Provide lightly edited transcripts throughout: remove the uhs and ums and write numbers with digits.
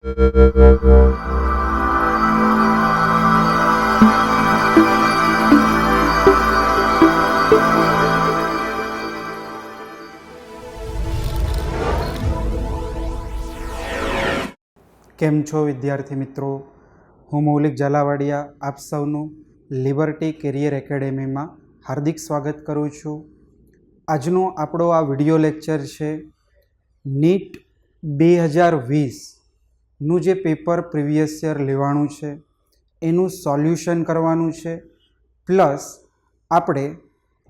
કેમ છો વિદ્યાર્થી મિત્રો? હું મૌલિક ઝાલાવાડિયા આપ સૌનું લિબર્ટી કેરિયર એકેડેમીમાં હાર્દિક સ્વાગત કરું છું. આજનો આપણો આ વિડિયો લેક્ચર છે નીટ 2020નું જે પેપર પ્રીવિયસ યર લેવાનું છે એનું સોલ્યુશન કરવાનું છે. પ્લસ આપણે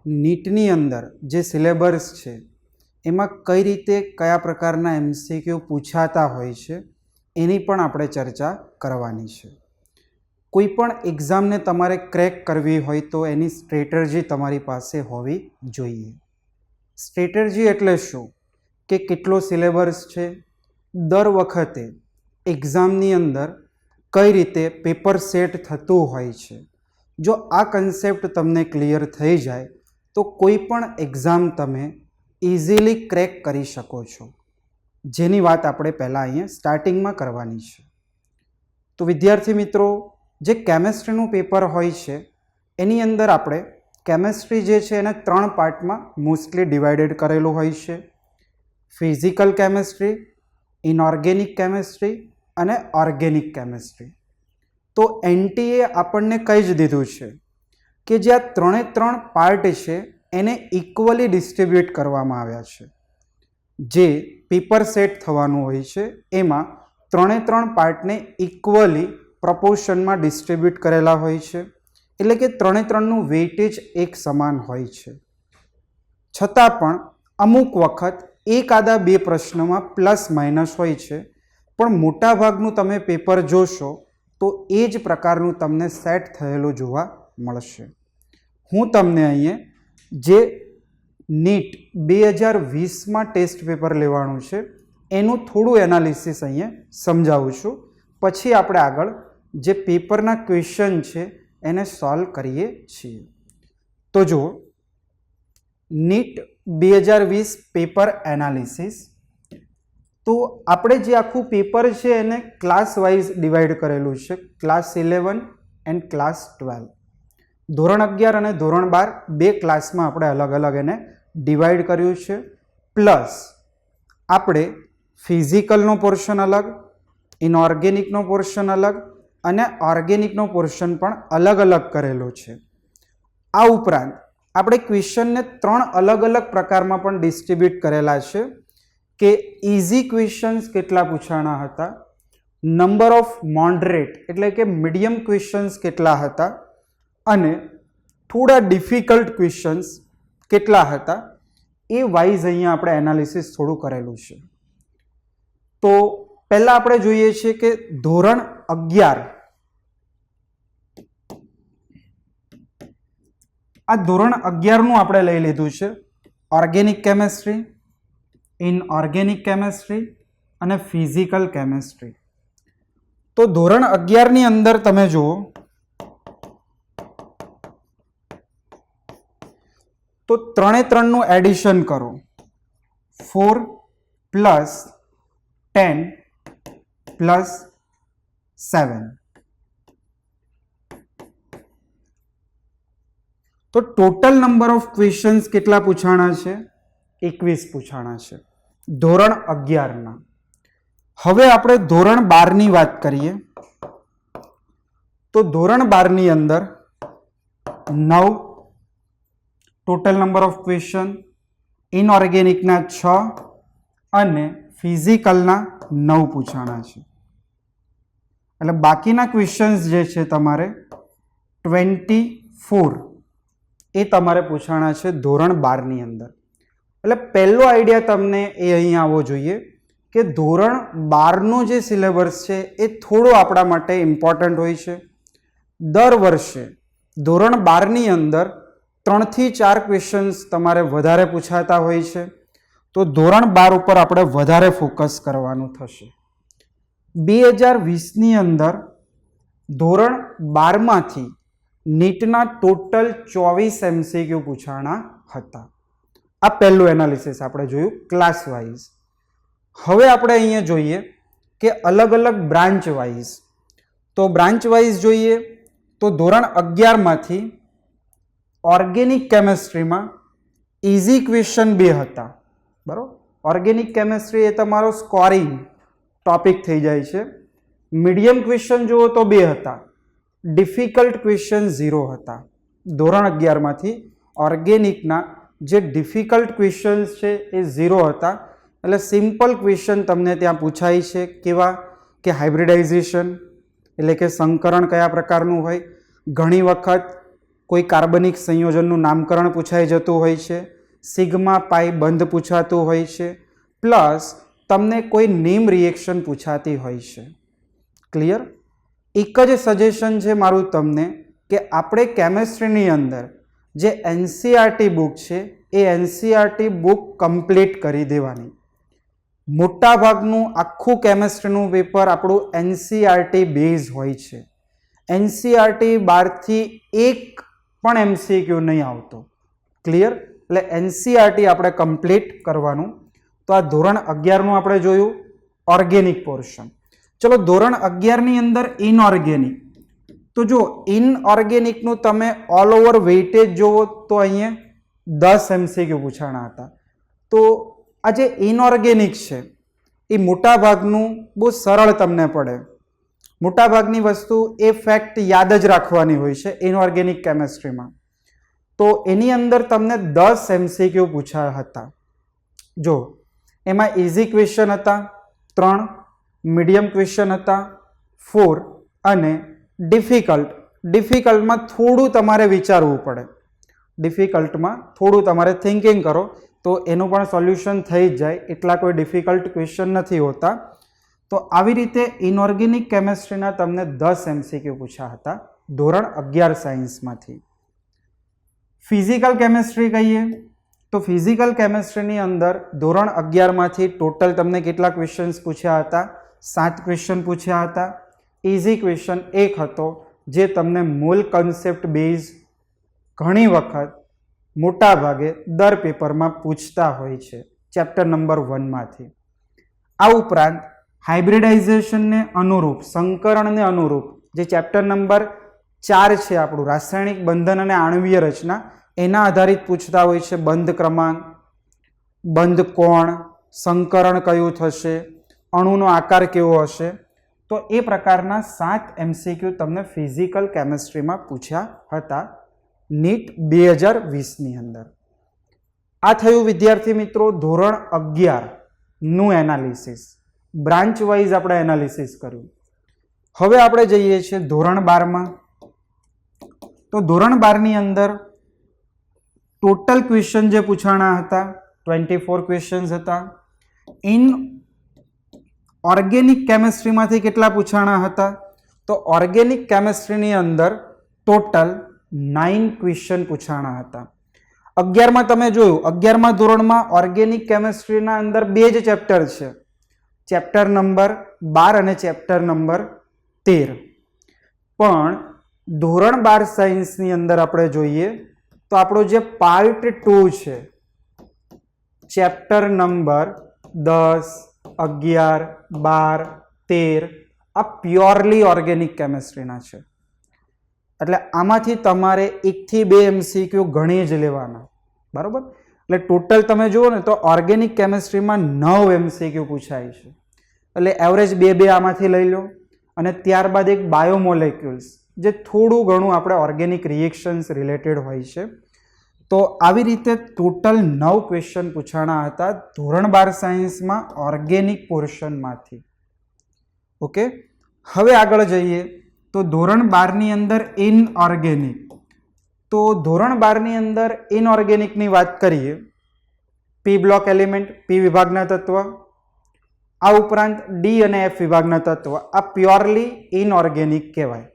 નીટની અંદર જે સિલેબસ છે એમાં કઈ રીતે કયા પ્રકારના MCQ પૂછાતા હોય છે એની પણ આપણે ચર્ચા કરવાની છે. કોઈ પણ એક્ઝામને તમારે ક્રેક કરવી હોય તો એની સ્ટ્રેટર્જી તમારી પાસે હોવી જોઈએ. સ્ટ્રેટર્જી એટલે શું કે કેટલો સિલેબસ છે, દર વખતે એક્ઝામની અંદર કઈ રીતે પેપર સેટ થતું હોય છે. જો આ કન્સેપ્ટ તમને ક્લિયર થઈ જાય તો કોઈ પણ એક્ઝામ તમે ઇઝીલી ક્રેક કરી શકો છો, જેની વાત આપણે પહેલાં અહીંયા સ્ટાર્ટિંગમાં કરવાની છે. તો વિદ્યાર્થી મિત્રો, જે કેમેસ્ટ્રીનું પેપર હોય છે એની અંદર આપણે કેમેસ્ટ્રી જે છે એને 3 પાર્ટમાં મોસ્ટલી ડિવાઇડેડ કરેલું હોય છે: ફિઝિકલ કેમેસ્ટ્રી, ઇનઓર્ગેનિક કેમેસ્ટ્રી અને ઓર્ગેનિક કેમેસ્ટ્રી. તો NTA આપણને કહી જ દીધું છે કે જે આ 3 પાર્ટ છે એને ઇક્વલી ડિસ્ટ્રીબ્યુટ કરવામાં આવ્યા છે. જે પેપર સેટ થવાનું હોય છે એમાં 3 પાર્ટને ઇક્વલી પ્રપોર્શનમાં ડિસ્ટ્રીબ્યુટ કરેલા હોય છે, એટલે કે 3નું વેઇટેજ એક સમાન હોય છે. છતાં પણ અમુક વખત એકાદા 2 પ્રશ્નોમાં પ્લસ માઇનસ હોય છે, પણ મોટાભાગનું તમે પેપર જોશો તો એ જ પ્રકારનું તમને સેટ થયેલું જોવા મળશે. હું તમને અહીંયા જે નીટ 2020માં ટેસ્ટ પેપર લેવાનું છે એનું થોડું એનાલિસિસ અહીંયા સમજાવું છું, પછી આપણે આગળ જે પેપરના ક્વેશ્ચન છે એને સોલ્વ કરીએ છીએ. તો જુઓ, નીટ 2020 પેપર એનાલિસિસ. તો આપણે જે આખું પેપર છે એને ક્લાસ વાઇઝ ડિવાઈડ કરેલું છે, ક્લાસ 11 એન્ડ ક્લાસ 12. ધોરણ 11 અને ધોરણ 12 બે ક્લાસમાં આપણે અલગ અલગ એને ડિવાઈડ કર્યું છે. પ્લસ આપણે ફિઝિકલનો પોર્શન અલગ, ઇનઓર્ગેનિકનો પોર્શન અલગ અને ઓર્ગેનિકનો પોર્શન પણ અલગ અલગ કરેલો છે. આ ઉપરાંત આપણે ક્વેશ્ચનને 3 અલગ અલગ પ્રકારમાં પણ ડિસ્ટ્રીબ્યુટ કરેલા છે કે ઇઝી ક્વેશ્ચન્સ કેટલા પૂછાણા હતા, નંબર ઓફ મોડરેટ એટલે કે મીડિયમ ક્વેશ્ચન્સ કેટલા હતા અને થોડા ડિફિકલ્ટ ક્વેશ્ચન્સ કેટલા હતા, એ વાઇઝ અહીંયા આપણે એનાલિસિસ થોડું કરેલું છે. તો પહેલાં આપણે જોઈએ છીએ કે ધોરણ 11, આ ધોરણ 11નું આપણે લઈ લીધું છે ઓર્ગેનિક કેમેસ્ટ્રી, ઇનઓર્ગેનિક કેમેસ્ટ્રી અને ફિઝિકલ કેમેસ્ટ્રી. તો ધોરણ 11ની અંદર તમે જુઓ તો 3નું એડિશન કરો, 4 + 10 + 7. તો ટોટલ નંબર ઓફ ક્વેશ્ચન્સ કેટલા પૂછાણા છે? 21 પૂછાણા છે ધોરણ 11ના. હવે આપણે ધોરણ 12ની વાત કરીએ તો ધોરણ 12ની અંદર 9 ટોટલ નંબર ઓફ ક્વેશ્ચન, ઇનઓર્ગેનિકના 6 અને ફિઝિકલના 9 પૂછાણા છે. એટલે બાકીના ક્વેશ્ચન્સ જે છે તમારે 24 એ તમારે પૂછાણા છે ધોરણ 12ની અંદર. એટલે પહેલો આઈડિયા તમને એ અહીં આવવો જોઈએ કે ધોરણ 12નો જે સિલેબસ છે એ થોડો આપણા માટે ઇમ્પોર્ટન્ટ હોય છે. દર વર્ષે ધોરણ 12ની અંદર 3 થી 4 ક્વેશ્ચન્સ તમારે વધારે પૂછાતા હોય છે. તો ધોરણ 12 ઉપર આપણે વધારે ફોકસ કરવાનું થશે. 2020ની અંદર ધોરણ 12માંથી નીટના ટોટલ 24 MCQ પૂછાણા હતા. આ પહેલું એનાલિસિસ આપણે જોયું ક્લાસ વાઇઝ. હવે આપણે અહીંયા જોઈએ કે અલગ અલગ બ્રાન્ચ વાઇઝ. તો બ્રાન્ચ વાઇઝ જોઈએ તો ધોરણ 11માંથી ઓર્ગેનિક કેમેસ્ટ્રીમાં ઇઝી ક્વેશ્ચન 2 હતા. બરાબર, ઓર્ગેનિક કેમેસ્ટ્રી એ તમારો સ્કોરિંગ ટોપિક થઈ જાય છે. મીડિયમ ક્વેશ્ચન જુઓ તો 2 હતા, ડિફિકલ્ટ ક્વેશ્ચન 0 હતા. ધોરણ 11માંથી ઓર્ગેનિકના જે ડિફિકલ્ટ ક્વેશ્ચન્સ છે એ 0 હતા. એટલે સિમ્પલ ક્વેશ્ચન તમને ત્યાં પૂછાય છે. કેવા કે હાઇબ્રિડાઇઝેશન એટલે કે સંકરણ કયા પ્રકારનું હોય, ઘણી વખત કોઈ કાર્બનિક સંયોજનનું નામકરણ પૂછાઈ જતું હોય છે, સિગ્મા પાઈ બંધ પૂછાતું હોય છે, પ્લસ તમને કોઈ નેમ રિએક્શન પૂછાતી હોય છે. ક્લિયર? એક જ સજેશન છે મારું તમને કે આપણે કેમેસ્ટ્રીની અંદર જે એનસીઆરટી બુક છે એ એનસીઆરટી બુક કમ્પ્લીટ કરી દેવાની. મોટાભાગનું આખું કેમેસ્ટ્રીનું પેપર આપણું એનસીઆરટી બેઝ હોય છે. એનસીઆરટી 12થી એક પણ એમસીક્યુ નહીં આવતો. ક્લિયર? એટલે એનસીઆરટી આપણે કમ્પ્લીટ કરવાનું. તો આ ધોરણ 11નું આપણે જોયું ઓર્ગેનિક પોર્શન. ચલો ધોરણ 11ની અંદર ઇનઓર્ગેનિક. તો જો ઇનઓર્ગેનિકનું તમે ઓલ ઓવર વેઇટેજ જુઓ તો અહીંયા 10 એમસીક્યુ પૂછાણા હતા. તો આ જે ઇનઓર્ગેનિક છે એ મોટાભાગનું બહુ સરળ તમને પડે. મોટાભાગની વસ્તુ એ ફેક્ટ યાદ જ રાખવાની હોય છે ઇનઓર્ગેનિક કેમેસ્ટ્રીમાં. તો એની અંદર તમને 10 એમસીક્યુ પૂછાયા હતા. જો એમાં ઇઝી ક્વેશ્ચન હતા 3, મીડિયમ ક્વેશ્ચન હતા 4 અને ડિફિકલ્ટમાં થોડું તમારે વિચારવું પડે. ડિફિકલ્ટમાં થોડું તમારે થિંકિંગ કરો તો એનું પણ સોલ્યુશન થઈ જ જાય. એટલા કોઈ ડિફિકલ્ટ ક્વેશ્ચન નથી હોતા. તો આવી રીતે ઇનઓર્ગેનિક કેમેસ્ટ્રીના તમને 10 એમસીક્યુ પૂછ્યા હતા ધોરણ 11 સાયન્સમાંથી. ફિઝિકલ કેમેસ્ટ્રી કહીએ તો ફિઝિકલ કેમેસ્ટ્રીની અંદર ધોરણ 11માંથી ટોટલ તમને કેટલા ક્વેશ્ચન્સ પૂછ્યા હતા? 7 ક્વેશ્ચન પૂછ્યા હતા. ઇઝી ક્વેશ્ચન 1 હતો જે તમને મૂળ કન્સેપ્ટ બેઝ ઘણી વખત મોટા ભાગે દર પેપરમાં પૂછતા હોય છે ચેપ્ટર નંબર 1માંથી. આ ઉપરાંત હાઇબ્રિડાઇઝેશનને અનુરૂપ, સંકરણને અનુરૂપ જે ચેપ્ટર નંબર 4 છે આપણું રાસાયણિક બંધન અને આણ્વીય રચના, એના આધારિત પૂછતા હોય છે. બંધ ક્રમાંક, બંધ કોણ, સંકરણ કયું થશે, અણુનો આકાર કેવો હશે. તો એ પ્રકારના 7 એમસીક્યુ તમને ફિઝિકલ કેમેસ્ટ્રીમાં પૂછ્યા હતા નીટ 2020ની અંદર. આ થયું વિદ્યાર્થી મિત્રો ધોરણ 11નું એનાલિસિસ. બ્રાન્ચ વાઇઝ આપણે એનાલિસિસ કર્યું. હવે આપણે જઈએ છીએ ધોરણ 12માં. તો ધોરણ 12ની અંદર ટોટલ ક્વેશ્ચન જે પૂછાણા હતા 24 ક્વેશ્ચન્સ હતા. ઇન ઓર્ગેનિક કેમેસ્ટ્રીમાંથી કેટલા પૂછાણા હતા? તો ઓર્ગેનિક કેમેસ્ટ્રીની અંદર ટોટલ 9 ક્વેશ્ચન પૂછાણા હતા. 11માં તમે જોયું 11મા ધોરણમાં ઓર્ગેનિક કેમેસ્ટ્રીના અંદર 2 જ ચેપ્ટર છે, ચેપ્ટર નંબર 12 અને ચેપ્ટર નંબર 13. પણ ધોરણ 12 સાયન્સની અંદર આપણે જોઈએ તો આપણો જે પાર્ટ 2 છે ચેપ્ટર નંબર 10, 11, 12, 13 આ પ્યોરલી ઓર્ગેનિક કેમેસ્ટ્રીના છે. એટલે આમાંથી તમારે 1 થી 2 એમસીક્યુ ગણી જ લેવાના. બરાબર? એટલે ટોટલ તમે જુઓ ને તો ઓર્ગેનિક કેમેસ્ટ્રીમાં 9 એમસીક્યુ પૂછાય છે. એટલે એવરેજ 2 આમાંથી લઈ લો. અને ત્યારબાદ એક બાયોમોલેક્યુલ્સ જે થોડું ઘણું આપણે ઓર્ગેનિક રિએક્શન્સ રિલેટેડ હોય છે. તો આવી રીતે ટોટલ 9 ક્વેશ્ચન પૂછાણા હતા ધોરણ 12 સાયન્સમાં ઓર્ગેનિક પોર્શનમાંથી. ઓકે, હવે આગળ જઈએ તો ધોરણ 12ની અંદર ઇનઓર્ગેનિક. તો ધોરણ 12ની અંદર ઇનઓર્ગેનિકની વાત કરીએ, પી બ્લોક એલિમેન્ટ, પી વિભાગના તત્વ, આ ઉપરાંત ડી અને એફ વિભાગના તત્વ, આ પ્યોરલી ઇનઓર્ગેનિક કહેવાય.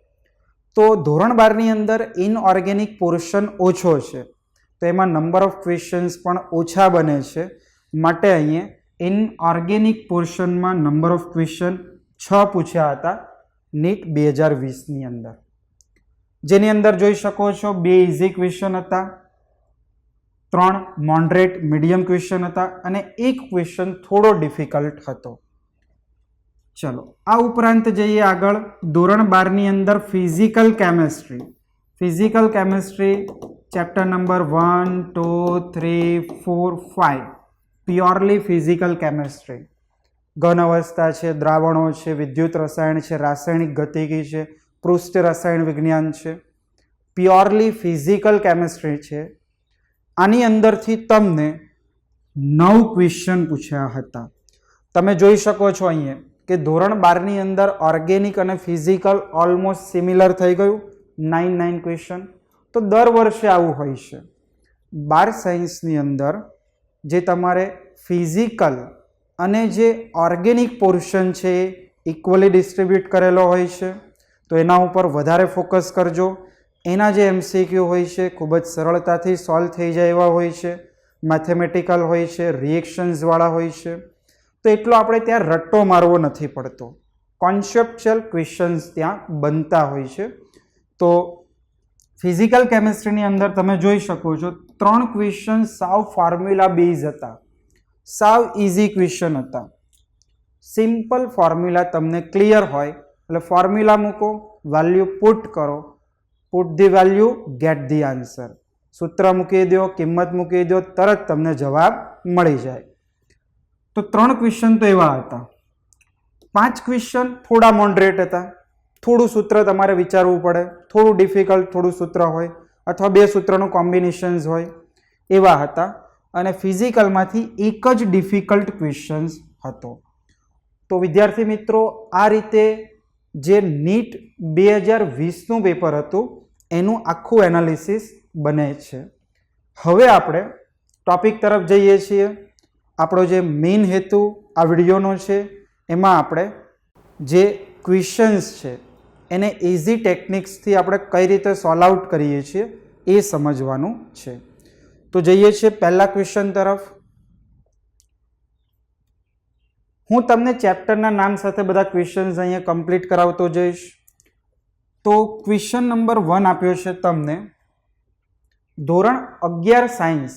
તો ધોરણ 12ની અંદર ઇનઓર્ગેનિક પોર્શન ઓછો છે, તો એમાં નંબર ઓફ ક્વેશ્ચન્સ પણ ઓછા બને છે. માટે અહીંયા ઇનઓર્ગેનિક પોર્શનમાં નંબર ઓફ ક્વેશ્ચન 6 પૂછ્યા હતા નીટ 2020ની અંદર. જેની અંદર જોઈ શકો છો 2 ઇઝી ક્વેશ્ચન હતા, 3 મોડરેટ મીડિયમ ક્વેશ્ચન હતા અને 1 ક્વેશ્ચન થોડો ડિફિકલ્ટ હતો. ચલો આ ઉપરાંત જઈએ આગળ ધોરણ 12 ની અંદર physical chemistry chapter number 1 2 3 4 5 purely physical chemistry, ઘન અવસ્થા છે, દ્રાવણો છે, વિદ્યુત રસાયણ છે, રાસાયણિક ગતિકી છે, પૃષ્ઠ રસાયણ વિજ્ઞાન છે, પ્યોરલી ફિઝિકલ કેમેસ્ટ્રી છે. આની અંદરથી તમને 9 ક્વેશ્ચન પૂછ્યા હતા. તમે જોઈ શકો છો અહીંયા કે ધોરણ 12 ની અંદર ઓર્ગેનિક અને ફિઝિકલ ઓલમોસ્ટ સિમિલર થઈ ગયું, 9 ક્વેશ્ચન. તો દર વર્ષે આવું હોય છે. 12 સાયન્સની અંદર જે તમારે ફિઝિકલ અને જે ઓર્ગેનિક પોર્શન છે એ ઇક્વલી ડિસ્ટ્રીબ્યુટ કરેલો હોય છે. તો એના ઉપર વધારે ફોકસ કરજો. એના જે એમસીક્યુ હોય છે ખૂબ જ સરળતાથી સોલ્વ થઈ જાય એવા હોય છે, મેથેમેટિકલ હોય છે, રિએક્શન્સવાળા હોય છે. તો એટલો આપણે ત્યાં રટ્ટો મારવો નથી પડતો, કોન્સેપ્ચ્યુઅલ ક્વેશ્ચન્સ ત્યાં બનતા હોય છે. તો ફિઝિકલ કેમેસ્ટ્રીની અંદર તમે જોઈ શકો છો 3 ક્વેશ્ચન સાવ ફોર્મ્યુલા બેઝ હતા, સાવ ઇઝી ક્વેશ્ચન હતા. સિમ્પલ ફોર્મ્યુલા તમને ક્લિયર હોય એટલે ફોર્મ્યુલા મૂકો, વેલ્યુ પુટ કરો, put the value gate the answer. સૂત્ર મૂકી દો, કિંમત મૂકી દો, તરત તમને જવાબ મળી જાય. તો 3 ક્વેશ્ચન તો એવા હતા. 5 ક્વેશ્ચન થોડા મોડરેટ હતા, થોડું સૂત્ર તમારે વિચારવું પડે, થોડું ડિફિકલ્ટ થોડું સૂત્ર હોય અથવા 2 સૂત્રનું કોમ્બિનેશન્સ હોય એવા હતા. અને ફિઝિકલમાંથી એક જ ડિફિકલ્ટ ક્વેશ્ચન્સ હતો. તો વિદ્યાર્થી મિત્રો આ રીતે જે નીટ 2020નું પેપર હતું એનું આખું એનાલિસિસ બને છે. હવે આપણે ટોપિક તરફ જઈએ છીએ. આપણો જે મેઇન હેતુ આ વિડીયોનો છે એમાં આપણે જે ક્વેશ્ચન્સ છે એને ઇઝી ટેકનિક્સથી આપણે કઈ રીતે સોલ્વ આઉટ કરીએ છીએ એ સમજવાનું છે. તો જઈએ છીએ પહેલા ક્વેશ્ચન તરફ. હું તમને ચેપ્ટરના નામ સાથે બધા ક્વેશ્ચન્સ અહીંયા કમ્પ્લીટ કરાવતો જઈશ. તો ક્વેશ્ચન નંબર 1 આપ્યો છે તમને. ધોરણ 11 સાયન્સ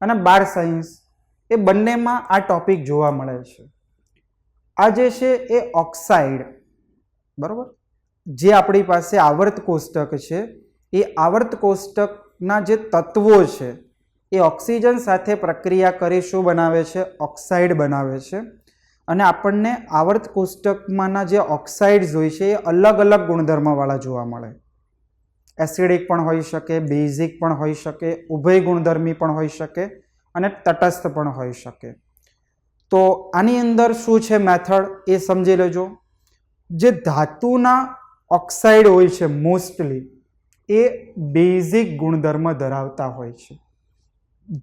અને 12 સાયન્સ એ બંનેમાં આ ટોપિક જોવા મળે છે. આ જે છે એ ઓક્સાઇડ, બરાબર, જે આપણી પાસે આવર્ત કોષ્ટક છે એ આવર્ત કોષ્ટકના જે તત્વો છે એ ઓક્સિજન સાથે પ્રક્રિયા કરી શું બનાવે છે? ઓક્સાઇડ બનાવે છે. અને આપણને આવર્ત કોષ્ટકમાંના જે ઓક્સાઇડ્સ હોય છે એ અલગ અલગ ગુણધર્મવાળા જોવા મળે. એસિડિક પણ હોઈ શકે, બેઝિક પણ હોઈ શકે, ઉભય ગુણધર્મી પણ હોઈ શકે અને તટસ્થ પણ હોઈ શકે. તો આની અંદર શું છે મેથડ એ સમજી લેજો. જે ધાતુના ઓક્સાઇડ હોય છે મોસ્ટલી એ બેઝિક ગુણધર્મ ધરાવતા હોય છે.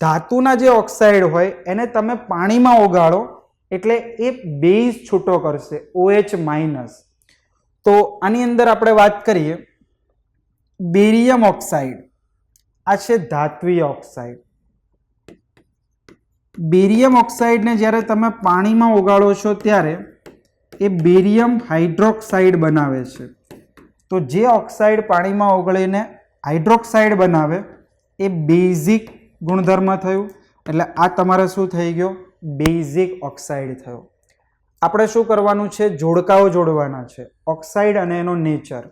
ધાતુના જે ઓક્સાઇડ હોય એને તમે પાણીમાં ઓગાળો એટલે એ બેઝ છૂટો કરશે, OH-. તો આની અંદર આપણે વાત કરીએ બેરિયમ ઓક્સાઇડ. આ છે ધાત્વિય ઓક્સાઇડ. બેરિયમ ઓક્સાઇડને જ્યારે તમે પાણીમાં ઓગાળો છો ત્યારે એ બેરિયમ હાઇડ્રોક્સાઇડ બનાવે છે. તો જે ઓક્સાઇડ પાણીમાં ઓગળીને હાઇડ્રોક્સાઇડ બનાવે એ બેઝિક ગુણધર્મ થયું. એટલે આ તમારે શું થઈ ગયો? બેઝિક ઓક્સાઇડ થયો. આપણે શું કરવાનું છે? જોડકાઓ જોડવાના છે, ઓક્સાઇડ અને એનો નેચર.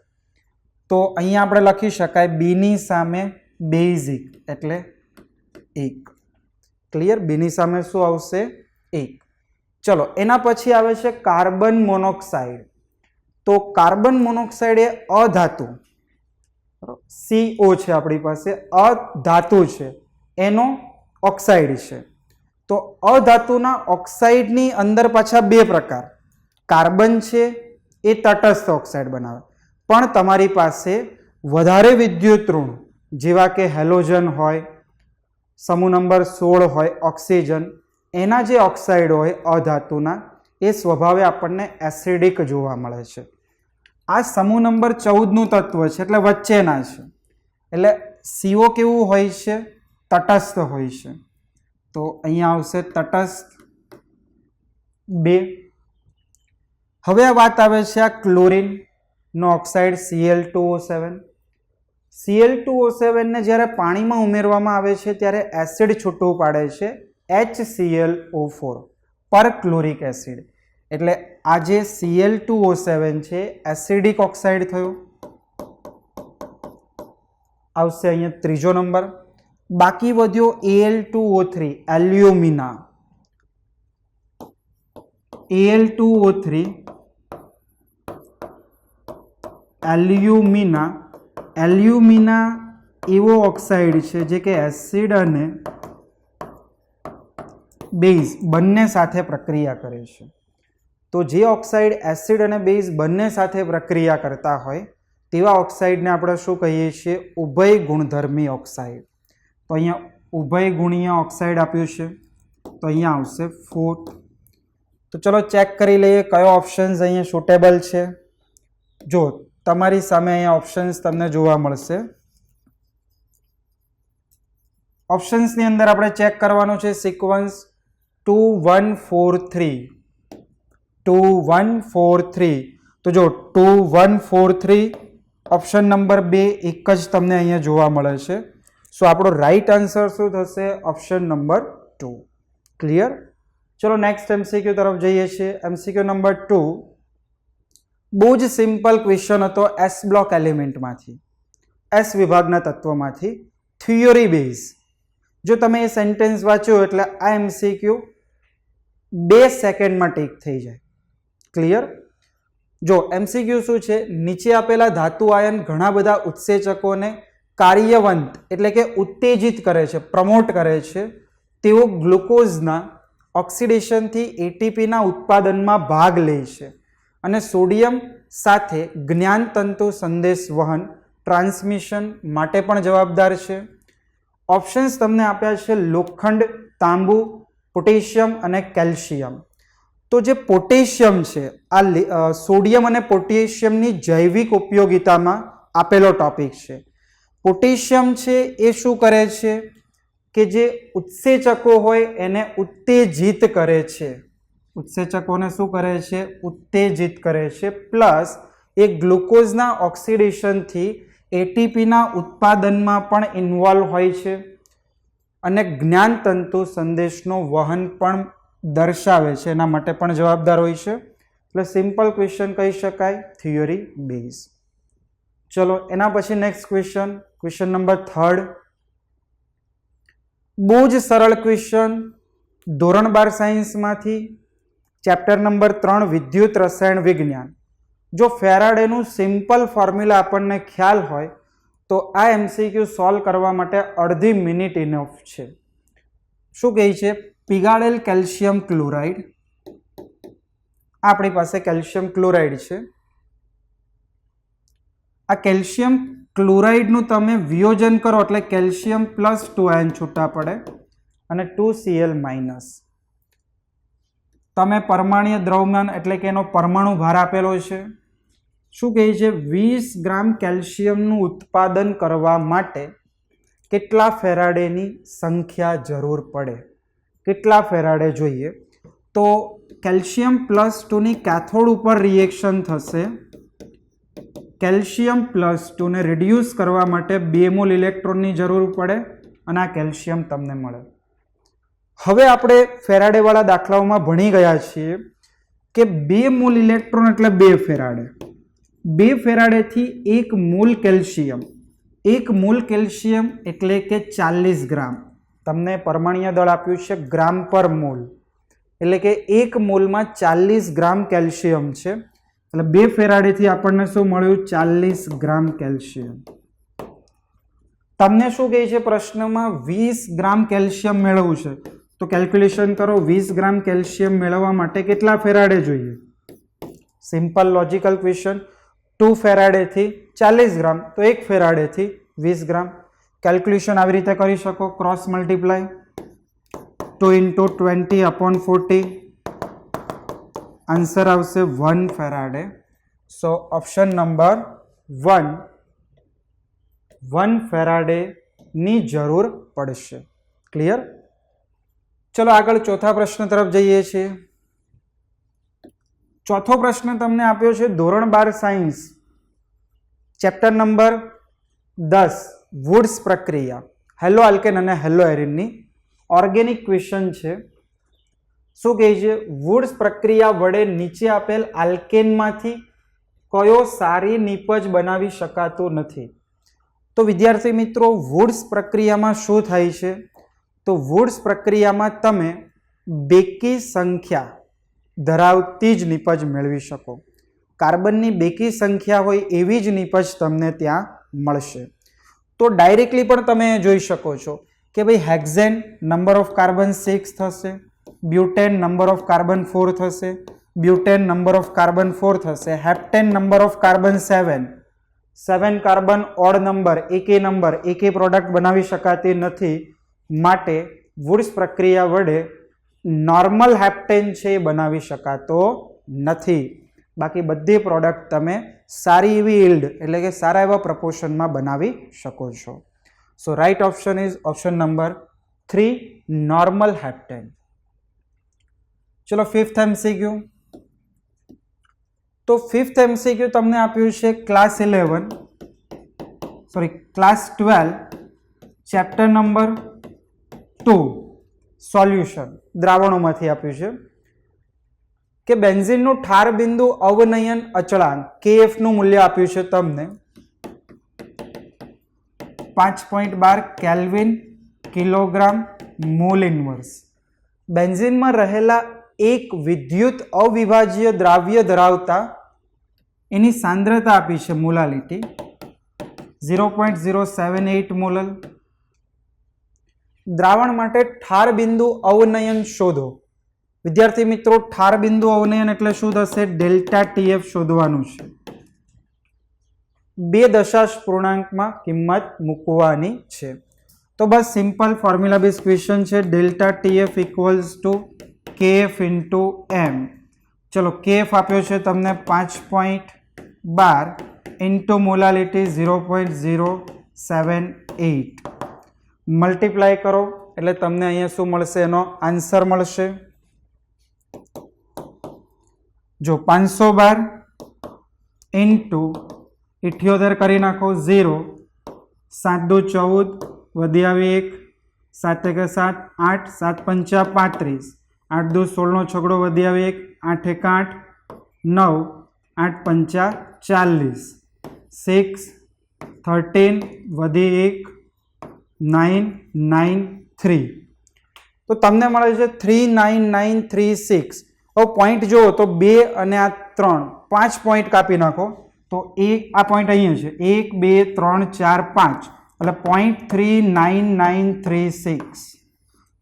તો અહીંયા આપણે લખી શકાય બીની સામે બેઝિક એટલે 1. ક્લિયર? બીની સામે શું આવશે? 1. ચલો એના પછી આવે છે કાર્બન મોનોક્સાઇડ. તો કાર્બન મોનોક્સાઇડ એ અધાતુ, CO છે આપણી પાસે, અધાતુ છે, એનો ઓક્સાઇડ છે. તો અધાતુના ઓક્સાઇડની અંદર પાછા 2 પ્રકાર. કાર્બન છે એ તટસ્થ ઓક્સાઇડ બનાવે, પણ તમારી પાસે વધારે વિદ્યુત ઋણ જેવા કે હેલોજન હોય, સમૂહ નંબર 16 હોય ઓક્સિજન, એના જે ઓક્સાઇડ હોય અધાતુના એ સ્વભાવે આપણને એસિડિક જોવા મળે છે. આ સમૂહ નંબર 14નું તત્વ છે એટલે વચ્ચેના છે. એટલે CO કેવું હોય છે? તટસ્થ હોય છે. તો અહીંયા આવશે તટસ્થ 2. હવે આ વાત આવે છે આ ક્લોરીનનો ઓક્સાઇડ Cl2O7. Cl2O7 ને જ્યારે પાણીમાં ઉમેરવામાં આવે છે ત્યારે એસિડ છૂટું પાડે છે HClO4 પર ક્લોરિક એસિડ. એટલે આ જે Cl2O7 છે એસિડિક ઓક્સાઇડ થયો, આવશે અહીંયા ત્રીજો નંબર. બાકી વધ્યો Al2O3 alumina. Al2O3 alumina. Alumina એવો ઓક્સાઇડ છે જે કે એસિડ અને બેઝ બંને સાથે પ્રક્રિયા કરે છે. તો જે ઓક્સાઇડ એસિડ અને બેઝ બંને સાથે પ્રક્રિયા કરતા હોય તેવા ઓક્સાઇડને આપણે શું કહીએ છીએ? ઉભય ગુણધર્મી ઓક્સાઇડ. તો અહીંયા ઉભય ગુણીય ઓક્સાઇડ આપ્યું છે, તો અહીંયા આવશે 4. તો ચલો ચેક કરી લઈએ કયો ઓપ્શન્સ અહીંયા સુટેબલ છે. જો તમારી સામે અહીંયા ઓપ્શન્સ તમને જોવા મળશે. ઓપ્શન્સની અંદર આપણે ચેક કરવાનું છે સિક્વન્સ 2 1 4 3. 2 1 4 3. તો જો 2 1 4 3 ઓપ્શન નંબર 2 એક જ તમને અહીંયા જોવા મળે છે. સો આપણો રાઈટ આન્સર શું થશે? Option number 2. ક્લિયર? ચલો નેક્સ્ટ એમસીક્યુ તરફ જઈએ છીએ. એમસીક્યુ નંબર 2 બહુ જ સિમ્પલ ક્વેશ્ચન હતો એસ બ્લોક એલિમેન્ટમાંથી, એસ વિભાગના તત્વોમાંથી. Theory base. જો તમે એ સેન્ટેન્સ વાંચ્યો એટલે આ એમસીક્યુ 2 સેકન્ડમાં ટીક થઈ જાય. ક્લિયર? જો એમસીક્યુ શું છે? નીચે આપેલા ધાતુ આયન ઘણા બધા ઉત્સેચકોને કાર્યવંત એટલે કે ઉત્તેજિત કરે છે, પ્રમોટ કરે છે. તેઓ ગ્લુકોઝના ઓક્સિડેશનથી એટીપીના ઉત્પાદનમાં ભાગ લે છે અને સોડિયમ સાથે જ્ઞાનતંતુ સંદેશ વહન ટ્રાન્સમિશન માટે પણ જવાબદાર છે. ઓપ્શન્સ તમને આપ્યા છે લોખંડ, તાંબુ, પોટેશિયમ અને કેલ્શિયમ. તો જે પોટેશિયમ છે આ સોડિયમ અને પોટેશિયમની જૈવિક ઉપયોગિતામાં આપેલો ટોપિક છે. પોટેશિયમ છે એ શું કરે છે કે જે ઉત્સેચકો હોય એને ઉત્તેજિત કરે છે. ઉત્સેચકોને શું કરે છે? ઉત્તેજિત કરે છે. પ્લસ એ ગ્લુકોઝના ઓક્સિડેશનથી એટીપીના ઉત્પાદનમાં પણ ઇન્વોલ્વ હોય છે અને જ્ઞાનતંતુ સંદેશનો વહન પણ દર્શાવે છે, એના માટે પણ જવાબદાર હોય છે. એટલે સિમ્પલ ક્વેશ્ચન કહી શકાય થિયોરી બેઝ. ચલો એના પછી નેક્સ્ટ ક્વેશ્ચન, ક્વેશ્ચન નંબર 3. બહુ જ સરળ ક્વેશ્ચન, ધોરણ 12 સાયન્સમાંથી ચેપ્ટર નંબર 3 વિદ્યુત રસાયણ વિજ્ઞાન. જો ફેરાડેનું સિમ્પલ ફોર્મ્યુલા આપણને ખ્યાલ હોય તો આ એમસીક્યુ સોલ્વ કરવા માટે અડધી મિનિટ ઇનફ છે. શું કહે છે? પીગાળેલ કેલ્શિયમ ક્લોરાઇડ. આપણી પાસે કેલ્શિયમ ક્લોરાઇડ છે. આ કેલ્શિયમ ક્લોરાઇડનું તમે વિયોજન કરો એટલે કેલ્શિયમ પ્લસ 2 આયન છૂટા પડે અને 2Cl માઇનસ. તમે પરમાણ્વીય દ્રવ્યમાન એટલે કે એનો પરમાણુ ભાર આપેલો છે. શું કહે છે? 20 ગ્રામ કેલ્શિયમનું ઉત્પાદન કરવા માટે કેટલા ફેરાડેની સંખ્યા જરૂર પડે? કેટલા ફેરાડે જોઈએ? તો કેલ્શિયમ પ્લસ 2ની કેથોડ ઉપર રિએક્શન થશે. કેલ્શિયમ પ્લસ 2 ને રિડ્યુસ કરવા માટે 2 મોલ ઇલેક્ટ્રોનની જરૂર પડે અને આ કેલ્શિયમ તમને મળે. હવે આપણે ફેરાડેવાળા દાખલાઓમાં ભણી ગયા છીએ કે 2 મોલ ઇલેક્ટ્રોન એટલે 2 ફેરાડે. 2 ફેરાડેથી 1 મોલ કેલ્શિયમ. 1 મોલ કેલ્શિયમ એટલે કે 40 ગ્રામ. તમને પરમાણ્વીય દળ આપ્યું છે ગ્રામ પર મોલ, એટલે કે 1 મોલમાં 40 ગ્રામ કેલ્શિયમ છે. એટલે 2 ફેરાડેથી આપણને શું મળ્યું? 40 ગ્રામ કેલ્શિયમ. તમને શું કહે છે પ્રશ્નમાં? 20 ગ્રામ કેલ્શિયમ મેળવવું છે. તો કેલ્ક્યુલેશન કરો. 20 ગ્રામ કેલ્શિયમ મેળવવા માટે કેટલા ફેરાડે જોઈએ? Simple logical question. 2 ફેરાડેથી 40 ગ્રામ તો 1 ફેરાડેથી 20 ગ્રામ. કેલ્ક્યુલેશન આવી રીતે કરી શકો, ક્રોસ મલ્ટીપ્લાય. 2 × 20/40. આન્સર આવશે 1 ફેરાડે. સો ઓપ્શન નંબર 1 ફેરાડેની જરૂર પડશે. ક્લિયર? ચલો આગળ ચોથા પ્રશ્ન તરફ જઈએ છીએ. ચોથો પ્રશ્ન તમને આપ્યો છે ધોરણ 12 સાયન્સ ચેપ્ટર નંબર 10 વુડ્સ પ્રક્રિયા, હેલો આલ્કેન અને હેલો એરિનની ઓર્ગેનિક ક્વેશ્ચન છે. શું કહે છે? વુડ્સ પ્રક્રિયા વડે નીચે આપેલ આલ્કેનમાંથી કયો સારી નીપજ બનાવી શકાતો નથી? તો વિદ્યાર્થી મિત્રો, વુડ્સ પ્રક્રિયામાં શું થાય છે? તો વુડ્સ પ્રક્રિયામાં તમે બેકી સંખ્યા ધરાવતી જ નીપજ મેળવી શકો. કાર્બનની બેકી સંખ્યા હોય એવી જ નીપજ તમને ત્યાં મળશે. તો ડાયરેક્ટલી પણ તમે જોઈ શકો છો કે ભાઈ હેક્ઝેન નંબર ઓફ કાર્બન 6 થશે, બ્યુટેન નંબર ઓફ કાર્બન 4 થશે, બ્યુટેન નંબર ઓફ કાર્બન 4 થશે, heptane number of carbon 7 carbon odd number, એકે પ્રોડક્ટ બનાવી શકાતી નથી. માટે વુડ્સ પ્રક્રિયા વડે નોર્મલ હેપ્ટેન છે એ બનાવી શકાતો નથી. બાકી બધી પ્રોડક્ટ તમે સારી એવી યીલ્ડ એટલે કે સારા એવા પ્રપોર્શનમાં બનાવી શકો છો. સો right option is option number 3, normal heptane. ચલો ફિફ્થ એમસીક્યુ. તો ફિફ્થ એમસીક્યુ તમને આપ્યું છે ક્લાસ 12 ચેપ્ટર નંબર 2 સોલ્યુશન, દ્રાવણોમાંથી આપ્યું છે કે બેન્ઝીનનું ઠાર બિંદુ અવનયન અચળાંક KF નું મૂલ્ય આપ્યું છે તમને 5.12 કેલ્વિન કિલોગ્રામ મોલ ઇન્વર્સ. બેન્ઝીનમાં રહેલા એક વિદ્યુત અવિભાજ્ય દ્રાવ્ય ધરાવતા એની સાંદ્રતા આપી છે મોલાલિટી 0.078 મોલલ. દ્રાવણ માટે ઠાર બિંદુ અવનયન શોધો. વિદ્યાર્થી મિત્રો, ઠાર બિંદુ અવનયન એટલે શું થશે? ડેલ્ટા TF શોધવાનું છે. 2 દશાંશ પૂર્ણાંકમાં કિંમત મૂકવાની છે. તો બસ સિમ્પલ ફોર્મ્યુલા બેઝ ક્વેશ્ચન છે. Delta TF equals to KF into M. ચલો KF આપ્યો છે તમને 5.12 ઇન્ટુ મોલાલિટી 0.078. મલ્ટીપ્લાય કરો એટલે તમને અહીંયા શું મળશે? એનો આન્સર મળશે. જો 512 ઇન્ટુ 78 કરી નાખો 0, 7 દુ 14, વધી આવી 1, 7 1 7, 8, 7 5 35, 8 દુ 16 નો છગડો વધી આવી 1, 8 1 8, 9, 8 5 40, 6 13 વધી 1, 9 9 3. તો તમને મળે છે 39936. હવે પોઈન્ટ જુઓ તો 2 અને આ 3, 5 પોઈન્ટ કાપી નાખો તો આ પોઈન્ટ અહીંયા છે 1 2 3 4 5 એટલે 0.3996.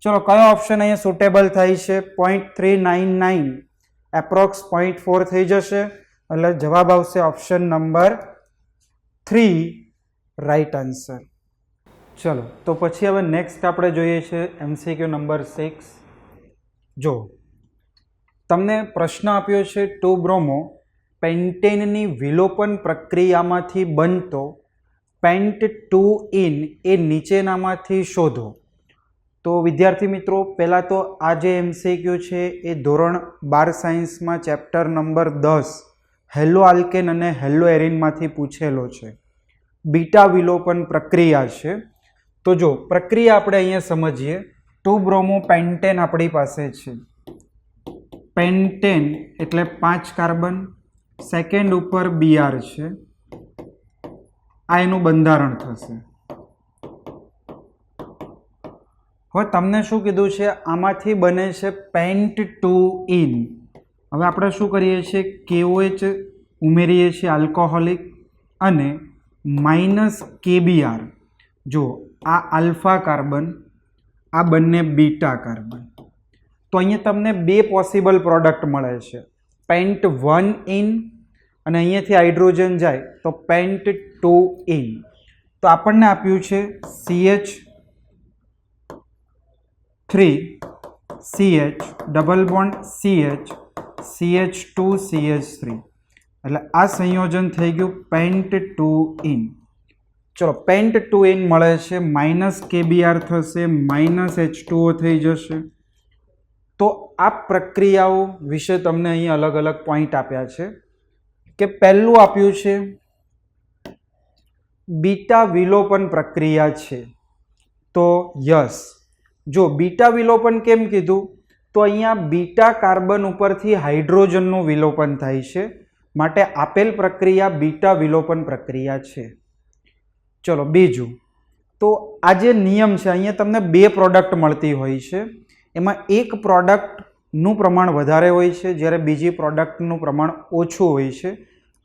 ચલો કયો ઓપ્શન અહીંયા સુટેબલ થાય છે? 0.399 એપ્રોક્સ 0.4 થઈ જશે એટલે જવાબ આવશે ઓપ્શન નંબર 3, રાઈટ આન્સર. ચલો તો પછી હવે નેક્સ્ટ આપણે જોઈએ છે MCQ નંબર 6. જો તમને પ્રશ્ન આપ્યો છે 2 બ્રોમો પેન્ટેનની વિલોપન પ્રક્રિયામાંથી બનતો પેન્ટ 2 ઇન એ નીચેનામાંથી શોધો. તો વિદ્યાર્થી મિત્રો, પહેલાં તો આ જે MCQ છે એ ધોરણ 12 સાયન્સમાં ચેપ્ટર નંબર 10 હેલો આલ્કેન અને હેલો એરિનમાંથી પૂછેલો છે. બીટા વિલોપન પ્રક્રિયા છે. તો જો પ્રક્રિયા આપણે અહીંયા સમજીએ. 2 બ્રોમો પેન્ટેન આપણી પાસે છે. પેન્ટેન એટલે 5 કાર્બન, સેકન્ડ ઉપર Br છે. આ એનું બંધારણ થશે. હવે તમને શું કીધું છે? આમાંથી બને છે પેન્ટ 2 ઇન. હવે આપણે શું કરીએ છીએ? KOH ઉમેરીએ છીએ આલ્કોહોલિક અને માઇનસ KBr. જો આ આલ્ફા કાર્બન, આ બંને બીટા કાર્બન. તો અહીંયા તમને 2 પોસિબલ પ્રોડક્ટ મળે છે. પેન્ટ 1 ઇન અને અહીંયાથી હાઇડ્રોજન જાય તો પેન્ટ 2 ઇન. તો આપણને આપ્યું છે CH3 CH double bond CH CH2 CH3 એટલે આ સંયોજન થઈ ગયું પેન્ટ 2 ઇન. ચલો પેન્ટ 2 ઇન મળે છે, માઇનસ KBr થશે, માઇનસ H2O થઈ જશે. તો આ પ્રક્રિયાઓ વિશે તમને અહીં અલગ અલગ પોઈન્ટ આપ્યા છે કે પહેલું આપ્યું છે બીટા વિલોપન પ્રક્રિયા છે. તો યસ, જો બીટા વિલોપન કેમ કીધું? તો અહીંયા બીટા કાર્બન ઉપરથી હાઇડ્રોજનનું વિલોપન થાય છે, માટે આપેલ પ્રક્રિયા બીટા વિલોપન પ્રક્રિયા છે. ચલો બીજું, તો આ જે નિયમ છે, અહીંયા તમને બે પ્રોડક્ટ મળતી હોય છે, એમાં એક પ્રોડક્ટનું પ્રમાણ વધારે હોય છે જ્યારે બીજી પ્રોડક્ટનું પ્રમાણ ઓછું હોય છે.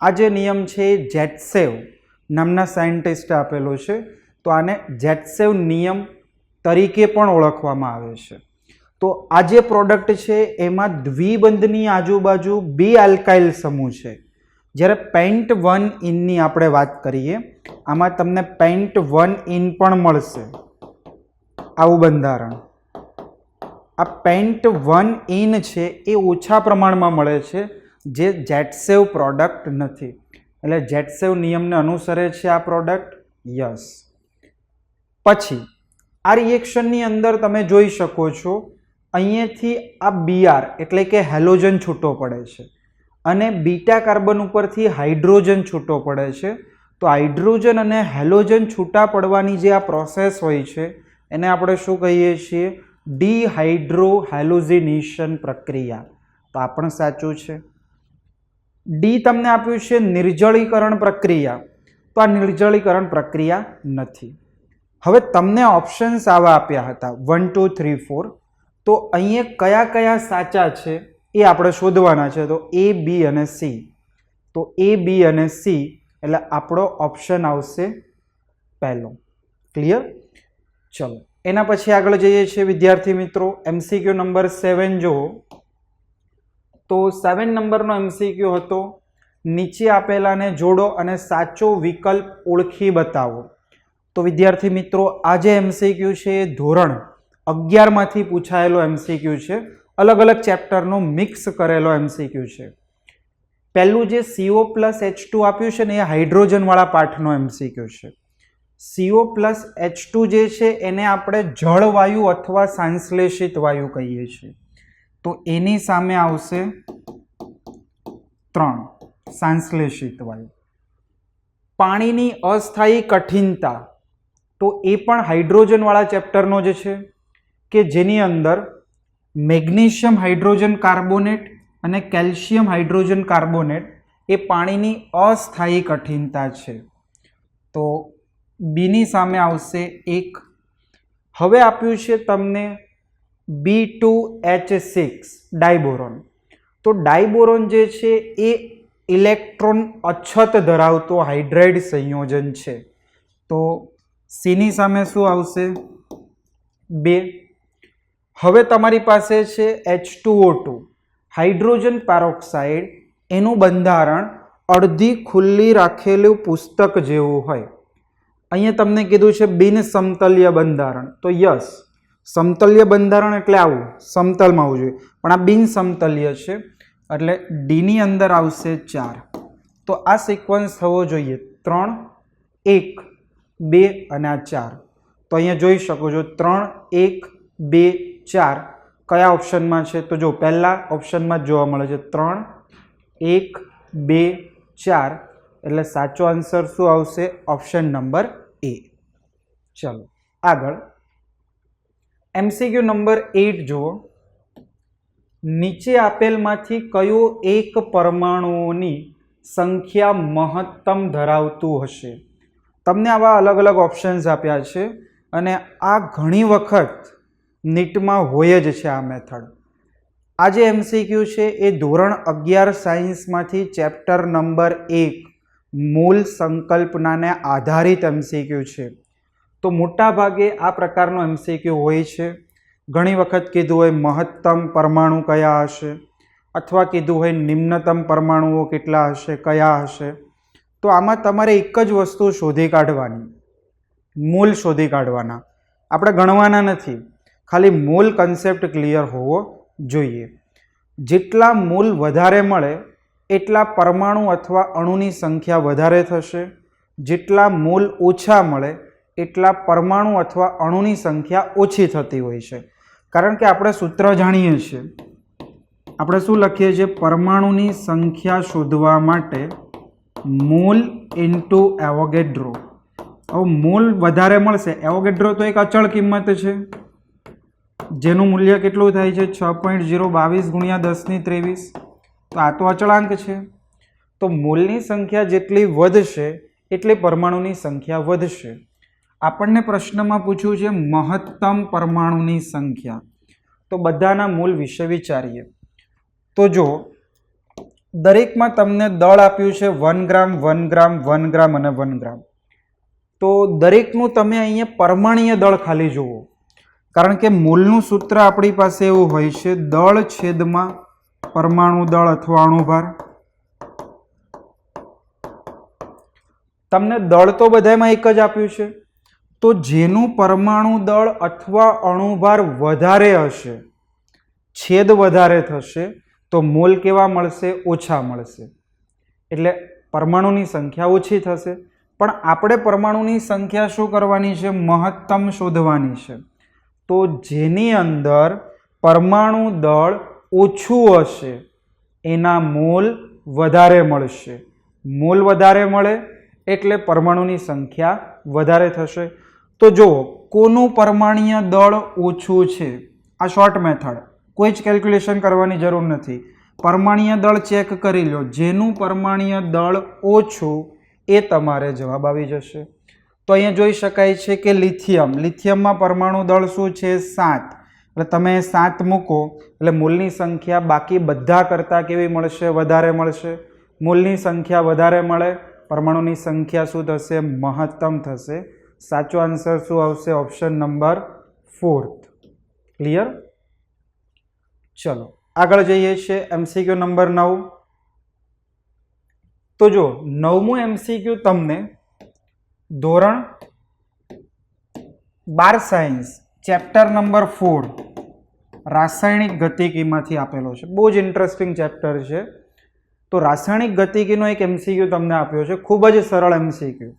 આ જે નિયમ છે એ જેટસેવ નામના સાયન્ટિસ્ટે આપેલો છે, તો આને જેટસેવ નિયમ તરીકે પણ ઓળખવામાં આવે છે. તો આ જે પ્રોડક્ટ છે એમાં દ્વિબંધની આજુબાજુ બે આલ્કાઇલ સમૂહ છે. જ્યારે પેન્ટ 1 ઇનની આપણે વાત કરીએ, આમાં તમને પેન્ટ 1 ઇન પણ મળશે, આવું બંધારણ. આ પેન્ટ 1 ઇન છે એ ઓછા પ્રમાણમાં મળે છે, જે જેટસેવ પ્રોડક્ટ નથી. એટલે જેટસેવ નિયમને અનુસરે છે આ પ્રોડક્ટ. યસ. પછી આ રિએક્શનની અંદર તમે જોઈ શકો છો, અહીંયાથી આ બીઆર એટલે કે હેલોજન છૂટો પડે છે અને બીટા કાર્બન ઉપરથી હાઇડ્રોજન છૂટો પડે છે. તો હાઇડ્રોજન અને હેલોજન છૂટા પડવાની જે આ પ્રોસેસ હોય છે એને આપણે શું કહીએ છીએ? ડિહાઇડ્રોહેલોજિનેશન પ્રક્રિયા. તો આ પણ સાચું છે. ડી તમને આપ્યું છે નિર્જળીકરણ પ્રક્રિયા, તો આ નિર્જળીકરણ પ્રક્રિયા નથી. હવે તમને ઓપ્શન્સ આવા આપ્યા હતા 1 2 3 4, તો અહીંયા કયા કયા સાચા છે એ આપણે શોધવાના છે. તો એ, બી અને સી. તો એ, બી અને સી એટલે આપણો ઓપ્શન આવશે પહેલો. ક્લિયર? ચલો એના પછી આગળ જઈએ છીએ વિદ્યાર્થી મિત્રો. એમસીક્યુ નંબર 7 જુઓ. તો 7 નંબરનો એમસીક્યુ હતો, નીચે આપેલાને જોડો અને સાચો વિકલ્પ ઓળખી બતાવો. તો વિદ્યાર્થી મિત્રો આ જે એમસીક્યુ છે એ ધોરણ 11 માંથી પૂછાયેલો એમસીક્યુ છે. અલગ અલગ ચેપ્ટરનો મિક્સ કરેલો એમસીક્યુ છે. પહેલું જે CO+H2 આપ્યું છે ને એ હાઇડ્રોજનવાળા પાઠનો એમસીક્યુ છે. CO+H2 જે છે એને આપણે જળવાયુ અથવા સંશ્લેષિત વાયુ કહીએ છીએ. તો એની સામે આવશે 3 સંશ્લેષિત વાયુ. પાણીની અસ્થાયી કઠિનતા, તો એ પણ હાઇડ્રોજનવાળા ચેપ્ટરનો જ છે, કે જેની અંદર મેગ્નેશિયમ હાઇડ્રોજન કાર્બોનેટ અને કેલ્શિયમ હાઇડ્રોજન કાર્બોનેટ એ પાણીની અસ્થાયી કઠિનતા છે. તો બીની સામે આવશે 1. હવે આપ્યું છે તમને B2H6 ડાયબોરોન. તો ડાયબોરોન જે છે એ ઇલેક્ટ્રોન અછત ધરાવતો હાઇડ્રાઇડ સંયોજન છે. તો સીની સામે શું આવશે? 2. હવે તમારી પાસે છે H2O2 હાઇડ્રોજન પેરોક્સાઇડ. એનું બંધારણ અડધી ખુલ્લી રાખેલું પુસ્તક જેવું હોય. અહીંયા તમને કીધું છે બિન સમતલ્ય બંધારણ. તો યસ, સમતલ્ય બંધારણ એટલે આવું સમતલમાં આવવું જોઈએ, પણ આ બિન સમતલ્ય છે એટલે ડીની અંદર આવશે 4. તો આ સિક્વન્સ થવો જોઈએ 3 1 2 અને આ 4. તો અહીંયા જોઈ શકો છો 3 1 2 4 કયા ઓપ્શનમાં છે? તો જો પહેલા ઓપ્શનમાં જ જોવા મળે છે 3 1 2 4, એટલે સાચો આન્સર શું આવશે? ઓપ્શન નંબર એ. ચલો આગળ એમસીક્યુ નંબર 8 જુઓ. નીચે આપેલમાંથી કયું એક પરમાણુઓની સંખ્યા મહત્તમ ધરાવતું હશે? તમને આવા અલગ અલગ ઓપ્શન્સ આપ્યા છે અને આ ઘણી વખત નીટમાં હોય જ છે આ મેથડ. આ જે એમસીક્યુ છે એ ધોરણ 11 સાયન્સમાંથી ચેપ્ટર નંબર 1 મૂળ સંકલ્પનાને આધારિત એમસીક્યુ છે. તો મોટા ભાગે આ પ્રકારનો એમસીક્યુ હોય છે. ઘણી વખત કીધું હોય મહત્તમ પરમાણુ કયા હશે, અથવા કીધું હોય નિમ્નતમ પરમાણુઓ કેટલા હશે, કયા હશે. તો આમાં તમારે એક જ વસ્તુ શોધી કાઢવાની, મૂળ શોધી કાઢવાના. આપણે ગણવાના નથી, ખાલી મૂળ કન્સેપ્ટ ક્લિયર હોવો જોઈએ. જેટલા મૂળ વધારે મળે એટલા પરમાણુ અથવા અણુની સંખ્યા વધારે થશે. જેટલા મૂળ ઓછા મળે એટલા પરમાણુ અથવા અણુની સંખ્યા ઓછી થતી હોય છે. કારણ કે આપણે સૂત્ર જાણીએ છીએ. આપણે શું લખીએ છીએ? પરમાણુની સંખ્યા શોધવા માટે મોલ ઇન્ટુ એવોગેડ્રો. હવે મોલ વધારે મળશે, એવોગેડ્રો તો એક અચળ કિંમત છે, જેનું મૂલ્ય કેટલું થાય છે 6.022 ગુણ્યા 10⁻23। તો આ તો અચળાંક છે, તો મોલની સંખ્યા જેટલી વધશે એટલી પરમાણુની સંખ્યા વધશે। આપણને પ્રશ્નમાં પૂછ્યું છે મહત્તમ પરમાણુની સંખ્યા, તો બધાના મૂલ વિશે વિચારીએ। તો જો દરેકમાં તમને દળ આપ્યું છે 1 ગ્રામ 1 ગ્રામ 1 ગ્રામ અને 1 ગ્રામ, તો દરેકનું તમે અહીંયા પરમાણ્વીય દળ ખાલી જુઓ, કારણ કે મૂલનું સૂત્ર આપણી પાસે એવું હોય છે દળ છેદમાં પરમાણુ દળ અથવા અણુભાર। તમને દળ તો બધામાં એક જ આપ્યું છે, તો જેનું પરમાણુ દળ અથવા અણુભાર વધારે હશે, છેદ વધારે થશે, તો મોલ કેવા મળશે? ઓછા મળશે, એટલે પરમાણુની સંખ્યા ઓછી થશે। પણ આપણે પરમાણુની સંખ્યા શું કરવાની છે? મહત્તમ શોધવાની છે। તો જેની અંદર પરમાણુ દળ ઓછું હશે એના મોલ વધારે મળશે, મોલ વધારે મળે એટલે પરમાણુની સંખ્યા વધારે થશે। તો જુઓ કોનું પરમાણ્વીય દળ ઓછું છે, આ શોર્ટ મેથડ, કોઈ જ કેલ્ક્યુલેશન કરવાની જરૂર નથી, પરમાણ્વીય દળ ચેક કરી લો, જેનું પરમાણ્વીય દળ ઓછું એ તમારે જવાબ આવી જશે। તો અહીંયા જોઈ શકાય છે કે લિથિયમમાં પરમાણુ દળ શું છે? 7, એટલે તમે 7 મૂકો એટલે મૂલની સંખ્યા બાકી બધા કરતાં કેવી મળશે? વધારે મળશે। મૂલની સંખ્યા વધારે મળે, પરમાણુની સંખ્યા શું થશે? મહત્તમ થશે। સાચો આન્સર શું આવશે? Option number 4। ક્લિયર? ચલો આગળ જઈએ છીએ એમસીક્યુ નંબર 9। તો જો 9મું એમસીક્યુ તમને ધોરણ 12 સાયન્સ ચેપ્ટર નંબર 4 રાસાયણિક ગતિકીમાંથી આપેલો છે। બહુ જ ઇન્ટરેસ્ટિંગ ચેપ્ટર છે। તો રાસાયણિક ગતિકીનો એક એમસીક્યુ તમને આપ્યો છે, ખૂબ જ સરળ એમસીક્યુ,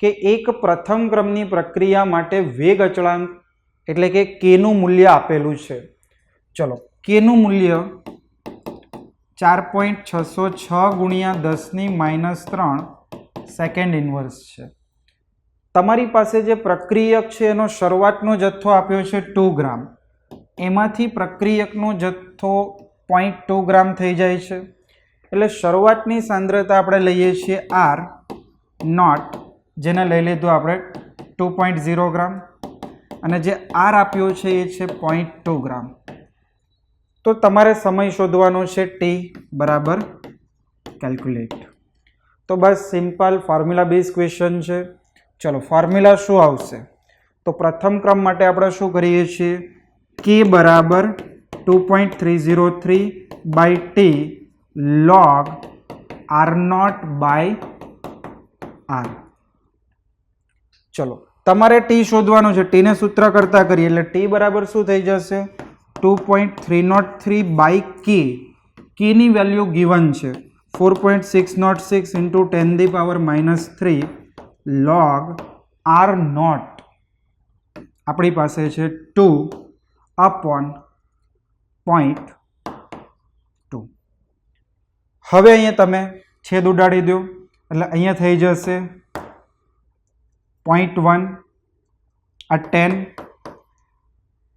કે એક પ્રથમ ક્રમની પ્રક્રિયા માટે વેગ અચળાંક એટલે કે કેનું મૂલ્ય આપેલું છે। ચલો કેનું મૂલ્ય 4.606 ગુણ્યા 10⁻³ સેકન્ડ ઇન્વર્સ છે। તમારી પાસે જે પ્રક્રિયક છે એનો શરૂઆતનો જથ્થો આપ્યો છે 2 ગ્રામ, એમાંથી પ્રક્રિયકનો જથ્થો 0.2 ગ્રામ થઈ જાય છે, એટલે શરૂઆતની સાંદ્રતા આપણે લઈએ છીએ R0, જેને લઈ લીધું આપણે 2.0 ગ્રામ, અને જે R આપ્યો છે એ છે 0.2 ગ્રામ। તો તમારે સમય શોધવાનો છે T બરાબર કેલ્ક્યુલેટ। તો બસ સિમ્પલ ફોર્મ્યુલા બેઝ ક્વેશ્ચન છે। ચલો ફોર્મ્યુલા શું આવશે? તો પ્રથમ ક્રમ માટે આપણે શું કરીએ છીએ? K બરાબર 2.303 by T log R0 by R। ચલો તમારે T શોધવાનું છે, T ને સૂત્ર કરતા કરીએ એટલે T બરાબર શું થઈ જશે? 2.303 બાય K, K ની વેલ્યુ ગિવન છે 4.606 into 10⁻³ log R0 આપણી પાસે છે 2/0.2। હવે અહીંયા તમે છેદ ઉડાડી દો એટલે અહીંયા થઈ જશે 0.1, આ 10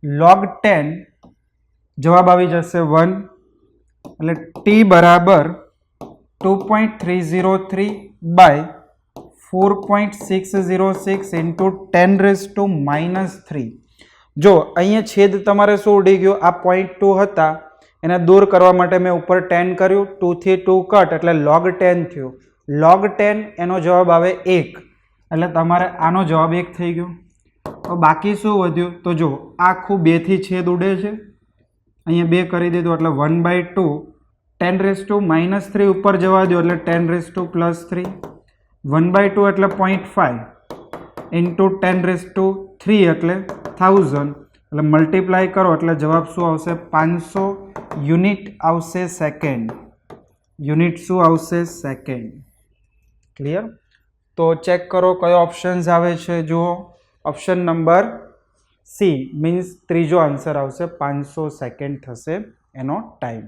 log 10 જવાબ આવી જશે 1, એટલે T બરાબર 2.303 બાય 4.606 into 10⁻³ જો અહીંયા છેદ તમારે શું ઉડી ગયો? આ 0.2 હતા એને દૂર કરવા માટે મેં ઉપર 10 કર્યું, 2 થી 2 કટ એટલે log 10 થયું, log 10 એનો જવાબ આવે 1, એટલે તમારે આનો જવાબ 1 થઈ ગયો। તો બાકી શું વધ્યું? તો જો આખું 2 થી છેદ ઉડે છે, અહીંયા 2 કરી દીધું એટલે 1/2, 10⁻³ ઉપર જવા દો એટલે 10⁻+3, 1/2 એટલે 0.5 into 10⁻³ એટલે 1000, એટલે મલ્ટીપ્લાય કરો એટલે જવાબ શું આવશે? 500 યુનિટ આવશે સેકન્ડ, યુનિટ શું આવશે? સેકન્ડ। ક્લિયર? તો ચેક કરો કયો ઓપ્શન્સ આવે છે, જુઓ ઓપ્શન નંબર સી મીન્સ ત્રીજો આન્સર આવશે, 500 સેકન્ડ થશે એનો ટાઈમ।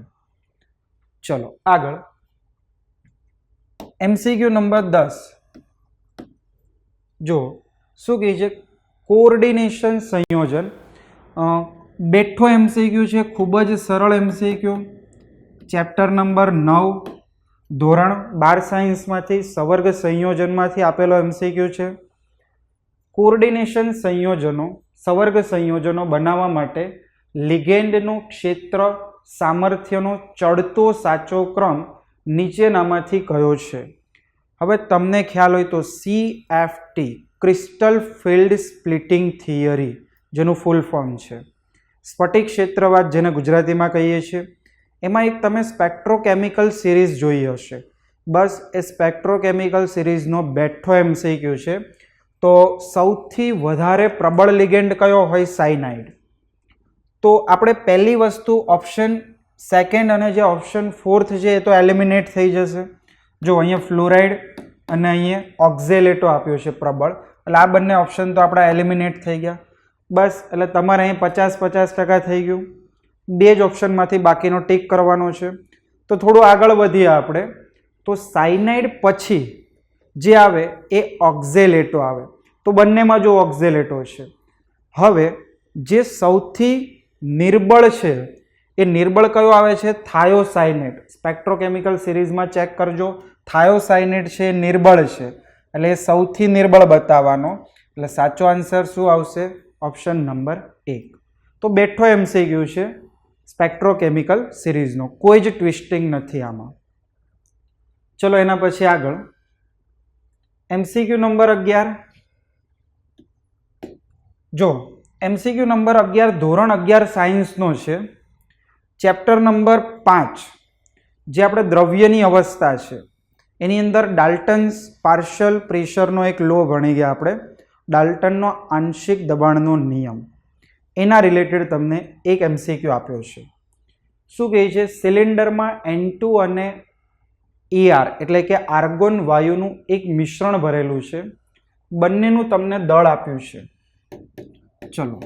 ચલો આગળ એમસીક્યુ નંબર 10 જો શું કહે છે? કોઓર્ડિનેશન સંયોજન બેઠો એમસીક્યુ છે, ખૂબ જ સરળ એમસીક્યુ, ચેપ્ટર નંબર 9 ધોરણ 12 સાયન્સમાંથી સવર્ગ સંયોજનમાંથી આપેલો એમસીક્યુ છે. કોઓર્ડિનેશન સંયોજનો, સવર્ગ સંયોજનો બનાવવા માટે લિગેન્ડનું ક્ષેત્ર સામર્થ્યનો ચડતો સાચો ક્રમ નીચેનામાંથી કયો છે? હવે તમને ખ્યાલ હોય તો CFT crystal field splitting theory, જેનું ફૂલ ફોર્મ છે સ્ફટિક ક્ષેત્રવાદ, જેને ગુજરાતીમાં કહીએ છીએ. એમાં એક તમે સ્પેક્ટ્રોકેમિકલ સિરીઝ જોઈ હશે. બસ એ સ્પેક્ટ્રોકેમિકલ સિરીઝનો બેઠો એમસીક્યુ છે. તો સૌથી વધારે પ્રબળ લિગેન્ડ કયો હોય? સાયનાઇડ. તો આપણે પહેલી વસ્તુ ઓપ્શન સેકન્ડ અને જે ઓપ્શન ફોર્થ છે એ તો એલિમિનેટ થઈ જશે. જો અહીંયા ફ્લોરાઇડ અને અહીંયા ઓક્ઝેલેટો આપ્યો છે પ્રબળ, એટલે આ બંને ઓપ્શન તો આપણા એલિમિનેટ થઈ ગયા. બસ, એટલે તમારે અહીં 50-50% થઈ ગયું. બે જ ઓપ્શનમાંથી બાકીનો ટીક કરવાનો છે. તો થોડું આગળ વધીએ આપણે. તો સાયનાઇડ પછી જે આવે એ ઓક્ઝેલેટો આવે. તો બંનેમાં જો ઓક્ઝેલેટો છે. હવે જે સૌથી નિર્બળ છે એ નિર્બળ કયો આવે છે? થાયોસાયનેટ. સ્પેક્ટ્રોકેમિકલ સિરીઝમાં ચેક કરજો, થાયોસાયનેટ છે એ નિર્બળ છે, એટલે એ સૌથી નિર્બળ બતાવવાનો. એટલે સાચો આન્સર શું આવશે? Option number 1. તો બેઠો એમસીક્યુ છે સ્પેક્ટ્રોકેમિકલ સિરીઝનો, કોઈ જ ટ્વિસ્ટિંગ નથી આમાં. ચલો એના પછી આગળ એમસીક્યુ નંબર 11. જો એમસીક્યુ નંબર 11 ધોરણ 11 સાયન્સનો છે, ચેપ્ટર નંબર 5, જે આપણે દ્રવ્યની અવસ્થા છે એની અંદર ડાલ્ટન્સ પાર્શિયલ પ્રેશરનો એક લો ભણી ગયા આપણે, ડાલ્ટનનો આંશિક દબાણનો નિયમ. એના રિલેટેડ તમને એક એમસીક્યુ આપ્યો છે. શું કહે છે? સિલિન્ડરમાં N2 અને ER એટલે કે આર્ગોન વાયુનું એક મિશ્રણ ભરેલું છે, બંનેનું તમને દળ આપ્યું છે. ચલો,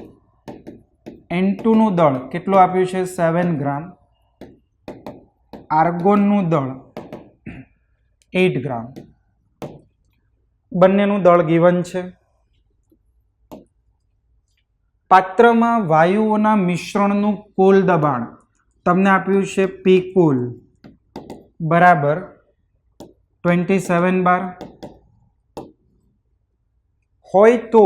N2 નું દળ કેટલું આપ્યું છે? 7 ગ્રામ. આર્ગોનનું દળ 8 ગ્રામ. બંનેનું દળ ગિવન છે. પાત્રમાં વાયુઓના મિશ્રણનું કુલ દબાણ તમને આપ્યું છે P કુલ બરાબર 27 બાર હોય તો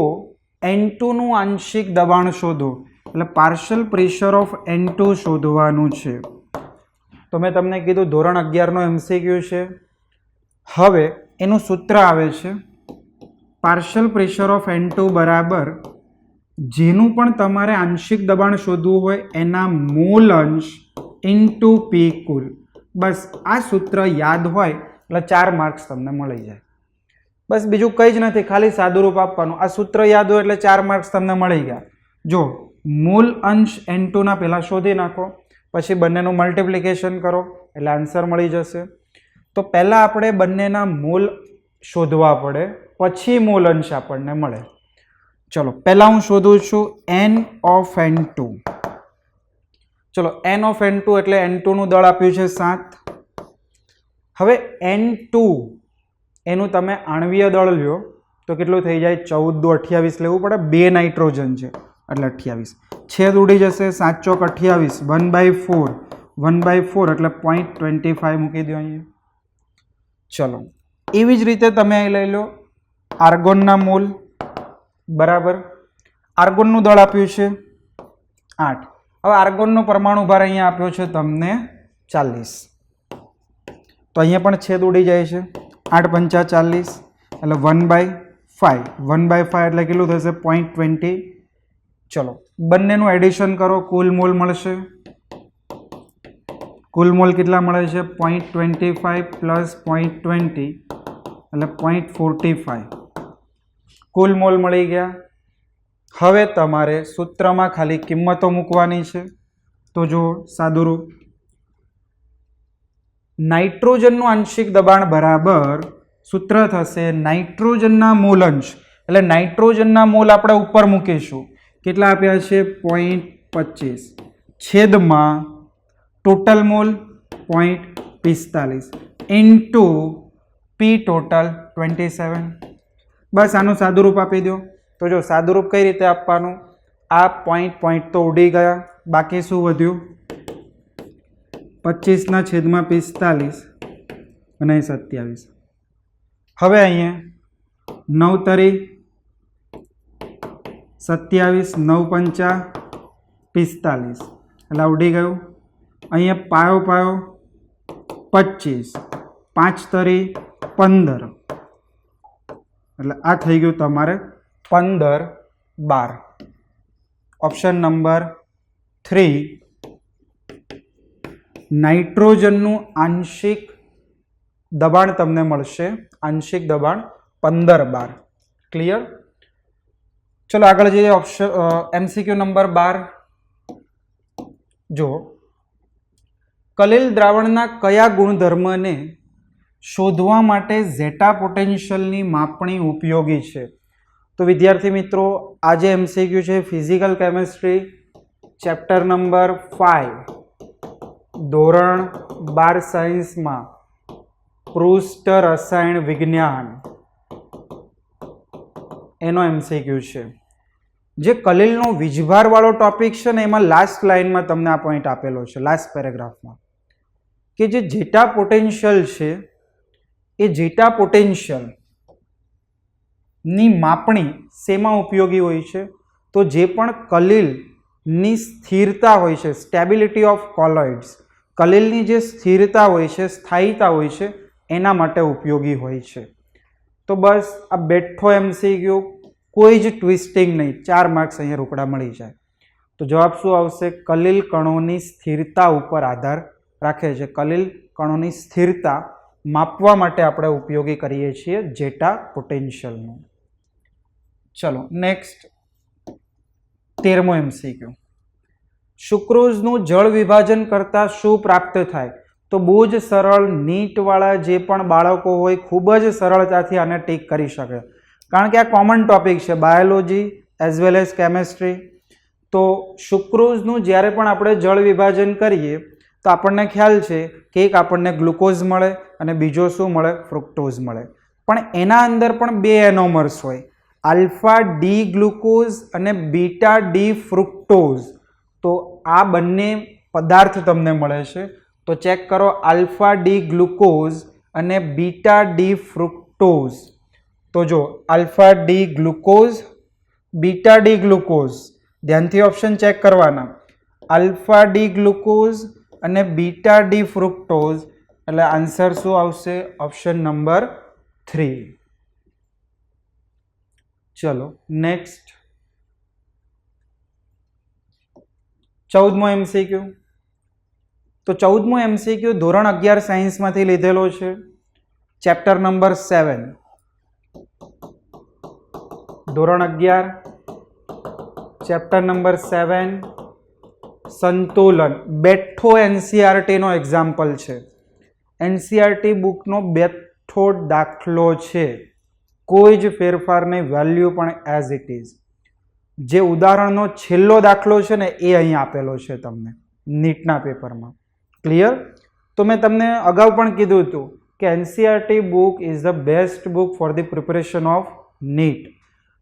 N2 નું આંશિક દબાણ શોધો, એટલે પાર્શિયલ પ્રેશર ઓફ N2 શોધવાનું છે. તો મેં તમને કીધું ધોરણ 11 નો એમસીક્યુ છે. હવે એનું સૂત્ર આવે છે પાર્શિયલ પ્રેશર ઓફ N2 બરાબર જેનું પણ તમારે આંશિક દબાણ શોધવું હોય એના મૂલ અંશ ઇન્ટુ P કુલ. બસ આ સૂત્ર યાદ હોય એટલે 4 માર્ક્સ તમને મળી જાય. બસ બીજું કંઈ જ નથી, ખાલી સાદુરૂપ આપવાનું. આ સૂત્ર યાદ હોય એટલે 4 માર્ક્સ તમને મળી ગયા. જો મૂલ અંશ N2 ના પહેલાં શોધી નાખો, પછી બંનેનું મલ્ટિપ્લિકેશન કરો એટલે આન્સર મળી જશે. તો પહેલાં આપણે બંનેના મૂલ શોધવા પડે, પછી મૂલ અંશ આપણને મળે. ચલો પહેલાં હું શોધું છું N ઓફ N2. ચલો N ઓફ N2 એટલે N2 નું દળ આપ્યું છે 7. હવે N2 એનું તમે આણ્વીય દળ લ્યો તો કેટલું થઈ જાય? 14 દુ 28 લેવું પડે. 2 નાઇટ્રોજન છે એટલે 28. છેદ ઉડી જશે, 7 ચોક 28, 1/4, 1/4 એટલે 0.25 મૂકી દો અહીંયા. ચલો એવી જ રીતે તમે અહીં લઈ લો આર્ગોનના મોલ બરાબર. આર્ગોનનું દળ આપ્યું છે 8. હવે આર્ગોનનો પરમાણુ ભાર અહીંયા આપ્યો છે તમને 40. તો અહીંયા પણ છેદ ઉડી જાય છે. 8 પંચા 40 એટલે 1/5. 1/5 એટલે કેટલું થશે? 0.20. ચલો બંનેનું એડિશન કરો, કુલ મોલ મળશે. કુલ મોલ કેટલા મળે છે? 0.25 પ્લસ 0.20 એટલે 0.45. કુલ મોલ મળી ગયા. હવે તમારે સૂત્રમાં ખાલી કિંમતો મૂકવાની છે. તો જો સાદુરૂપ નાઇટ્રોજનનું આંશિક દબાણ બરાબર સૂત્ર થશે નાઇટ્રોજનના મોલ અંશ, એટલે નાઇટ્રોજનના મોલ આપણે ઉપર મૂકીશું. કેટલા આપ્યા છે? 0.25 છેદમાં total mall 0.45 into P total 27. બસ આનું સાદુરૂપ આપી દો. તો જો સાદુરૂપ કઈ રીતે આપવાનું? આ પોઈન્ટ તો ઉડી ગયા, બાકી શું વધ્યું? 25/45 અને 27. હવે અહીંયા 9 તરી 27, 9 × 5 = 45 એટલે ઉડી ગયું. અહીંયા પાયો 25, 5 તરી 15 એટલે આ થઈ ગયું તમારે 15, 12. ઓપ્શન નંબર 3 નાઇટ્રોજનનું આંશિક દબાણ તમને મળશે, આંશિક દબાણ 15, 12. ક્લિયર? ચલો આગળ જઈએ. Option MCQ number 12. જો કલિલ દ્રાવણના કયા ગુણધર્મને શોધવા માટે ઝેટા પોટેન્શિયલની માપણી ઉપયોગી છે? તો વિદ્યાર્થી મિત્રો, આજે MCQ છે ફિઝિકલ કેમેસ્ટ્રી ચેપ્ટર નંબર 5 ધોરણ 12 સાયન્સમાં પૃષ્ઠ રસાયણ વિજ્ઞાન એનો MCQ છે. જે કલિલનો વીજભારવાળો ટોપિક છે ને એમાં લાસ્ટ લાઇનમાં તમને આ પોઈન્ટ આપેલો છે, લાસ્ટ પેરેગ્રાફમાં, કે જે ઝેટા પોટેન્શિયલ છે એ ઝેટા પોટેન્શિયલ ની માપણી શેમાં ઉપયોગી હોય છે? તો જે પણ કલિલની સ્થિરતા હોય છે, સ્ટેબિલિટી ઓફ કોલોઇડ્સ, કલિલની જે સ્થિરતા હોય છે, સ્થાયીતા હોય છે, એના માટે ઉપયોગી હોય છે. તો બસ આ બેઠો MCQ, કોઈ જ ટ્વિસ્ટિંગ નહીં, 4 માર્ક્સ અહીંયા રોકડા મળી જાય. તો જવાબ શું આવશે? કલિલ કણોની સ્થિરતા ઉપર આધાર રાખે છે. કલિલ કણોની સ્થિરતા માપવા માટે આપણે ઉપયોગી કરીએ છીએ ઝેટા પોટેન્શિયલનું. ચલો નેક્સ્ટ 13મો MCQ. સુક્રોઝનું જળ વિભાજન કરતાં શું પ્રાપ્ત થાય? તો બહુ જ સરળ, નીટવાળા જે પણ બાળકો હોય ખૂબ જ સરળતાથી આને ટીક કરી શકે, કારણ કે આ કોમન ટોપિક છે, biology as well as chemistry. તો સુક્રોઝનું જ્યારે પણ આપણે જળ વિભાજન કરીએ તો આપણને ખ્યાલ છે કે એક આપણને ગ્લુકોઝ મળે અને બીજો શું મળે? ફ્રુક્ટોઝ મળે. પણ એના અંદર પણ 2 એનોમર્સ હોય, આલ્ફા ડી ગ્લુકોઝ અને બીટા ડી ફ્રુક્ટોઝ. તો આ બંને પદાર્થ તમને મળે છે. તો ચેક કરો, આલ્ફા ડી ગ્લુકોઝ અને બીટા ડી ફ્રુક્ટોઝ. તો જો alpha D glucose, beta D glucose, ધ્યાનથી ઓપ્શન ચેક કરવાના. આલ્ફા ડી ગ્લુકોઝ અને બીટા ડી ફ્રુક્ટોઝ એટલે આન્સર શું આવશે? Option number 3. ચલો નેક્સ્ટ 14મો MCQ. તો 14મો MCQ ધોરણ 11 સાયન્સમાંથી લીધેલો છે, ચેપ્ટર નંબર 7 ધોરણ 11 ચેપ્ટર નંબર 7 સંતુલન. બેઠો NCERT નો એક્ઝામ્પલ છે, NCERT બુકનો બેઠો દાખલો છે, કોઈ જ ફેરફાર નહીં, વેલ્યુ પણ એઝ ઇટ ઇઝ. જે ઉદાહરણનો છેલ્લો દાખલો છે ને એ અહીં આપેલો છે તમને નીટના પેપરમાં. ક્લિયર? તો મેં તમને અગાઉ પણ કીધું હતું કે NCERT book is the best book for the preparation of NEET.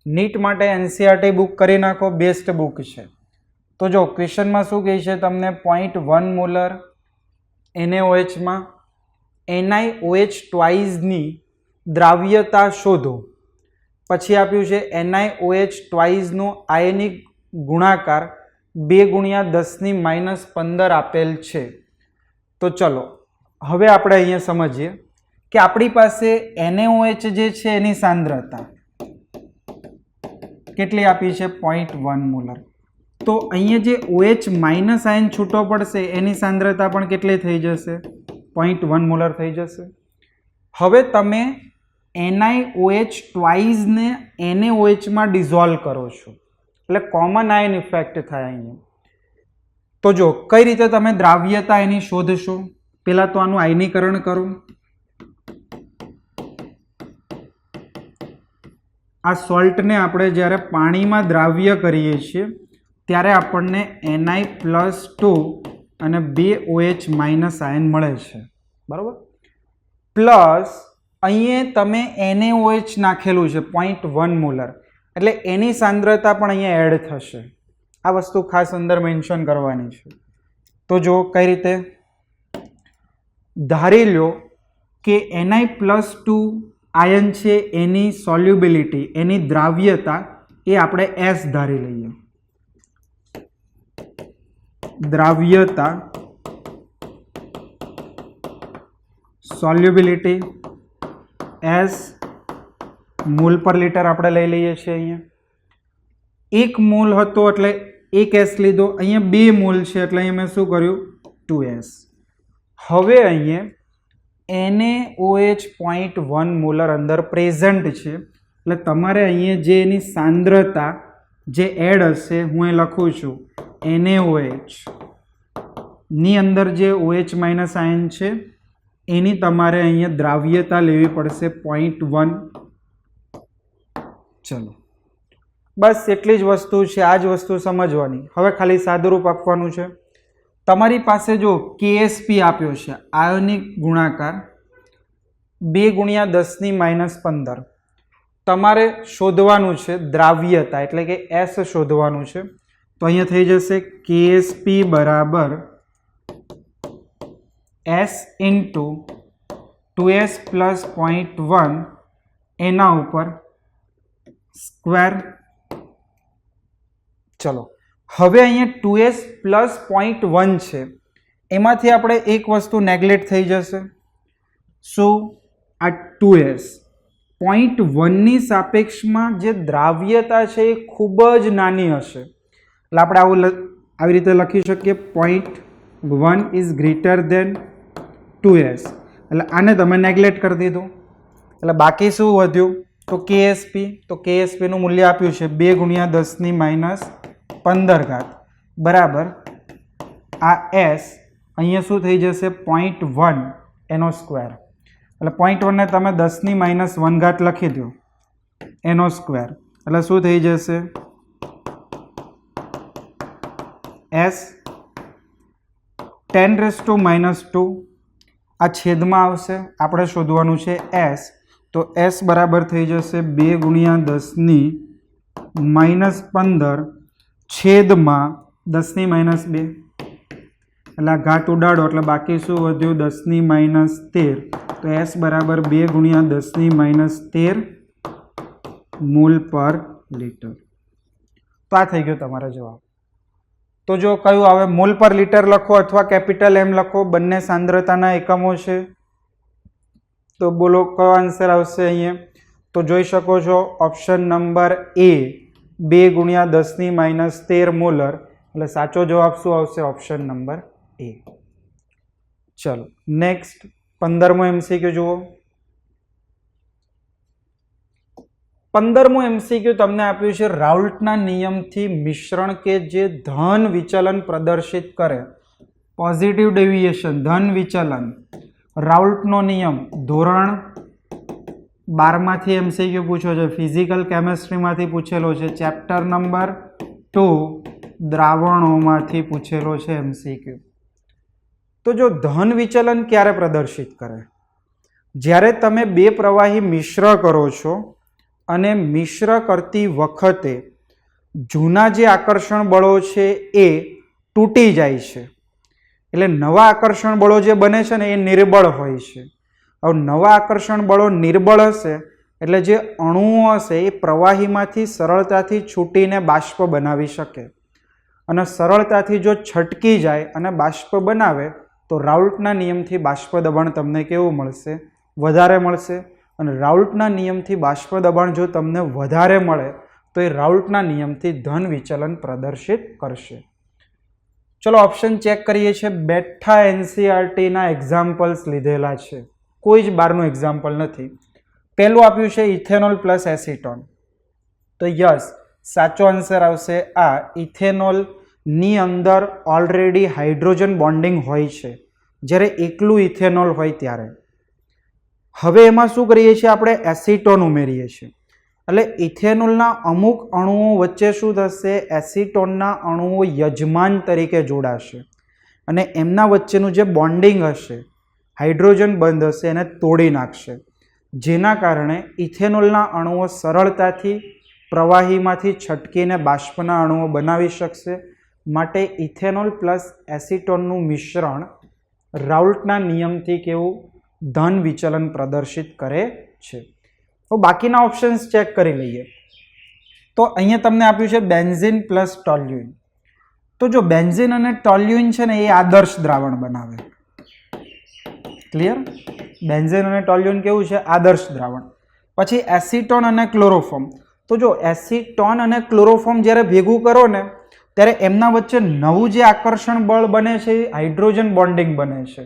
NEET માટે NCERT બુક કરી નાખો, બેસ્ટ બુક છે. તો જો ક્વેશ્ચનમાં શું કહે છે તમને? 0.1 મોલર NaOH NiOH ટ્વાઇઝની દ્રાવ્યતા શોધો. પછી આપ્યું છે NiOH ટ્વાઇઝનો આયનિક ગુણાકાર 2 × 10⁻15 આપેલ છે. તો ચલો હવે આપણે અહીંયા સમજીએ કે આપણી પાસે NaOH જે છે એની સાંદ્રતા કેટલી આપી છે? 0.1 મોલર. તો અહીંયા જે OH માઇનસ આયન છૂટો પડશે એની સાંદ્રતા પણ કેટલી થઈ જશે? 0.1 મોલર થઈ જશે. હવે તમે NiOH ટ્વાઇઝને NaOH માં ડિઝોલ્વ કરો છો એટલે કોમન આયન ઇફેક્ટ થાય અહીંયા. તો જો કઈ રીતે તમે દ્રાવ્યતા એની શોધશો? પહેલા તો આનું આયનીકરણ કરો. આ સોલ્ટને આપણે જ્યારે પાણીમાં દ્રાવ્ય કરીએ છીએ ત્યારે આપણને Ni+2 અને 2 OH માઇનસ આયન મળે છે, બરાબર. પ્લસ અહીંયા તમે NaOH નાખેલું છે 0.1 મોલર એટલે એની સાંદ્રતા પણ અહીંયા એડ થશે. આ વસ્તુ ખાસ અંદર મેન્શન કરવાની છે. તો જો કઈ રીતે ધારી લો કે Ni+2 આયન છે એની સોલ્યુબિલિટી, એની દ્રાવ્યતા એ આપણે S ધારી લઈએ. દ્રાવ્યતા સોલ્યુબિલિટી S મોલ પર લીટર આપણે લઈ લઈએ છીએ. અહીંયા 1 મોલ હતો એટલે 1 S લીધો, અહીંયા 2 મોલ છે એટલે અહીંયા મેં શું કર્યું 2S. હવે અહીંયા NaOH 0.1 મોલર અંદર પ્રેઝન્ટ છે એટલે તમારે અહીંયા જે એની સાંદ્રતા જે એડ હશે હું એ લખું છું NaOH ની અંદર જે OH- આયન છે એની તમારે અહીંયા દ્રાવ્યતા લેવી પડશે 0.1. ચલો બસ એટલી જ વસ્તુ છે, આ જ વસ્તુ સમજવાની. હવે ખાલી સાદુરૂપ આપવાનું છે. તમારી પાસે જો KSP આપ્યો છે આયોનિક ગુણાકાર 2 × 10⁻15 તમારે શોધવાનું છે દ્રાવ્યતા એટલે કે S શોધવાનું છે. તો અહીંયા થઈ જશે KSP બરાબર S × 2S + 0.1 એના ઉપર સ્ક્વેર. ચલો હવે અહીંયા 2S + 0.1 છે એમાંથી આપણે એક વસ્તુ નેગ્લેક્ટ થઈ જશે. શું? આ 2S 0.1ની સાપેક્ષમાં જે દ્રાવ્યતા છે એ ખૂબ જ નાની હશે એટલે આપણે આવી રીતે લખી શકીએ 0.1 ઇઝ ગ્રેટર દેન 2S. એટલે આને તમે નેગ્લેક્ટ કરી દીધું એટલે બાકી શું વધ્યું? તો KSP. તો KSP નું મૂલ્ય આપ્યું છે 2 × 10⁻15 બરાબર આ S અહીંયા શું થઈ જશે 0.1 એનો સ્ક્વેર. એટલે 0.1 ને તમે 10⁻1 લખી દો એનો સ્ક્વેર એટલે શું થઈ જશે S 10⁻². આ છેદમાં આવશે, આપણે શોધવાનું છે S. તો S બરાબર થઈ જશે 2 × 10⁻15 છેદમાં 10⁻2 એટલે આ ઘાત ઉડાડો એટલે બાકી શું વધ્યું 10⁻13. તો S બરાબર 2 × 10⁻13 મોલ પર લીટર. તો આ થઈ ગયો તમારો જવાબ. તો જો કયું આવે મોલ પર લીટર લખો અથવા કેપિટલ M લખો, બંને સાંદ્રતાના એકમો છે. તો બોલો કયો આન્સર આવશે અહીંયા? તો જોઈ શકો છો ઓપ્શન નંબર A 2 × 10⁻13 મોલર એટલે સાચો જવાબ શું આવશે? Option number A. ચલો નેક્સ્ટ 15મો MCQ જુઓ. 15મો MCQ તમને આપ્યું છે રાઉલ્ટના નિયમથી મિશ્રણ કે જે ધન વિચલન પ્રદર્શિત કરે, પોઝિટિવ ડેવિએશન ધન વિચલન. રાઉલ્ટનો નિયમ ધોરણ 12માંથી MCQ પૂછ્યો છે, ફિઝિકલ કેમેસ્ટ્રીમાંથી પૂછેલો છે, ચેપ્ટર નંબર 2 દ્રાવણોમાંથી પૂછેલો છે MCQ. તો જો ધન વિચલન ક્યારે પ્રદર્શિત કરે? જ્યારે તમે બે પ્રવાહી મિશ્ર કરો છો અને મિશ્ર કરતી વખતે જૂના જે આકર્ષણ બળો છે એ તૂટી જાય છે એટલે નવા આકર્ષણ બળો જે બને છે ને એ નિર્બળ હોય છે. હવે નવા આકર્ષણ બળો નિર્બળ હશે એટલે જે અણુઓ હશે એ પ્રવાહીમાંથી સરળતાથી છૂટીને બાષ્પ બનાવી શકે અને સરળતાથી જો છટકી જાય અને બાષ્પ બનાવે તો રાઉલ્ટના નિયમથી બાષ્પ દબાણ તમને કેવું મળશે? વધારે મળશે. અને રાઉલ્ટના નિયમથી બાષ્પ દબાણ જો તમને વધારે મળે તો એ રાઉલ્ટના નિયમથી ધન વિચલન પ્રદર્શિત કરશે. ચલો ઓપ્શન ચેક કરીએ છીએ. બેઠા NCERTના એક્ઝામ્પલ્સ લીધેલા છે, કોઈ જ બહારનું એક્ઝામ્પલ નથી. પહેલું આપ્યું છે ઇથેનોલ પ્લસ એસિટોન. તો યસ, સાચો આન્સર આવશે આ. ઇથેનોલની અંદર ઓલરેડી હાઇડ્રોજન બોન્ડિંગ હોય છે જ્યારે એકલું ઇથેનોલ હોય ત્યારે. હવે એમાં શું કરીએ છીએ? આપણે એસિટોન ઉમેરીએ છીએ એટલે ઇથેનોલના અમુક અણુઓ વચ્ચે શું થશે? એસિટોનના અણુઓ યજમાન તરીકે જોડાશે અને એમના વચ્ચેનું જે બોન્ડિંગ હશે, હાઇડ્રોજન બંધ હશે, એને તોડી નાખશે, જેના કારણે ઇથેનોલના અણુઓ સરળતાથી પ્રવાહીમાંથી છટકીને બાષ્પના અણુઓ બનાવી શકશે. માટે ઇથેનોલ પ્લસ એસિટોનનું મિશ્રણ રાઉલ્ટના નિયમથી કેવું ધન વિચલન પ્રદર્શિત કરે છે. તો બાકીના ઓપ્શન્સ ચેક કરી લઈએ. તો અહીંયા તમને આપ્યું છે બેન્ઝીન પ્લસ ટોલ્યુઇન. તો જો બેન્ઝીન અને ટોલ્યુઇન છે ને એ આદર્શ દ્રાવણ બનાવે. ક્લિયર? બેન્ઝીન અને ટોલ્યુઇન કેવું છે? આદર્શ દ્રાવણ. પછી એસિટોન અને ક્લોરોફોર્મ. તો જો એસિટોન અને ક્લોરોફોર્મ જ્યારે ભેગું કરો ને ત્યારે એમના વચ્ચે નવું જે આકર્ષણ બળ બને છે એ હાઇડ્રોજન બોન્ડિંગ બને છે,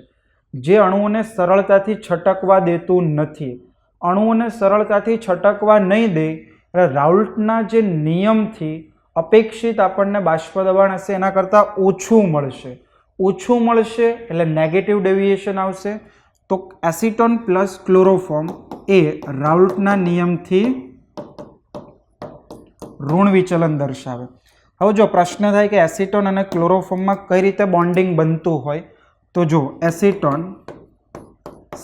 જે અણુઓને સરળતાથી છટકવા દેતું નથી. અણુઓને સરળતાથી છટકવા નહીં દે એટલે રાઉલ્ટના જે નિયમથી અપેક્ષિત આપણને બાષ્પ દબાણ હશે એના કરતાં ઓછું મળશે. ઓછું મળશે એટલે નેગેટિવ ડેવિએશન આવશે. તો એસિટોન પ્લસ ક્લોરોફોર્મ એ રાઉલ્ટના નિયમથી ઋણ વિચલન દર્શાવે. હવે જો પ્રશ્ન થાય કે એસિટોન અને ક્લોરોફોર્મમાં કઈ રીતે બોન્ડિંગ બનતું હોય, તો જો acetone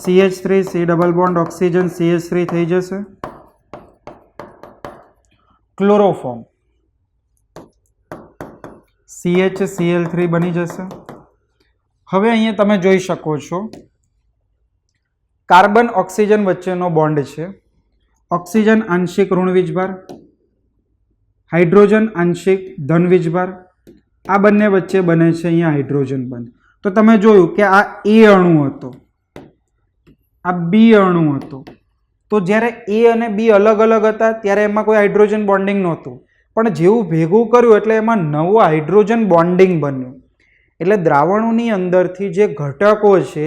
CH3 C double bond oxygen CH3 થઈ જશે. ક્લોરોફોર્મ CHCl3 બની જશે. હવે અહીંયા તમે જોઈ શકો છો કાર્બન ઓક્સિજન વચ્ચેનો બોન્ડ છે. ઓક્સિજન આંશિક ઋણ વીજભાર, હાઇડ્રોજન આંશિક ધન વીજભાર. આ બંને વચ્ચે બને છે અહીંયા હાઇડ્રોજન બંધ. તો તમે જોયું કે આ A અણુ હતો, આ B અણુ હતો. તો જ્યારે A અને B અલગ અલગ હતા ત્યારે એમાં કોઈ હાઇડ્રોજન બોન્ડિંગ નહોતું, પણ જેવું ભેગું કર્યું એટલે એમાં નવું હાઇડ્રોજન બોન્ડિંગ બન્યું. એટલે દ્રાવણોની અંદરથી જે ઘટકો છે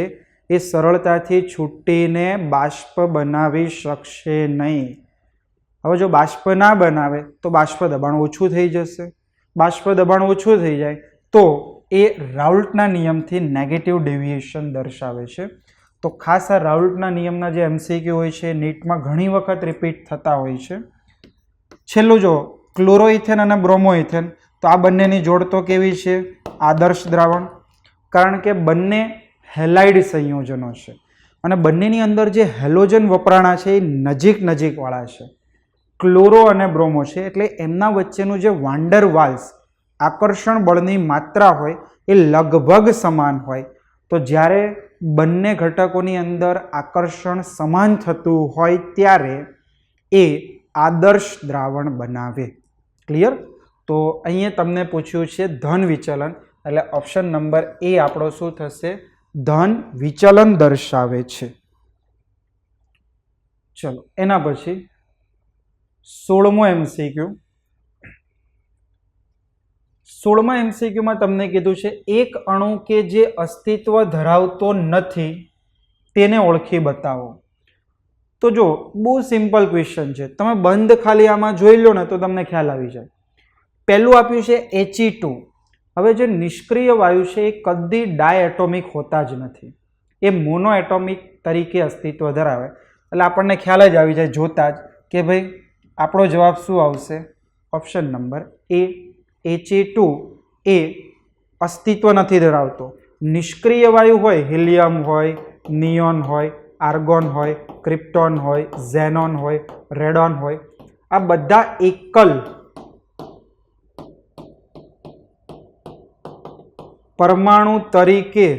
એ સરળતાથી છૂટીને બાષ્પ બનાવી શકશે નહીં. હવે જો બાષ્પ ના બનાવે તો બાષ્પ દબાણ ઓછું થઈ જશે. બાષ્પ દબાણ ઓછું થઈ જાય તો એ રાઉલ્ટના નિયમથી નેગેટિવ ડેવિએશન દર્શાવે છે. તો ખાસ આ રાઉલ્ટના નિયમના જે MCQ હોય છે નીટમાં ઘણી વખત રિપીટ થતા હોય છે. છેલ્લું જો ક્લોરોઇથેન અને બ્રોમોઇથેન, તો આ બંનેની જોડ તો કેવી છે? આદર્શ દ્રાવણ. કારણ કે બંને હેલાઇડ સંયોજનો છે અને બંનેની અંદર જે હેલોજન વપરાણા છે એ નજીક નજીકવાળા છે. ક્લોરો અને બ્રોમો છે એટલે એમના વચ્ચેનું જે વાન્ડર વાલ્સ આકર્ષણ બળની માત્રા હોય એ લગભગ સમાન હોય. તો જ્યારે બંને ઘટકોની અંદર આકર્ષણ સમાન થતું હોય ત્યારે એ આદર્શ દ્રાવણ બનાવે. ક્લિયર? તો અહીંયા તમને પૂછ્યું છે ધન વિચલન, એટલે ઓપ્શન નંબર A આપણો શું થશે? ધન વિચલન દર્શાવે છે. ચલો એના પછી 16મો MCQ. 16મા MCQમાં તમને કીધું છે એક અણુ કે જે અસ્તિત્વ ધરાવતો નથી તેને ઓળખી બતાવો. તો જો બહુ સિમ્પલ ક્વેશ્ચન છે, તમે બંધ ખાલી આમાં જોઈ લો ને તો તમને ખ્યાલ આવી જાય. પહેલું આપ્યું છે He2. હવે જે નિષ્ક્રિય વાયુ છે એ કદી ડાયએટોમિક હોતા જ નથી, એ મોનો એટોમિક તરીકે અસ્તિત્વ ધરાવે. એટલે આપણને ખ્યાલ જ આવી જાય જોતા જ કે ભાઈ આપણો જવાબ શું આવશે? Option number A. He2 એ અસ્તિત્વ નથી ધરાવતો. નિષ્ક્રિય વાયુ હોય, હિલિયમ હોય, નિયોન હોય, આર્ગોન હોય, ક્રિપ્ટોન હોય, ઝેનોન હોય, રેડોન હોય, આ બધા એકલ પરમાણુ તરીકે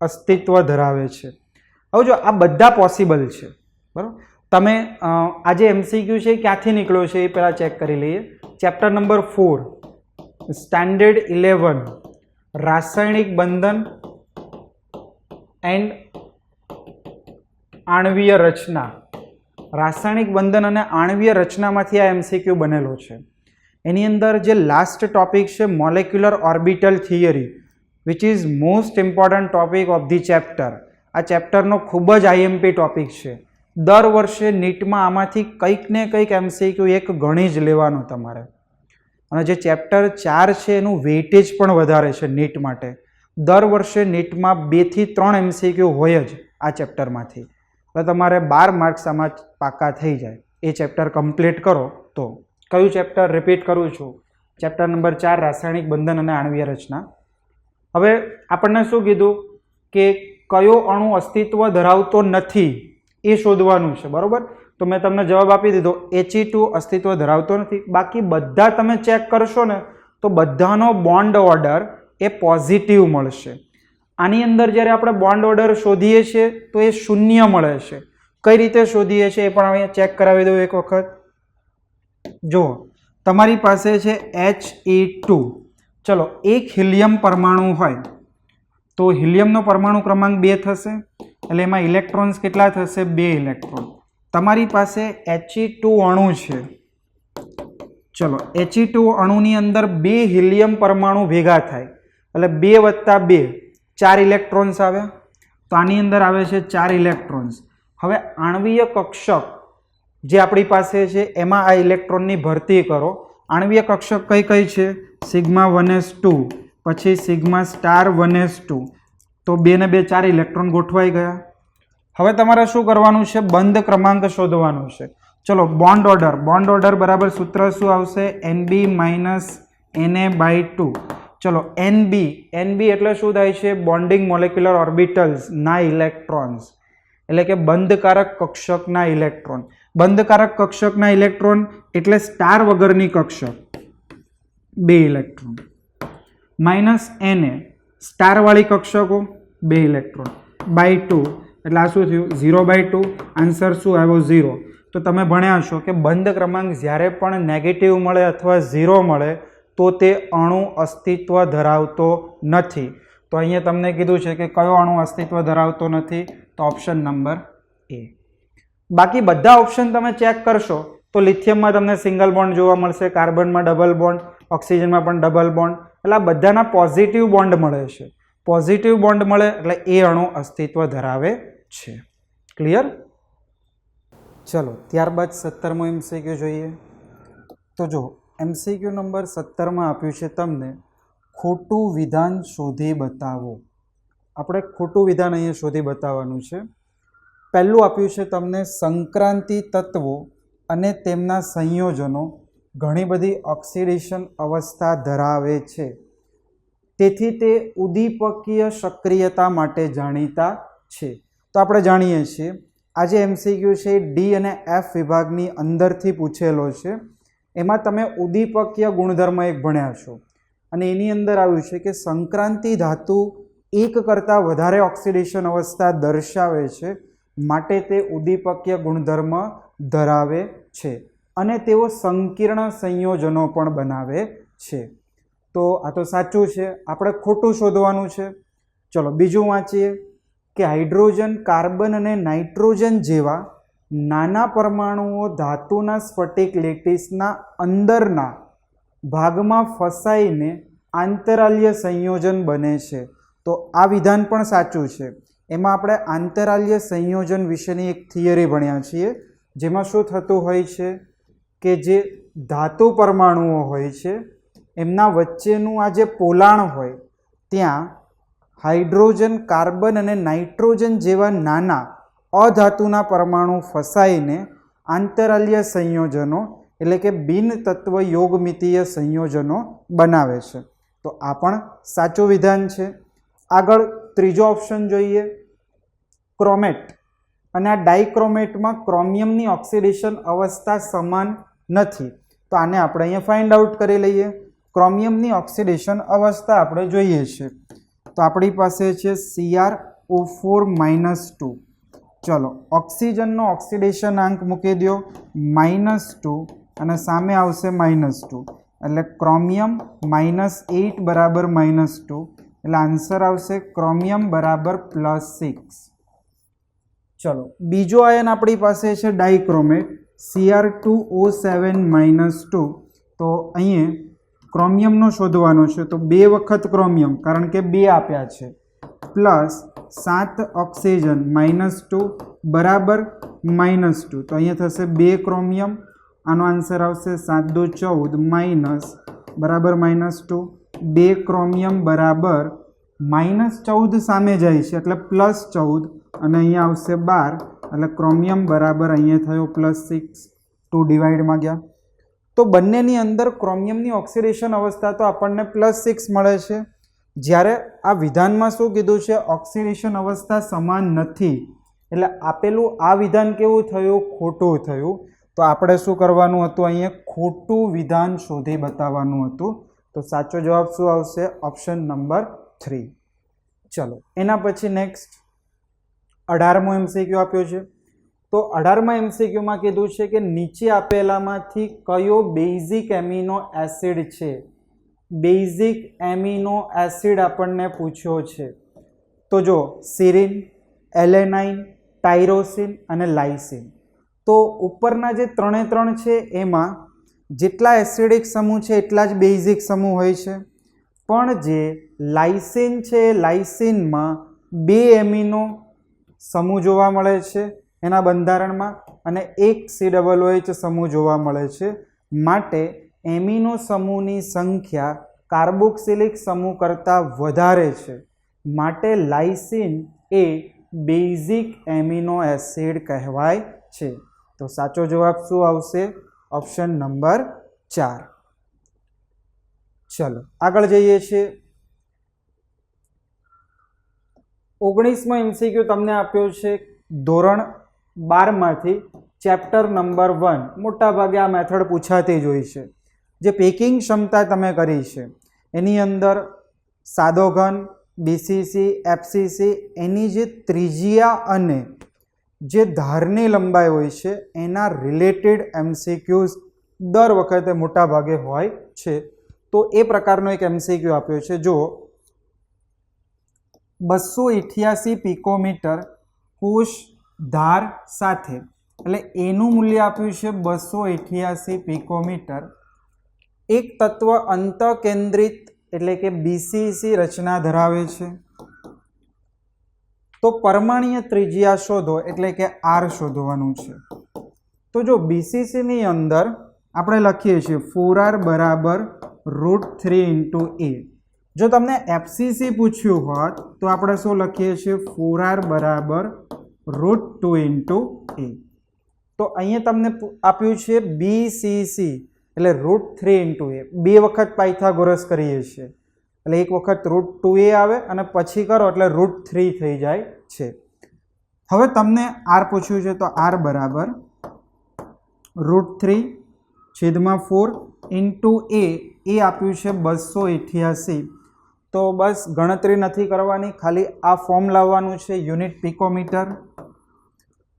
અસ્તિત્વ ધરાવે છે. હવે જો આ બધા પોસિબલ છે, બરાબર. તમે આજે MCQ છે ક્યાંથી નીકળ્યો છે એ પહેલાં ચેક કરી લઈએ. ચેપ્ટર નંબર 4 સ્ટાન્ડર્ડ 11 રાસાયણિક બંધન એન્ડ આણ્વીય રચના. રાસાયણિક બંધન અને આણ્વીય રચનામાંથી આ MCQ બનેલો છે. એની અંદર જે લાસ્ટ ટોપિક છે molecular orbital theory, which is most important topic of the chapter. આ ચેપ્ટરનો ખૂબ જ IMP ટોપિક છે. દર વર્ષે નીટમાં આમાંથી કંઈક ને કંઈક MCQ એક ગણી જ લેવાનું તમારે. અને જે ચેપ્ટર 4 છે એનું વેઇટેજ પણ વધારે છે નીટ માટે. દર વર્ષે નીટમાં 2 થી 3 MCQ હોય જ આ ચેપ્ટરમાંથી. એટલે તમારે 12 માર્ક્સ આમાં પાકા થઈ જાય એ ચેપ્ટર કમ્પ્લીટ કરો તો. કયું ચેપ્ટર? રિપીટ કરું છું, ચેપ્ટર નંબર 4 રાસાયણિક બંધન અને આણ્વીય રચના. હવે આપણને શું કીધું કે કયો અણુ અસ્તિત્વ ધરાવતો નથી એ શોધવાનું છે, બરોબર. તો મેં તમને જવાબ આપી દીધો, He2 અસ્તિત્વ ધરાવતો નથી. બાકી બધા તમે ચેક કરશો ને તો બધાનો બોન્ડ ઓર્ડર એ પોઝિટિવ મળશે. આની અંદર જ્યારે આપણે બોન્ડ ઓર્ડર શોધીએ છીએ તો એ શૂન્ય મળે છે. કઈ રીતે શોધીએ છીએ એ પણ અહીંયા ચેક કરાવી દઉં એક વખત. જુઓ, તમારી પાસે છે He2. ચલો, એક હિલિયમ પરમાણુ હોય તો હિલિયમનો પરમાણુ ક્રમાંક 2 થશે, એટલે એમાં ઇલેક્ટ્રોન્સ કેટલા થશે? 2 ઇલેક્ટ્રોન. તમારી પાસે He2 અણુ છે. ચલો, He2 અણુની અંદર 2 હિલિયમ પરમાણુ ભેગા થાય એટલે 2 વત્તા 2 4 ઇલેક્ટ્રોન્સ આવ્યા. તો આની અંદર આવે છે 4 ઇલેક્ટ્રોન્સ. હવે આણ્વીય કક્ષક જે આપણી પાસે છે એમાં આ ઇલેક્ટ્રોનની ભરતી કરો. આણ્વીય કક્ષક કઈ કઈ છે? સિગ્મા 1s2, પછી સિગ્મા સ્ટાર 1s2. તો 2 ને 2 4 ઇલેક્ટ્રોન ગોઠવાઈ ગયા. હવે તમારે શું કરવાનું છે? બંધ ક્રમાંક શોધવાનું છે. ચલો, બોન્ડ ઓર્ડર બરાબર સૂત્ર શું આવશે? Nb - Na/2. ચલો, Nb એટલે શું થાય છે? બોન્ડિંગ મોલેક્યુલર ઓર્બિટલ્સ ના ઇલેક્ટ્રોન્સ, એટલે કે બંધકારક કક્ષકના ઇલેક્ટ્રોન. બંધકારક કક્ષકના ઇલેક્ટ્રોન એટલે સ્ટાર વગરની કક્ષક, 2 ઇલેક્ટ્રોન. માઇનસ Na સ્ટાર વાળી કક્ષકો, 2 ઇલેક્ટ્રોન. /2 એટલે આ શું થયું? 0/2. આન્સર શું આવ્યો? 0. તો તમે ભણ્યા છો કે બંધ ક્રમાંક જ્યારે પણ નેગેટિવ મળે અથવા 0 મળે તો તે અણુ અસ્તિત્વ ધરાવતો નથી. તો અહીંયા તમને કીધું છે કે કયો અણુ અસ્તિત્વ ધરાવતો નથી? તો ઓપ્શન નંબર A. બાકી બધા ઓપ્શન તમે ચેક કરશો તો લિથિયમમાં તમને સિંગલ બોન્ડ જોવા મળશે, કાર્બનમાં ડબલ બોન્ડ, ઓક્સિજનમાં પણ ડબલ બોન્ડ, એટલે આ બધાના પોઝિટિવ બોન્ડ મળે છે. પોઝિટિવ બોન્ડ મળે એટલે એ અણુ અસ્તિત્વ ધરાવે છે. ક્લિયર? ચલો, ત્યારબાદ 17મો MCQ જોઈએ. તો જો MCQ નંબર 17માં આપ્યું છે તમને ખોટું વિધાન શોધી બતાવો. આપણે ખોટું વિધાન અહીંયા શોધી બતાવવાનું છે. પહેલું આપ્યું છે તમને સંક્રાંતિ તત્વો અને તેમના સંયોજનો ઘણી બધી ઓક્સિડેશન અવસ્થા ધરાવે છે, તેથી તે ઉદ્દીપકીય સક્રિયતા માટે જાણીતા છે. તો આપણે જાણીએ છીએ આ જે MCQ છે D અને F વિભાગની અંદરથી પૂછેલો છે. એમાં તમે ઉદ્દીપકીય ગુણધર્મ એક ભણ્યા છો અને એની અંદર આવ્યું છે કે સંક્રાંતિ ધાતુ એક કરતાં વધારે ઓક્સિડેશન અવસ્થા દર્શાવે છે, માટે તે ઉદ્દીપકીય ગુણધર્મ ધરાવે છે અને તેઓ સંકીર્ણ સંયોજનો પણ બનાવે છે. તો આ તો સાચું છે, આપણે ખોટું શોધવાનું છે. ચલો, બીજું વાંચીએ કે હાઇડ્રોજન, કાર્બન અને નાઇટ્રોજન જેવા નાના પરમાણુઓ ધાતુના સ્ફટિક લેટીસના અંદરના ભાગમાં ફસાઈને આંતરાલ્ય સંયોજન બને છે. તો આ વિધાન પણ સાચું છે. એમાં આપણે આંતરાલ્ય સંયોજન વિશેની એક થિયરી ભણ્યા છીએ, જેમાં શું થતું હોય છે કે જે ધાતુ પરમાણુઓ હોય છે એમના વચ્ચેનું આ જે પોલાણ હોય ત્યાં હાઇડ્રોજન, કાર્બન અને નાઇટ્રોજન જેવા નાના અધાતુના પરમાણુ ફસાઈને આંતરાલ્ય સંયોજનો એટલે કે બિન તત્વ યોગમિતીય સંયોજનો બનાવે છે. તો આ પણ સાચું વિધાન છે. આગળ ત્રીજો ઓપ્શન જોઈએ, ક્રોમેટ અને આ ડાયક્રોમેટમાં ક્રોમિયમની ઓક્સિડેશન અવસ્થા સમાન નથી. તો આને આપણે અહીંયા ફાઇન્ડ આઉટ કરી લઈએ. ક્રોમિયમની ઓક્સિડેશન અવસ્થા આપણે જોઈએ છે તો આપણી પાસે છે CrO4-2. ચલો, ઓક્સિજનનો ઓક્સિડેશન આંક મૂકી દો -2 અને સામે આવશે -2 એટલે ક્રોમિયમ -8 બરાબર -2 એટલે આન્સર આવશે ક્રોમિયમ બરાબર +6. ચલો, બીજો આયન આપણી પાસે છે ડાયક્રોમેટ Cr2O7-2. તો અહીંયા ક્રોમિયમનો શોધવાનો છે તો 2 વખત ક્રોમિયમ કારણ કે 2 આપ્યા છે +7 ઓક્સિજન -2 બરાબર -2. તો અહીંયા થશે 2 ક્રોમિયમ. આનો આન્સર આવશે 7 × 2 = 14 બરાબર -2. 2 ક્રોમિયમ બરાબર -14 સામે જાય છે એટલે +14 અને અહીંયા આવશે 12 એટલે ક્રોમિયમ બરાબર અહીંયા થયો +6. 2 ડિવાઈડમાં ગયા તો બંનેની અંદર ક્રોમિયમની ઓક્સિડેશન અવસ્થા તો આપણને +6 મળે છે. જ્યારે આ વિધાનમાં શું કીધું છે? ઓક્સિડેશન અવસ્થા સમાન નથી. એટલે આપેલું આ વિધાન કેવું થયું? ખોટું થયું. તો આપણે શું કરવાનું હતું? અહીંયા ખોટું વિધાન શોધી બતાવવાનું હતું. તો સાચો જવાબ શું આવશે? Option number 3. ચલો એના પછી નેક્સ્ટ 18મો MCQ આપ્યો છે. તો 18મા MCQમાં કીધું છે કે નીચે આપેલામાંથી કયો બેઝિક એમિનો એસિડ છે? બેઝિક એમિનો એસિડ આપણને પૂછ્યો છે. તો જો સિરીન, એલેનાઇન, ટાયરોસિન અને લાઇસિન. તો ઉપરના જે 3 છે એમાં જેટલા એસિડિક સમૂહ છે એટલા જ બેઝિક સમૂહ હોય છે. પણ જે લાઇસિન છે એ લાઇસિનમાં 2 એમિનો સમૂહ જોવા મળે છે એના બંધારણમાં અને 1 COOH સમૂહ જોવા મળે છે. માટે એમિનો સમૂહની સંખ્યા કાર્બોક્સિલિક સમૂહ કરતાં વધારે છે. માટે લાઇસિન એ બેઝિક એમિનો એસિડ કહેવાય છે. તો સાચો જવાબ શું આવશે? Option number 4. ચલો આગળ જઈએ છીએ. 19મો MCQ તમને આપ્યો છે ધોરણ 12માંથી ચેપ્ટર નંબર 1. મોટા ભાગે આ મેથડ પૂછાતી જ હોય છે. જે પેકિંગ ક્ષમતા તમે કરી છે એની અંદર સાદો ઘન, બીસીસી, એફસીસી એની જે ત્રિજ્યા અને જે ધારની લંબાઈ હોય છે એના રિલેટેડ MCQs દર વખતે મોટા ભાગે હોય છે. તો એ પ્રકારનો એક MCQ આપ્યો છે. જો 288 પિકોમીટર કોષ ધાર સાથે, એટલે એનું મૂલ્ય આપ્યું છે 288 પિકોમીટર. એક તત્વ અંતઃકેન્દ્રિત એટલે કે બીસીસી રચના ધરાવે છે. તો પરમાણ્વીય ત્રિજ્યા શોધો એટલે કે R શોધવાનું છે. તો જો બીસીસીની અંદર આપણે લખીએ છીએ 4R બરાબર √3 × A. જો તમને એફસીસી પૂછ્યું હોત તો આપણે શું લખીએ છીએ? 4R બરાબર √2 × A. તો અહીંયા તમને આપ્યું છે બીસીસી એટલે √3 × A. 2 વખત પાયથાગોરસ કરીએ છીએ એટલે એક વખત √2A આવે અને પછી કરો એટલે √3 થઈ જાય છે. હવે તમને R પૂછ્યું છે તો R બરાબર √3/4 × A. એ આપ્યું છે 288. તો બસ ગણતરી નથી કરવાની, ખાલી આ ફોર્મ લાવવાનું છે યુનિટ પિકોમીટર.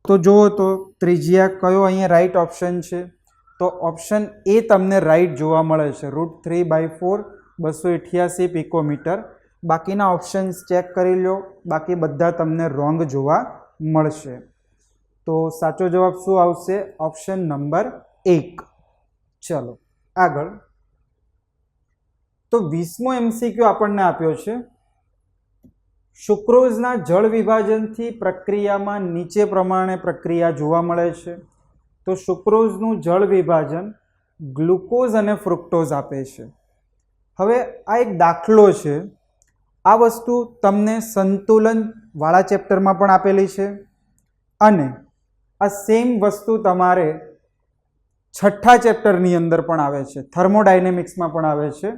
તો જુઓ તો ત્રિજ્યા કયો અહીંયા રાઈટ ઓપ્શન છે? તો ઓપ્શન એ તમને રાઈટ જોવા મળે છે, √3/4 288 પિકોમીટર. બાકીના ઓપ્શન્સ ચેક કરી લો, બાકી બધા તમને રોંગ જોવા મળશે. તો સાચો જવાબ શું આવશે? Option number 1. ચલો આગળ. તો 20મો MCQ આપણને આપ્યો છે સુક્રોઝના જળ વિભાજનથી પ્રક્રિયામાં નીચે પ્રમાણે પ્રક્રિયા જોવા મળે છે. તો સુક્રોઝનું જળ વિભાજન ગ્લુકોઝ અને ફ્રુક્ટોઝ આપે છે. હવે આ એક દાખલો છે. આ વસ્તુ તમને સંતુલનવાળા ચેપ્ટરમાં પણ આપેલી છે અને આ સેમ વસ્તુ તમારે 6થા ચેપ્ટરની અંદર પણ આવે છે, થર્મોડાયનેમિક્સમાં પણ આવે છે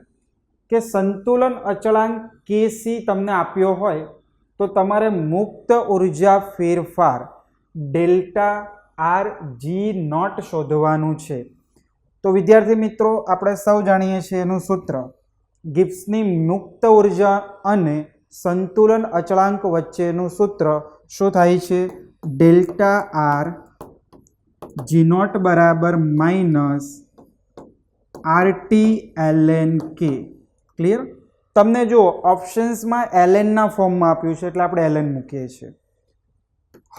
કે સંતુલન અચળાંક Kc તમને આપ્યો હોય તો તમારે મુક્ત ઉર્જા ફેરફાર ΔRG0 શોધવાનું છે. તો વિદ્યાર્થી મિત્રો આપણે સૌ જાણીએ છીએ એનું સૂત્ર, ગિબ્સની મુક્ત ઉર્જા અને સંતુલન અચળાંક વચ્ચેનું સૂત્ર શું થાય છે? ΔRG0 બરાબર -RT ln K. ક્લિયર? તમને જો ઓપ્શન્સમાં lnના ફોર્મમાં આપ્યું છે એટલે આપણે ln મૂકીએ છીએ.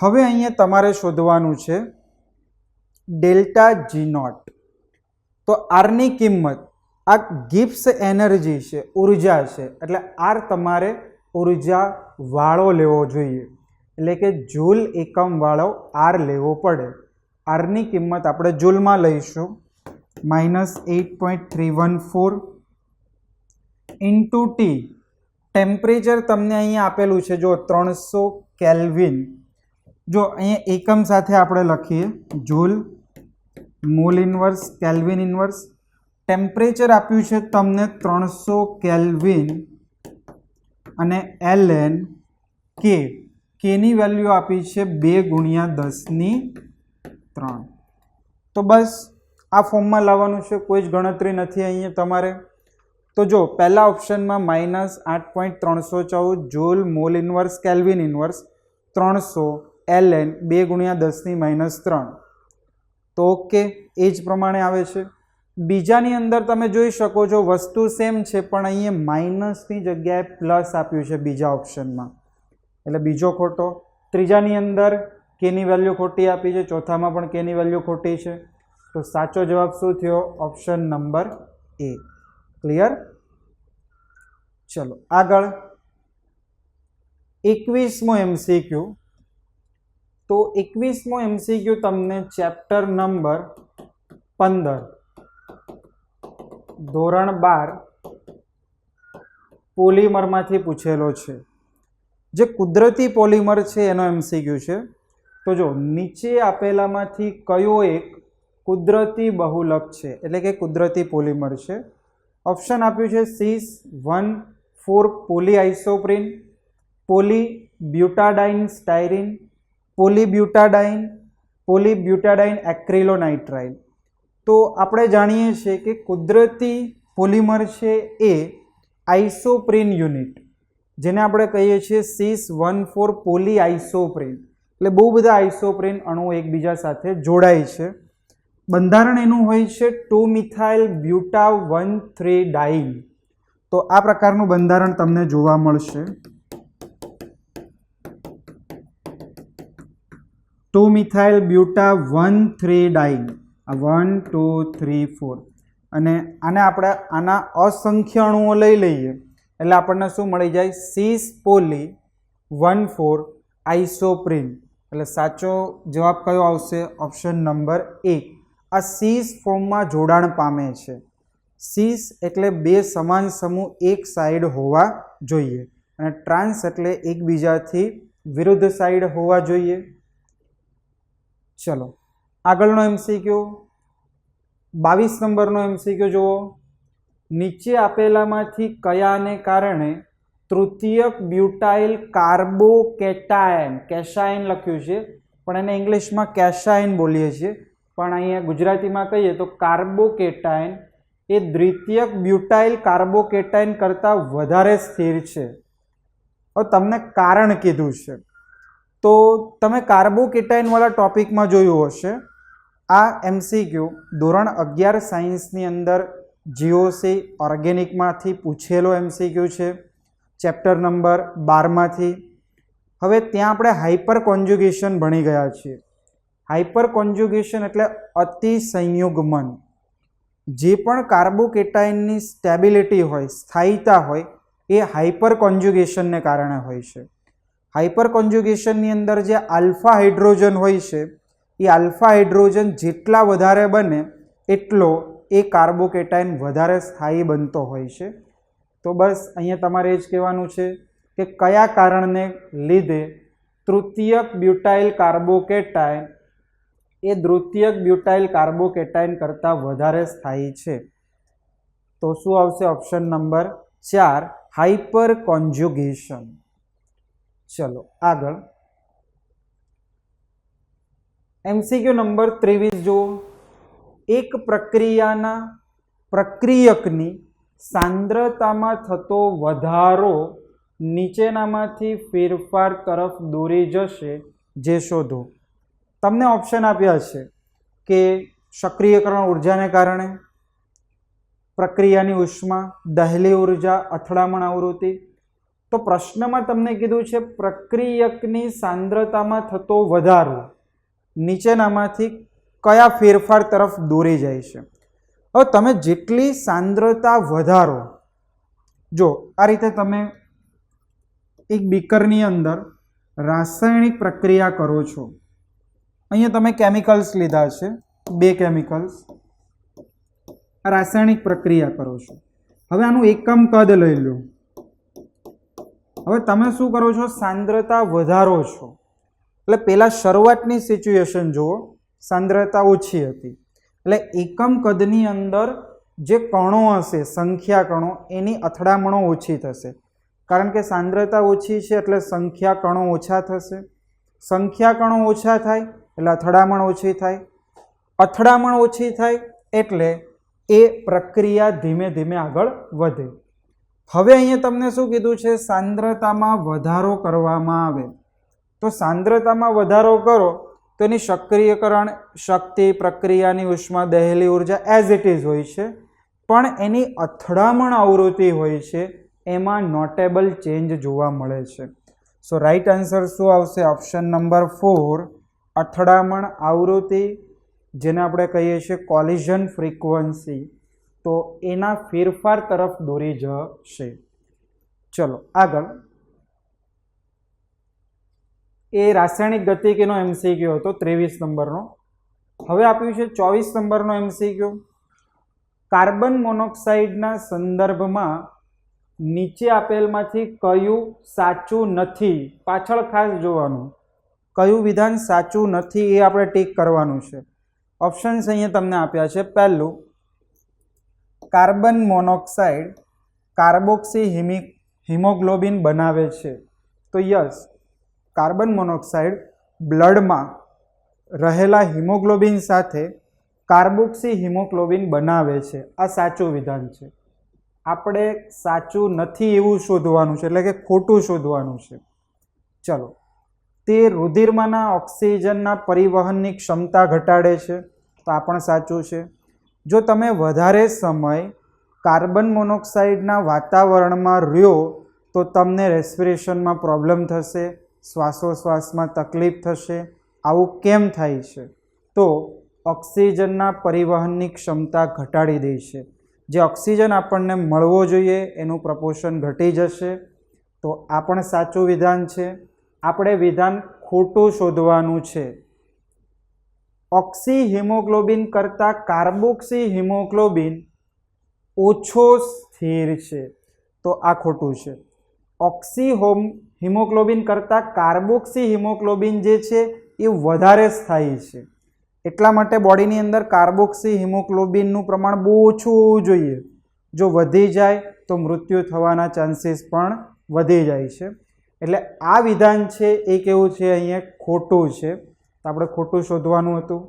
હવે અહીંયા તમારે શોધવાનું છે ΔG0. તો આરની કિંમત, આ ગિબ્સ એનર્જી છે, ઉર્જા છે, એટલે આર તમારે ઉર્જા વાળો લેવો જોઈએ, એટલે કે જૂલ એકમ વાળો આર લેવો પડે. આરની કિંમત આપણે જૂલમાં લઈશું, -8.314 × T. ટેમ્પરેચર તમને અહીંયા આપેલું છે જો 300 કેલ્વિન. જો અહીંયા એકમ સાથે આપણે લખીએ joule, mall inverse, kelvin inverse. Temperature આપ્યું છે તમને 300 કેલ્વિન અને ln K. કેની વેલ્યુ આપી છે 2×10⁻3। તો બસ આ ફોર્મમાં લાવવાનું છે, કોઈ જ ગણતરી નથી અહીંયા તમારે। તો જો પહેલા ઓપ્શનમાં -8.314 joule mall inverse kelvin inverse 300 ln 2×10⁻3। તો ઓકે, એ જ પ્રમાણે આવે છે। બીજાની અંદર તમે જોઈ શકો છો વસ્તુ સેમ છે, પણ અહીંયા માઇનસની જગ્યાએ પ્લસ આપ્યું છે બીજા ઓપ્શનમાં, એટલે બીજો ખોટો। ત્રીજાની અંદર કેની વેલ્યુ ખોટી આપી છે, ચોથામાં પણ કેની વેલ્યુ ખોટી છે। તો સાચો જવાબ શું થયો? ઓપ્શન નંબર એ। ક્લિયર? ચલો આગળ 21મો MCQ। તો 21મો MCQ તમને ચેપ્ટર નંબર 15 ધોરણ 12 પોલિમરમાંથી પૂછેલો છે। જે કુદરતી પોલિમર છે એનો MCQ છે। તો જો નીચે આપેલામાંથી કયો એક કુદરતી બહુલક છે, એટલે કે કુદરતી પોલિમર છે? ઓપ્શન આપ્યું છે cis-1,4 પોલીઆઇસોપ્રીન, પોલીબ્યુટાડાઇન સ્ટાયરીન, પોલીબ્યુટાડાઇન એક્રિલોનાઇટ્રાઇલ। તો આપણે જાણીએ છીએ કે કુદરતી પોલિમર છે એ આઇસોપ્રીન યુનિટ, જેને આપણે કહીએ છીએ cis-1,4 પોલીઆઇસોપ્રીન, એટલે બહુ બધા આઇસોપ્રીન અણુ એકબીજા સાથે જોડાય છે। બંધારણ એનું હોય છે 2-મિથાઇલ-બ્યુટા-1,3-ડાઇન। તો આ પ્રકારનું બંધારણ તમને જોવા મળશે, 2-મિથાઇલ-બ્યુટા-1,3-ડાઇન, 1 2 3 4। અને આને આપણે આના અસંખ્ય અણુઓ લઈ લઈએ એટલે આપણને શું મળી જાય? cis-poly-1,4 આઇસોપ્રીન। એટલે સાચો જવાબ કયો આવશે? ઓપ્શન નંબર એ। આ સીસ ફોર્મમાં જોડાણ પામે છે। સીસ એટલે બે સમાન સમૂહ એક સાઈડ હોવા જોઈએ, અને ટ્રાન્સ એટલે એકબીજાથી વિરુદ્ધ સાઈડ હોવા જોઈએ। ચલો આગળનો MCQ 22 નંબરનો MCQ જુઓ। નીચે આપેલામાંથી કયાને કારણે તૃતીયક બ્યુટાઇલ કાર્બોકેટાયન, કેશાયન લખ્યું છે પણ એને ઇંગ્લિશમાં કેશાયન બોલીએ છીએ, પણ અહીંયા ગુજરાતીમાં કહીએ તો કાર્બોકેટાયન એ દ્વિતીયક બ્યુટાઇલ કાર્બોકેટાયન કરતાં વધારે સ્થિર છે। હવે તમને કારણ કીધું છે, તો તમે કાર્બોકેટાયનવાળા ટોપિકમાં જોયું હશે। આ MCQ ધોરણ 11 સાયન્સની અંદર GOC ઓર્ગેનિકમાંથી પૂછેલો MCQ છે, ચેપ્ટર નંબર 12માંથી। હવે ત્યાં આપણે હાઇપર કોન્જ્યુગેશન ભણી ગયા છીએ। હાઇપર કોન્જ્યુગેશન એટલે અતિ સંયુગ્મન। જે પણ કાર્બોકેટાયનની સ્ટેબિલિટી હોય, સ્થાયીતા હોય, એ હાઇપર કોન્જ્યુગેશનને કારણે હોય છે। હાઇપર કોન્જ્યુગેશનની અંદર જે આલ્ફા હાઇડ્રોજન હોય છે, એ આલ્ફા હાઇડ્રોજન જેટલા વધારે બને એટલો એ કાર્બોકેટાયન વધારે સ્થાયી બનતો હોય છે। તો બસ અહીંયા તમારે એ જ કહેવાનું છે કે કયા કારણને લીધે તૃતીયક બ્યુટાઇલ કાર્બોકેટાયન એ દ્વિતીયક બ્યુટાઇલ કાર્બોકેટાયન કરતાં વધારે સ્થાયી છે? તો શું આવશે? Option number 4 hyper conjugation. ચલો આગળ MCQ નંબર 23 જુઓ। એક પ્રક્રિયાના પ્રક્રિયકની સાંદ્રતામાં થતો વધારો નીચેનામાંથી ફેરફાર તરફ દોરી જશે, જે શોધો। તમને ઓપ્શન આપ્યા છે કે સક્રિયકરણ ઉર્જાને કારણે, પ્રક્રિયાની ઉષ્મા, દહેલી ઉર્જા, અથડામણ આવૃત્તિ। તો પ્રશ્નમાં તમને કીધું છે પ્રક્રિયકની સાંદ્રતામાં થતો વધારો નીચેનામાંથી કયા ફેરફાર તરફ દોરી જાય છે? હવે તમે જેટલી સાંદ્રતા વધારો, જો આ રીતે તમે એક બીકરની અંદર રાસાયણિક પ્રક્રિયા કરો છો। અહીંયા તમે કેમિકલ્સ લીધા છે, 2 કેમિકલ્સ, રાસાયણિક પ્રક્રિયા કરો છો। હવે આનું એકમ કદ લઈ લો। હવે તમે શું કરો છો? સાંદ્રતા વધારો છો। એટલે પહેલાં શરૂઆતની સિચ્યુએશન જુઓ, સાંદ્રતા ઓછી હતી, એટલે એકમ કદની અંદર જે કણો હશે, સંખ્યા કણો, એની અથડામણો ઓછી થશે, કારણ કે સાંદ્રતા ઓછી છે એટલે સંખ્યા કણો ઓછા થશે, સંખ્યા કણો ઓછા થાય એટલે અથડામણ ઓછી થાય, અથડામણ ઓછી થાય એટલે એ પ્રક્રિયા ધીમે ધીમે આગળ વધે. હવે અહીંયા તમને શું કીધું છે? સાંદ્રતામાં વધારો કરવામાં આવે. તો સાંદ્રતામાં વધારો કરો તો એની સક્રિયકરણ શક્તિ, પ્રક્રિયાની ઉષ્મા, દહેલી ઉર્જા એઝ ઇટ ઇઝ હોય છે, પણ એની અથડામણ આવૃત્તિ હોય છે એમાં નોટેબલ ચેન્જ જોવા મળે છે. સો રાઈટ આન્સર શું આવશે? ઓપ્શન નંબર 4, અથડામણ આવૃત્તિ, જેને આપણે કહીએ છીએ કોલિઝન ફ્રીક્વન્સી, તો એના ફેરફાર તરફ દોરી જશે. ચલો આગળ. એ રાસાયણિક ગતિકીનો MCQ હતો 23 નંબરનો. હવે આપ્યું છે 24 નંબરનો MCQ. કાર્બન મોનોક્સાઇડના સંદર્ભમાં નીચે આપેલમાંથી કયું સાચું નથી? પાછળ ખાસ જોવાનું, કયું વિધાન સાચું નથી એ આપણે ટીક કરવાનું છે. ઓપ્શન્સ અહીંયા તમને આપ્યા છે. પહેલું, કાર્બન મોનોક્સાઇડ કાર્બોક્સી હિમોગ્લોબિન બનાવે છે. તો યસ, કાર્બન મોનોક્સાઇડ બ્લડમાં રહેલા હિમોગ્લોબિન સાથે કાર્બોક્સી હિમોગ્લોબિન બનાવે છે. આ સાચું વિધાન છે. આપણે સાચું નથી એવું શોધવાનું છે, એટલે કે ખોટું શોધવાનું છે. ચલો. તે રુધિરમાંના ઓક્સિજનના પરિવહનની ક્ષમતા ઘટાડે છે. તો આ પણ સાચું છે. જો તમે વધારે સમય કાર્બન મોનોક્સાઇડના વાતાવરણમાં રહ્યો તો તમને રેસ્પિરેશનમાં પ્રોબ્લેમ થશે, શ્વાસોશ્વાસમાં તકલીફ થશે. આવું કેમ થાય છે? તો ઓક્સિજનના પરિવહનની ક્ષમતા ઘટાડી દે છે. જે ઓક્સિજન આપણને મળવો જોઈએ એનું પ્રપોર્શન ઘટી જશે. તો આ પણ સાચું વિધાન છે. આપણે વિધાન ખોટું શોધવાનું છે. ઓક્સી હિમોગ્લોબિન કરતાં કાર્બોક્સી હિમોગ્લોબિન ઓછો સ્થિર છે. તો આ ખોટું છે. ઓક્સી હિમોગ્લોબિન કરતાં કાર્બોક્સી હિમોગ્લોબિન જે છે એ વધારે સ્થાયી છે. એટલા માટે બોડીની અંદર કાર્બોક્સી હિમોગ્લોબિનનું પ્રમાણ બહુ ઓછું હોવું જોઈએ. જો વધી જાય તો મૃત્યુ થવાના ચાન્સીસ પણ વધી જાય છે. એટલે આ વિધાન છે એ કેવું છે? અહીંયા ખોટું છે. તો આપણે ખોટું શોધવાનું હતું.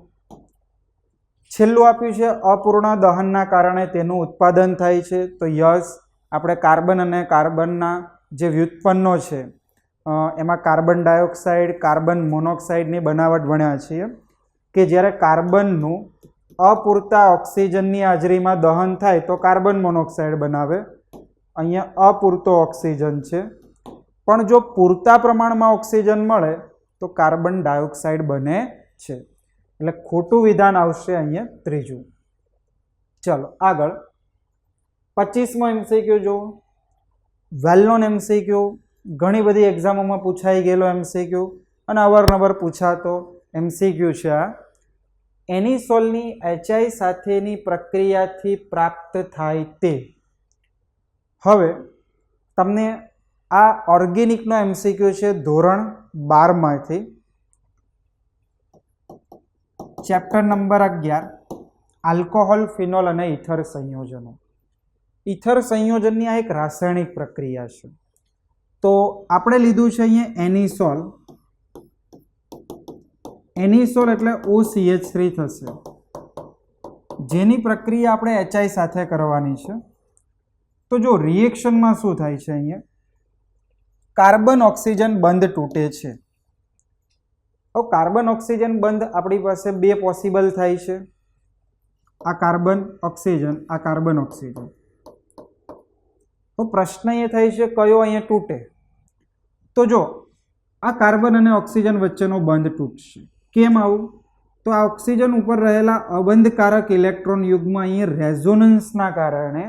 છેલ્લું આપ્યું છે અપૂર્ણ દહનના કારણે તેનું ઉત્પાદન થાય છે. તો યસ, આપણે કાર્બન અને કાર્બનના જે વ્યુત્પન્નો છે એમાં કાર્બન ડાયોક્સાઇડ, કાર્બન મોનોક્સાઇડની બનાવટ ભણ્યા છીએ કે જ્યારે કાર્બનનું અપૂરતા ઓક્સિજનની હાજરીમાં દહન થાય તો કાર્બન મોનોક્સાઇડ બનાવે. અહીંયા અપૂરતો ઓક્સિજન છે, પણ જો પૂરતા પ્રમાણમાં ઓક્સિજન મળે તો કાર્બન ડાયોક્સાઇડ બને છે. એટલે ખોટું વિધાન આવશે અહીંયા ત્રીજું. ચલો આગળ. 25મો MCQ જુઓ. વેલ નોન MCQ, ઘણી બધી એક્ઝામોમાં પૂછાઈ ગયેલો MCQ અને અવારનવાર પૂછાતો MCQ છે આ. એનિસોલની HI સાથેની પ્રક્રિયાથી પ્રાપ્ત થાય તે. હવે તમને આ ઓર્ગેનિકનો MCQ છે ધોરણ 12માંથી. ચેપ્ટર નંબર 11, આલ્કોહોલ, ફિનોલ અને ઇથર સંયોજનો. ઇથર સંયોજનની આ એક રાસાયણિક પ્રક્રિયા છે. તો આપણે લીધું છે અહીંયા એનિસોલ. એનિસોલ એટલે OCH3 થશે, જેની પ્રક્રિયા આપણે HI સાથે કરવાની છે. તો જો રિએક્શનમાં શું થાય છે? અહીંયા કાર્બન ઓક્સિજન બંધ તૂટે છે. હવે કાર્બન ઓક્સિજન બંધ આપણી પાસે બે પોસિબલ થાય છે. આ કાર્બન ઓક્સિજન, આ કાર્બન ઓક્સિજન. તો પ્રશ્ન એ થાય છે કયો અહીંયા તૂટે? તો જો આ કાર્બન અને ઓક્સિજન વચ્ચેનો બંધ તૂટશે. કેમ આવું? તો આ ઓક્સિજન ઉપર રહેલા અબંધકારક ઇલેક્ટ્રોન યુગ્મ અહીં રેઝોનન્સના કારણે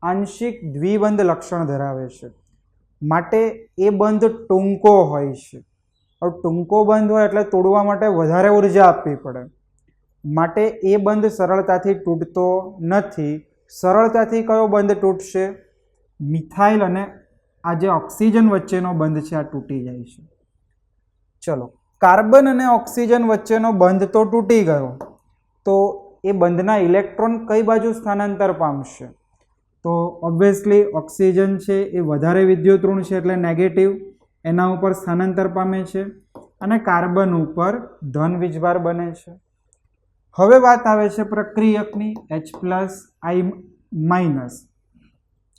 આંશિક દ્વિબંધ લક્ષણ ધરાવે છે, માટે એ બંધ ટૂંકો હોય છે. હવે ટૂંકો બંધ હોય એટલે તોડવા માટે વધારે ઉર્જા આપવી પડે, માટે એ બંધ સરળતાથી તૂટતો નથી. સરળતાથી કયો બંધ તૂટશે? મિથાઇલ અને આ જે ઓક્સિજન વચ્ચેનો બંધ છે આ તૂટી જાય છે. ચલો, કાર્બન અને ઓક્સિજન વચ્ચેનો બંધ તો તૂટી ગયો, તો એ બંધના ઇલેક્ટ્રોન કઈ બાજુ સ્થાનાંતર પામશે? તો ઓબ્વિયસલી ઓક્સિજન છે એ વધારે વિદ્યુત ઋણ છે એટલે નેગેટિવ, એના ઉપર સ્થાનાંતર પામે છે, અને કાર્બન ઉપર ધન વીજભાર બને છે. હવે વાત આવે છે પ્રક્રિયકની, H+I-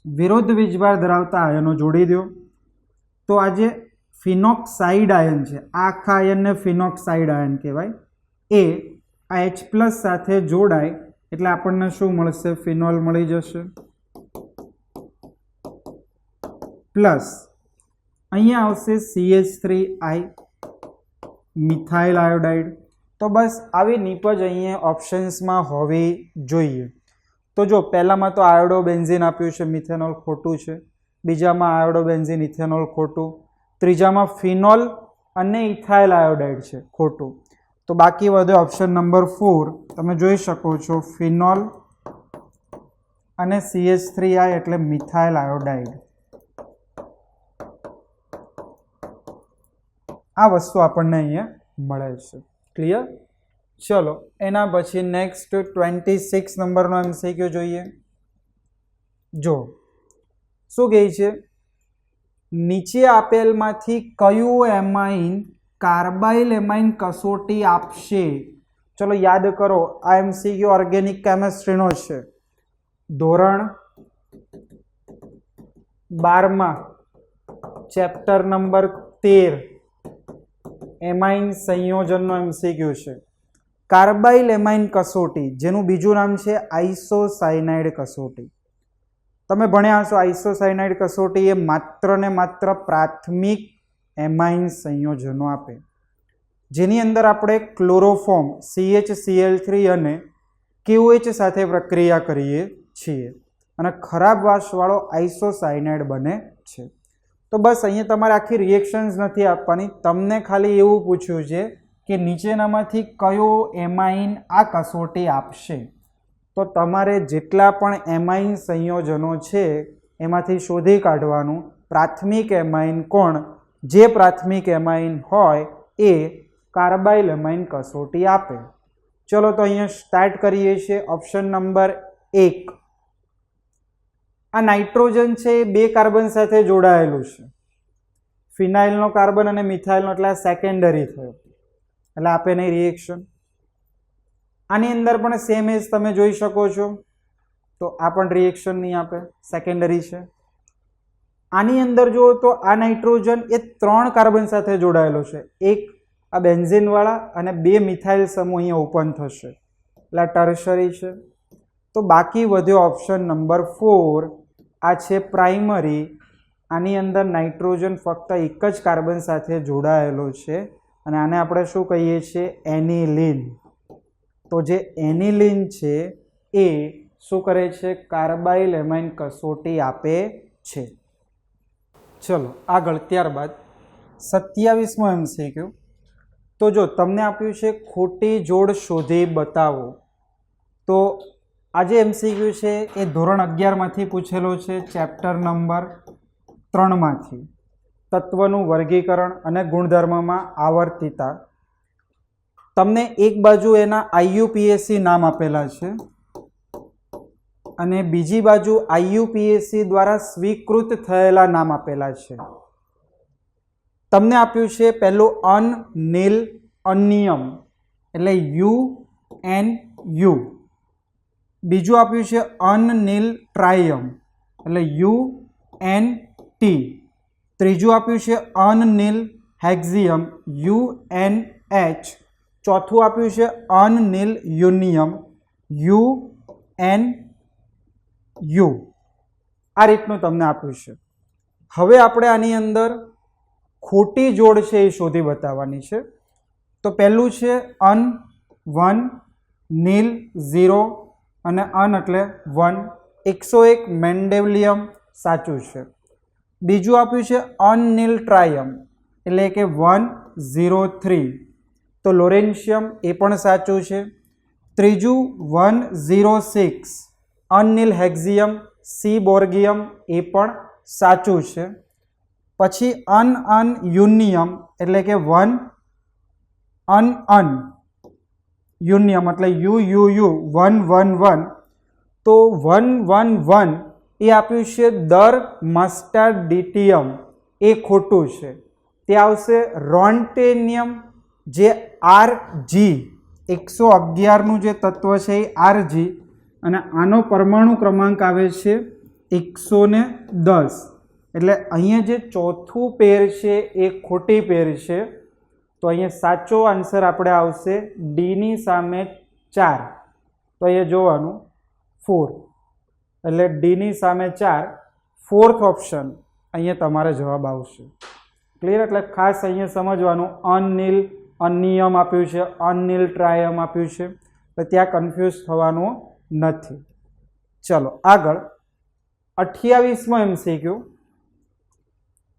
વિરુદ્ધ વીજભાર ધરાવતા આયનો જોડી દો. તો આ જે ફિનોક્સાઇડ આયન છે, આ આખા આયનને ફિનોક્સાઇડ આયન કહેવાય, એ આ H+ સાથે જોડાય એટલે આપણને શું મળશે? ફિનોલ મળી જશે. પ્લસ અહીંયા આવશે CH3I, મિથાઇલ આયોડાઇડ. તો બસ આવી નીપજ અહીંયા ઓપ્શન્સમાં હોવી જોઈએ. તો જો પહેલામાં તો આયોડો બેન્ઝીન આપ્યું છે, મિથેનોલ ખોટું છે. બીજામાં આયોડો બેન્ઝીન ઇથેનોલ ખોટું. ત્રીજામાં ફિનોલ અને ઇથાઇલ આયોડાઇડ છે, ખોટું. તો બાકી વધે ઓપ્શન નંબર 4. તમે જોઈ શકો છો ફિનોલ અને CH3I એટલે મિથાઇલ આયોડાઇડ. આ વસ્તુ આપણને અહીંયા મળે છે. ક્લિયર? ચલો એના પછી નેક્સ્ટ 26 નંબરનો MCQ જોઈએ. જો શું કહે છે? નીચે આપેલમાંથી કયું એમાઇન કાર્બાઇલ એમાઇન કસોટી આપશે? ચલો યાદ કરો, આ MCQ ઓર્ગેનિક કેમેસ્ટ્રીનો છે. ધોરણ 12માં ચેપ્ટર નંબર 13 એમાઇન સંયોજનનો MCQ છે. કાર્બાઇલ એમાઇન કસોટી, જેનું બીજું નામ છે આઇસોસાયનાઇડ કસોટી. તમે ભણ્યા હશો આઇસોસાયનાઇડ કસોટી એ માત્ર ને માત્ર પ્રાથમિક એમાઇન સંયોજનો આપે, જેની અંદર આપણે ક્લોરોફોર્મ CHCl3 અને KOH સાથે પ્રક્રિયા કરીએ છીએ અને ખરાબ વાસવાળો આઇસોસાયનાઇડ બને છે. તો બસ અહીંયા તમારે આખી રિએક્શન્સ નથી આપવાની, તમને ખાલી એવું પૂછ્યું છે કે નીચેનામાંથી કયો એમાઇન આ કસોટી આપશે. તો તમારે જેટલા પણ એમાઇન સંયોજનો છે એમાંથી શોધી કાઢવાનું પ્રાથમિક એમાઇન કોણ, જે પ્રાથમિક એમાઇન હોય એ કાર્બાઇલ એમાઇન કસોટી આપે. ચલો તો અહીંયા સ્ટાર્ટ કરીએ છીએ. ઓપ્શન નંબર 1, આ નાઇટ્રોજન છે એ 2 કાર્બન સાથે જોડાયેલું છે. ફિનાઇલનો કાર્બન અને મિથાઇલનો, એટલે આ સેકન્ડરી થયો, એટલે આપે નહીં રિએક્શન. આની અંદર પણ સેમ એજ તમે જોઈ શકો છો, તો આ પણ રિએક્શન નહીં આપે, સેકન્ડરી છે. આની અંદર જુઓ તો આ નાઇટ્રોજન એ 3 કાર્બન સાથે જોડાયેલો છે, એક આ બેન્ઝીનવાળા અને 2 મિથાઇલ સમૂહ અહીંયા ઓપન થશે, એટલે આ ટર્શરી છે. તો બાકી વધ્યો ઓપ્શન નંબર 4, આ છે પ્રાઇમરી. આની અંદર નાઇટ્રોજન ફક્ત એક જ કાર્બન સાથે જોડાયેલો છે અને આને આપણે શું કહીએ છીએ? એનિલિન. તો જે એનિલિન છે એ શું કરે છે? કાર્બાઇલ એમાઇન કસોટી આપે છે. ચલો આગળ. ત્યારબાદ 27મો MCQ. તો જો તમને આપ્યું છે ખોટી જોડ શોધી બતાવો. તો આ જે MCQ છે એ ધોરણ 11માંથી પૂછેલો છે, ચેપ્ટર નંબર 3માંથી, તત્વનું વર્ગીકરણ અને ગુણધર્મમાં આવર્તિતા. તમને એક બાજુ એના IUPAC નામ આપેલા છે અને બીજી બાજુ IUPAC દ્વારા સ્વીકૃત થયેલા નામ આપેલા છે. તમને આપ્યું છે પહેલું અનનિલ અનિયમ એટલે UNU, બીજું આપ્યું છે અનનિલ ટ્રાયમ એટલે UNT, ત્રીજું આપ્યું છે અનનિલ હેક્ઝિયમ UNH, ચોથું આપ્યું છે અનનિલ યુનિયમ UNU. આ રીતનું તમને આપ્યું છે. હવે આપણે આની અંદર ખોટી જોડ છે એ શોધી બતાવવાની છે. તો પહેલું છે અન 1 નીલ 0 અને અન એટલે 1, 101 મેન્ડેલિયમ સાચું છે. બીજું આપ્યું છે અનનિલ ટ્રાયમ એટલે કે 103, તો લોરેન્શિયમ એ પણ સાચું છે. ત્રીજું 106 અનનિલ હેક્ઝિયમ સી બોર્ગિયમ એ પણ સાચું છે. પછી અન યુનિયમ એટલે કે 1 અન યુનિયમ એટલે UUU 111, તો 111 એ આપ્યું છે દર મસ્ટાર્ડ ડીટીએમ, એ ખોટું છે. તે આવશે રોન્ટેનિયમ, જે Rg 111નું જે તત્વ છે એ Rg, અને આનો પરમાણુ ક્રમાંક આવે છે 110. એટલે અહીંયા જે ચોથું પેર છે એ ખોટી પેર છે. તો અહીંયા સાચો આન્સર આપણે આવશે ડીની સામે 4. તો અહીંયા જોવાનું 4, એટલે ડીની સામે 4, ફોર્થ ઓપ્શન અહીંયા તમારે જવાબ આવશે. ક્લિયર? એટલે ખાસ અહીંયા સમજવાનું, અનિલ અનિયમ આપ્યું છે, અનિલ ટ્રાયમ આપ્યું છે, તો ત્યાં કન્ફ્યુઝ થવાનું નથી. ચલો આગળ 28મો MCQ.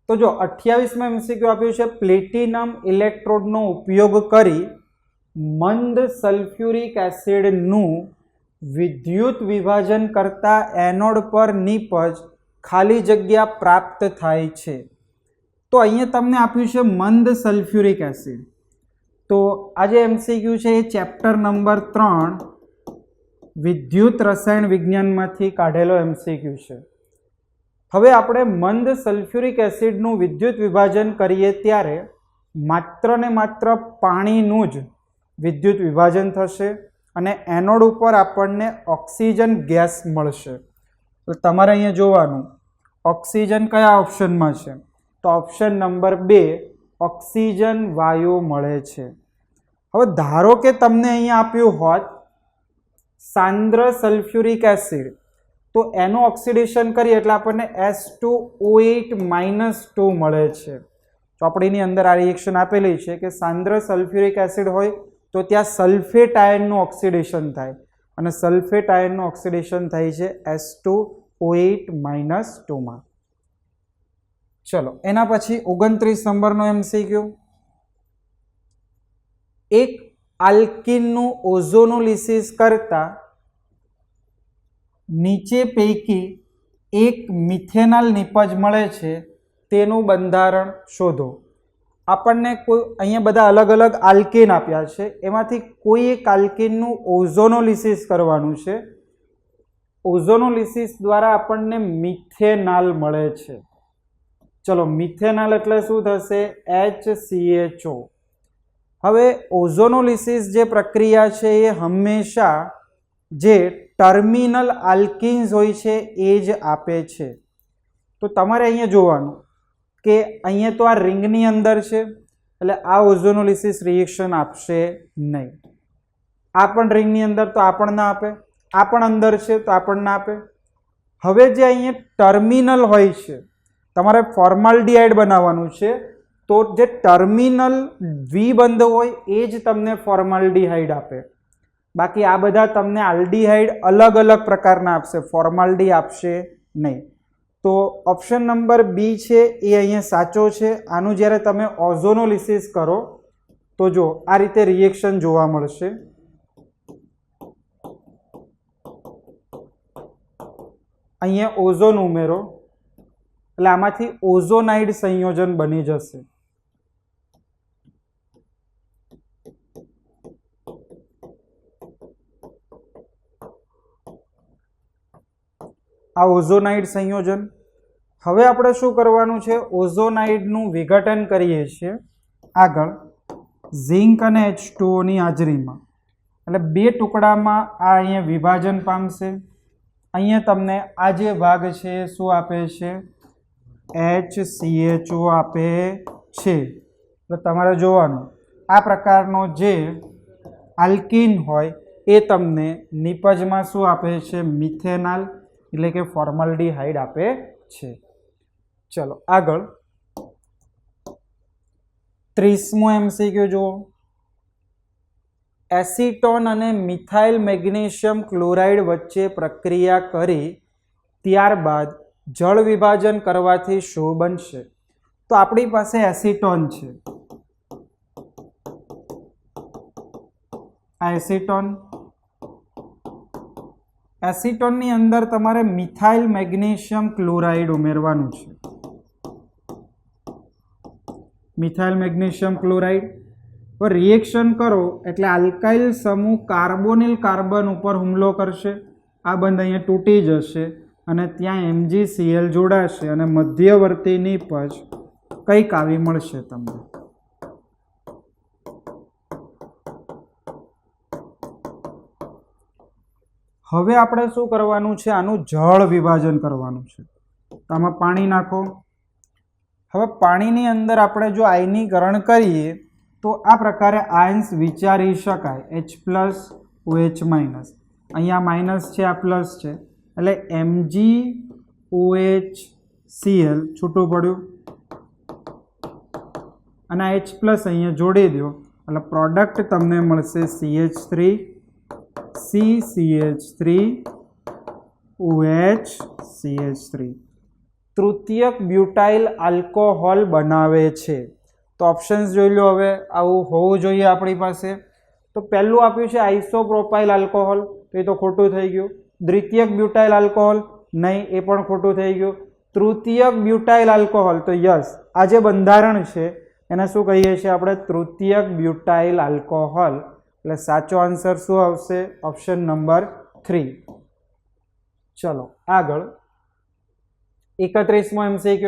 તો જો 28મો MCQ આપ્યું છે, પ્લેટિનમ ઇલેક્ટ્રોડનો ઉપયોગ કરી મંદ સલ્ફ્યુરિક એસિડનું વિદ્યુત વિભાજન કરતા એનોડ પર નિપજ ખાલી જગ્યા પ્રાપ્ત થાય છે. તો અહીંયા તમને આપ્યું છે મંદ સલ્ફ્યુરિક એસિડ. તો આ જે MCQ છે એ ચેપ્ટર નંબર 3 વિદ્યુત રસાયણ વિજ્ઞાનમાંથી કાઢેલો MCQ છે. હવે આપણે મંદ સલ્ફ્યુરિક એસિડનું વિદ્યુત વિભાજન કરીએ ત્યારે માત્ર ને માત્ર પાણીનું જ વિદ્યુત વિભાજન થશે અને એનોડ ઉપર આપણને ઓક્સિજન ગેસ મળશે. તો તમારે અહીંયા જોવાનું, ઓક્સિજન કયા ઓપ્શનમાં છે? તો ઓપ્શન નંબર 2 ઓક્સિજન વાયુ મળે છે. હવે ધારો કે તમને અહીંયા આપ્યું હોત સાંદ્ર સલ્ફ્યુરિક એસિડ, તો એનું ઓક્સિડેશન કરીએ એટલે આપણને S2O8-2 મળે છે. ચોપડીની અંદર આ રિએક્શન આપેલી છે કે સાંદ્ર સલ્ફ્યુરિક એસિડ હોય તો ત્યાં સલ્ફેટ આયનનું ઓક્સિડેશન થાય, અને સલ્ફેટ આયનનું ઓક્સિડેશન થાય છે S2O8-2 માં. ચલો એના પછી 29 નંબરનો MCQ. એક આલ્કીનનું ઓઝોનોલિસિસ કરતા નીચે પૈકી એક મિથેનોલ નિપજ મળે છે, તેનું બંધારણ શોધો. આપણને કોઈ અહીંયા બધા અલગ અલગ આલ્કેન આપ્યા છે, એમાંથી કોઈ એક આલ્કેનનું ઓઝોનોલિસિસ કરવાનું છે. ઓઝોનોલિસિસ દ્વારા આપણને મિથેનોલ મળે છે. ચલો મિથેનોલ એટલે શું થશે? HCHO. હવે ઓઝોનોલિસિસ જે પ્રક્રિયા છે એ હંમેશા જે ટર્મિનલ આલ્કિન્સ હોય છે એ જ આપે છે. તો તમારે અહીંયા જોવાનું કે અહીંયા તો આ રિંગની અંદર છે, એટલે આ ઓઝોનોલિસિસ રિએક્શન આપશે નહીં. આ પણ રિંગની અંદર તો આ પણ ના આપે, આ પણ અંદર છે તો આ પણ ના આપે. હવે જે અહીંયા ટર્મિનલ હોય છે, તમારે ફોર્માલ્ડિહાઇડ બનાવવાનું છે, તો જે ટર્મિનલ દ્વિબંધ હોય એ જ તમને ફોર્માલ્ડિહાઇડ આપે. બાકી આ બધા તમને આલ્ડિહાઇડ અલગ અલગ પ્રકારના આપશે, ફોર્માલ્ડી આપશે નહીં. તો ઓપ્શન નંબર બી છે એ અહીંયા સાચો છે. આનું જ્યારે તમે ઓઝોનોલિસિસ કરો તો જો આ રીતે રિએક્શન જોવા મળશે. અહીંયા ઓઝોન ઉમેરો એટલે આમાંથી ઓઝોનાઇડ સંયોજન બની જશે. આ ઓઝોનાઇડ સંયોજન. હવે આપણે શું કરવાનું છે? ઓઝોનાઇડનું વિઘટન કરીએ છીએ આગળ ઝિંક અને H2O ની હાજરીમાં. એટલે 2 ટુકડામાં આ અહીંયા વિભાજન પામશે. અહીંયા તમને આ જે ભાગ છે એ શું આપે છે? HCHO આપે છે. તો તમારે જોવાનું આ પ્રકારનો જે આલ્કીન હોય એ તમને નિપજમાં શું આપે છે? મિથેનોલ એટલે કે ફોર્માલ્ડિહાઇડ આપે છે. ચલો આગળ 30મો MCQ જુઓ. એસિટોન અને મિથાઇલ મેગ્નેશિયમ ક્લોરાઇડ વચ્ચે પ્રક્રિયા કરી ત્યારબાદ જળ વિભાજન કરવાથી શું બનશે? તો આપણી પાસે એસિટોન છે, આ એસિટોન. એસિટોનની અંદર તમારે મિથાઇલ મેગ્નેશિયમ ક્લોરાઇડ ઉમેરવાનું છે. મિથાઇલ મેગ્નેશિયમ ક્લોરાઇડ પર રિએક્શન કરો એટલે આલ્કાઇલ સમૂહ કાર્બોનિલ કાર્બન ઉપર હુમલો કરશે. આ બંધ અહીંયા તૂટી જશે અને ત્યાં MgCl જોડાશે અને મધ્યવર્તી નિપજ કંઈક આવી મળશે તમને. હવે આપણે શું કરવાનું છે, આનું જળ વિભાજન કરવાનું છે. આમાં પાણી નાખો. હવે પાણીની અંદર આપણે જો આયનીકરણ કરીએ તો આ પ્રકારે આયન્સ વિચારી શકાય, H+OH-. અહીંયા માઇનસ છે, આ પ્લસ છે, એટલે MgOHCl છૂટું પડ્યું અને આ H+ અહીંયા જોડી દો એટલે પ્રોડક્ટ તમને મળશે CH3 CCH3OH તૃતીયક બ્યુટાઇલ આલ્કોહોલ બનાવે છે. તો ઓપ્શન્સ જોઈ લો. હવે આવું હોવું જોઈએ આપણી પાસે. તો પહેલું આપ્યું છે આઇસોપ્રોપાઇલ આલ્કોહોલ, તો એ તો ખોટું થઈ ગયું. દ્વિતીયક બ્યુટાઇલ આલ્કોહોલ નહીં, એ પણ ખોટું થઈ ગયું. તૃતીયક બ્યુટાઇલ આલ્કોહોલ, તો યસ, આ જે બંધારણ છે એને શું કહીએ છીએ આપણે? તૃતીયક બ્યુટાઇલ આલ્કોહોલ. એટલે સાચો આન્સર શું આવશે? Option number 3. ચલો આગળ 31મો MCQ.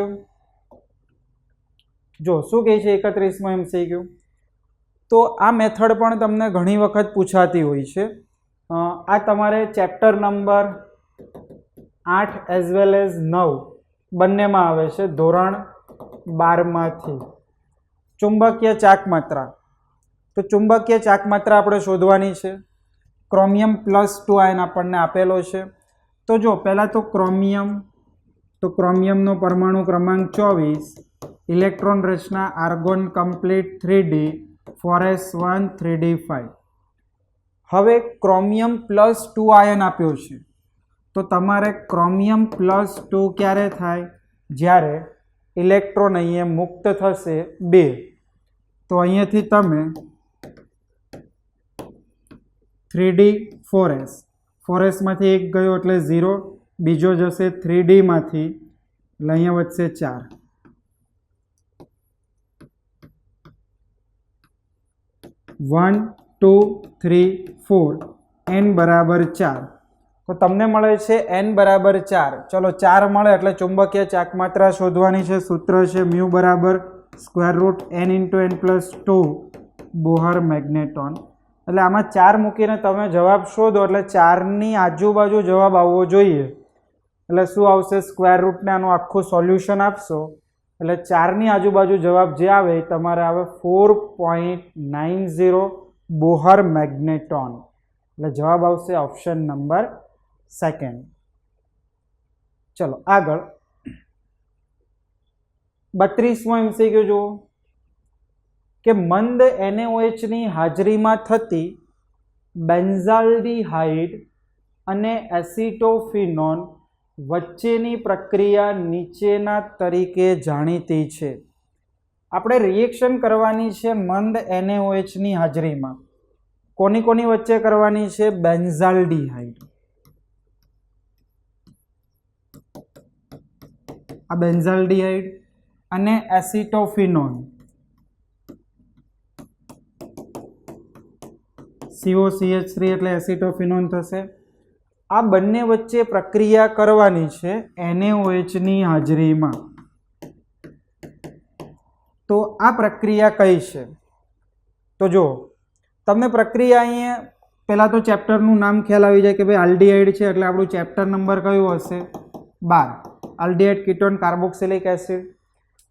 જો શું કહે છે 31મો MCQ. તો આ મેથડ પણ તમને ઘણી વખત પૂછાતી હોય છે. આ તમારે chapter number 8 as well as 9 બંનેમાં આવે છે, ધોરણ 12માંથી. ચુંબકીય ચાકમાત્રા. તો ચુંબકીય ચાકમાત્રા આપણે શોધવાની છે. ક્રોમિયમ +2 આયન આપણને આપેલો છે. તો જો પહેલાં તો ક્રોમિયમ, તો ક્રોમિયમનો પરમાણુ ક્રમાંક 24, ઇલેક્ટ્રોન રચના argon complete 3D, 4s1 3d5. હવે ક્રોમિયમ +2 આયન આપ્યો છે, તો તમારે ક્રોમિયમ +2 ક્યારે થાય? જ્યારે ઇલેક્ટ્રોન અહીંયા મુક્ત થશે 2. તો અહીંયાથી તમે 3d 4s, 4sમાંથી એક ગયો એટલે 0, બીજો જશે 3d માંથી એટલે અહીંયા વધશે 4. વન 2 3 4 n બરાબર 4. તો તમને મળે છે n બરાબર 4. ચલો 4 મળે એટલે ચુંબકીય ચાકમાત્રા શોધવાની છે. સૂત્ર છે μ બરાબર √n × n+2 બોહર મેગ્નેટોન. એટલે આમાં 4 મૂકીને તમે જવાબ શોધો એટલે 4ની આજુબાજુ જવાબ આવવો જોઈએ. એટલે શું આવશે? √ આનું આખું સોલ્યુશન આપશો એટલે 4ની આજુબાજુ જવાબ જે આવે એ તમારે આવે 4.90 બોહર મેગ્નેટોન. એટલે જવાબ આવશે ઓપ્શન નંબર 2. ચલો આગળ 32મો MCQ જુઓ કે મંદ NaOH ની હાજરીમાં થતી બેન્ઝાલ્ડીહાઇડ અને એસિટોફિનોન વચ્ચેની પ્રક્રિયા નીચેના તરીકે જાણીતી છે. આપણે રિએક્શન કરવાની છે મંદ NaOH ની હાજરીમાં. કોની કોની વચ્ચે કરવાની છે? બેન્ઝાલ્ડીહાઇડ. આ બેન્ઝાલ્ડીહાઇડ અને એસિટોફિનોન, COCH3 એટલે એસિટોફિનોન થશે. આ બંને વચ્ચે પ્રક્રિયા કરવાની છે NaOH ની હાજરીમાં. તો આ પ્રક્રિયા કઈ છે? તો જો તમને પ્રક્રિયા અહીંયા પહેલાં તો ચેપ્ટરનું નામ ખ્યાલ આવી જાય કે ભાઈ આલ્ડીહાઇડ છે એટલે આપણું ચેપ્ટર નંબર કયું હશે? 12. Aldehyde ketone carboxylic acid.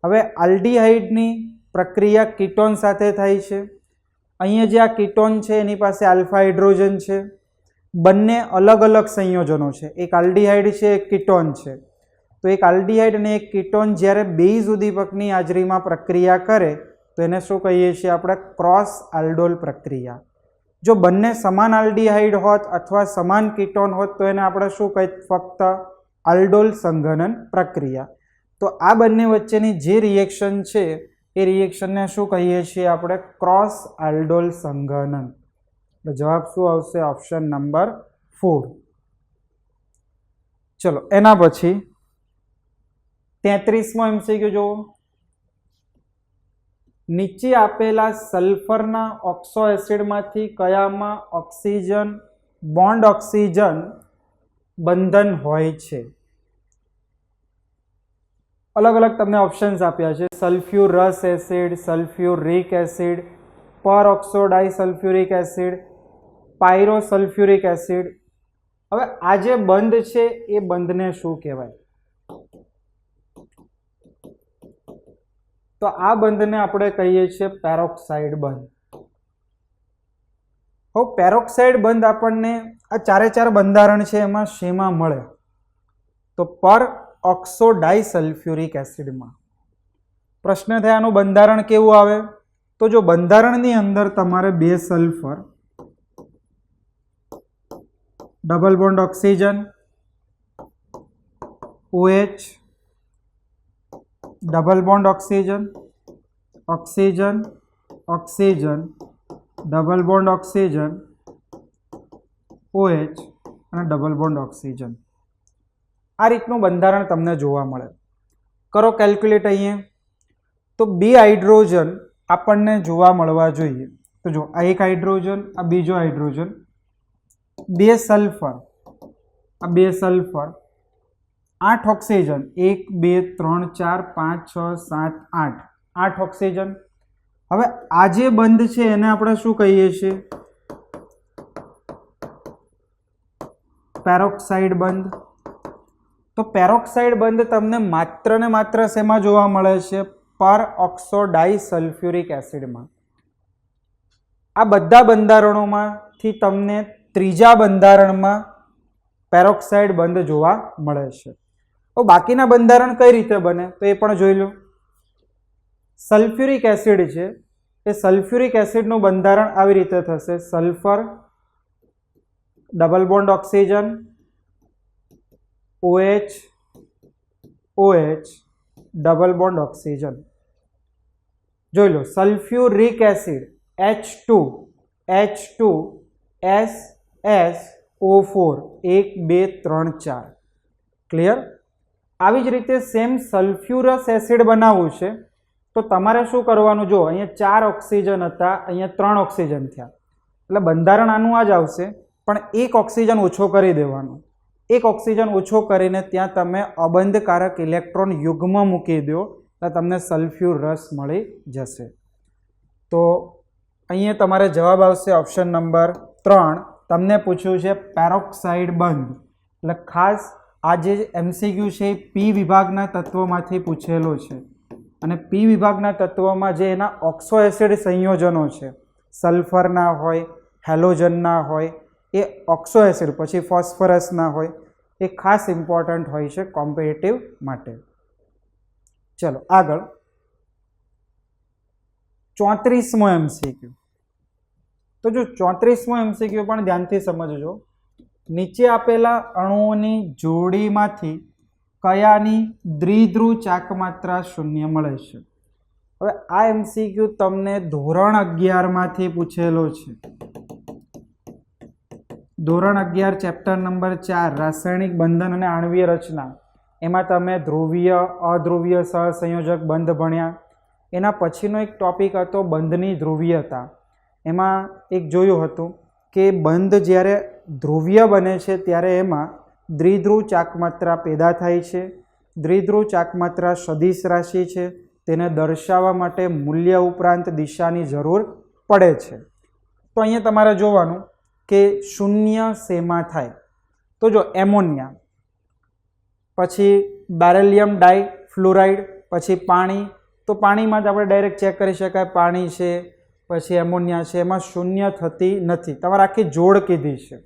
હવે આલ્ડીહાઇડની પ્રક્રિયા કીટોન સાથે થાય છે. અહીંયા જે આ કીટોન છે એની પાસે આલ્ફા હાઇડ્રોજન છે. બંને અલગ અલગ સંયોજનો છે. એક આલ્ડીહાઇડ છે, એક કીટોન છે. તો એક આલ્ડીહાઇડ અને એક કીટોન જ્યારે બેઝ ઉદ્દીપકની હાજરીમાં પ્રક્રિયા કરે તો એને શું કહીએ છીએ આપણે? ક્રોસ આલ્ડોલ પ્રક્રિયા. જો બંને સમાન આલ્ડીહાઇડ હોત અથવા સમાન કીટોન હોત તો એને આપણે શું કહીએ? ફક્ત આલ્ડોલ સંઘનન પ્રક્રિયા. તો આ બંને વચ્ચેની જે રિએક્શન છે એ રિએક્શનને શું કહીએ છીએ આપણે? ક્રોસ આલ્ડોલ સંઘનન. તો જવાબ શું આવશે? Option number 4. ચલો એના પછી 33મો MCQ જુઓ. નીચે આપેલા સલ્ફરના ઓક્સો એસિડમાંથી કયામાં ઓક્સિજન બોન્ડ ઓક્સિજન બંધન હોય છે? अलग अलग तमने ऑप्शन्स आप्या छे, sulphurous acid, sulphuric acid, peroxo disulphuric acid, pyrosulphuric acid. हवे आ जे बंध छे ए बंधने शुं कहेवाय? तो आ बंधने आपणे कहीए छीए पेरोक्साइड बंध। हो पेरोक्साइड बंध आपणने आ चारे चार बंधारण छे एमां शेमां मळे? तो परऑक्सो डाइसल्फ्यूरिक एसिड में। प्रश्न थे आनुं बंधारण केवुं आवे? तो जो बंधारणनी अंदर तमारे बे sulphur, double bond oxygen, OH, double bond oxygen, oxygen, oxygen, double bond oxygen, OH અને डबल बॉन्ड ऑक्सीजन। आ रीतનું બંધારણ તમને જોવા મળે। કરો કેલ્ક્યુલેટ અહીંયા। તો બે હાઇડ્રોજન આપણને જોવા મળવા જોઈએ। તો જો આ એક હાઇડ્રોજન, આ બીજો હાઇડ્રોજન, બે સલ્ફર, આ બે સલ્ફર, 8 ઓક્સિજન, 1 2 3 4 5 6 7 8, 8 ઓક્સિજન। હવે આ જે બંધ છે એને આપણે શું કહીએ છીએ? પેરોક્સાઇડ બંધ। तो पेरोक्साइड बंध तमने मात्र ने मात्र शेमा जोवा मळे छे? परऑक्सो डाइसल्फ्यूरिक एसिड में। आ बधा बंधारणोमांथी तमने त्रीजा बंधारणमां पेरोक्साइड बंध जोवा मळे छे। तो बाकीना बंधारण कई रीते बने तो ए पण जोई लो। सल्फ्यूरिक एसिड छे ए सल्फ्यूरिक एसिडनुं बंधारण आवी रीते थशे, sulphur, double bond oxygen, OH, OH, double bond oxygen. જોઈ લો, sulphuric acid H2, H2, SSO4, 1 2 3 4। Clear? આવી જ રીતે સેમ સલ્ફ્યુરસ એસિડ બનાવવું છે તો તમારે શું કરવાનું? જો અહીંયા 4 ઓક્સિજન હતા, અહીંયા 3 ઓક્સિજન થયા, એટલે બંધારણ આનું આ જ આવશે, પણ એક ઓક્સિજન ઓછો કરી દેવાનો। एक ऑक्सीजन ओछो करीने त्यां तमे अबंधकारक इलेक्ट्रॉन युग्म मूकी दो तो तमने सल्फ्यूरस मळी जशे। तो अहींया तमारे जवाब आवशे ऑप्शन नंबर 3। तमने पूछ्युं छे पेरोक्साइड बंध, એટલે ખાસ आ जे MCQ छे पी विभागना तत्वोमांथी पूछेलो छे અને पी विभागना तत्वोमां जे एना ऑक्सो एसिड संयोजनो छे, सल्फरना होय, हेलोजनना होय, ए ऑक्सो एसिड पछी फॉस्फरस ना होय, ए खास इम्पोर्टंट होय छे कॉम्पिटिटिव माटे। चलो आगळ 34मो MCQ। तो जो 34मो MCQ पण ध्यानथी समजजो। नीचे आपेला अणुओनी जोड़ीमांथी कयानी द्विध्रुव चाकमात्रा शून्य मळे छे? हवे आ MCQ तमने धोरण 11 मांथी पूछेलो छे। धोरण 11 चैप्टर नंबर 4 रासायनिक बंधन અને आणवीय रचना, एमां तमे ध्रुवीय अध्रुवीय सहसंयोजक बंध भण्या। एना पछीनो एक टॉपिक हतो बंधनी ध्रुवीयता। एमां एक जोयुं हतुं के बंध ज्यारे ध्रुवीय बने छे त्यारे एमां द्विध्रुव चाकमात्रा पैदा थाय छे। द्विध्रुव चाकमात्रा सदिश राशि छे, तेने दर्शाववा माटे मूल्य उपरांत दिशानी जरूर पड़े छे। तो अहींया तमारे जोवानुं के शून्य सेमा थाय? तो जो एमोनिया, पछी बेरिलियम डाइफ्लोराइड, पछी पाणी। तो पाणी में आपणे डायरेक्ट चेक करी शकाय पाणी छे, पछी एमोनिया छे, एमां शून्य थती नथी। तमारे आखी जोड़ कीधी छे।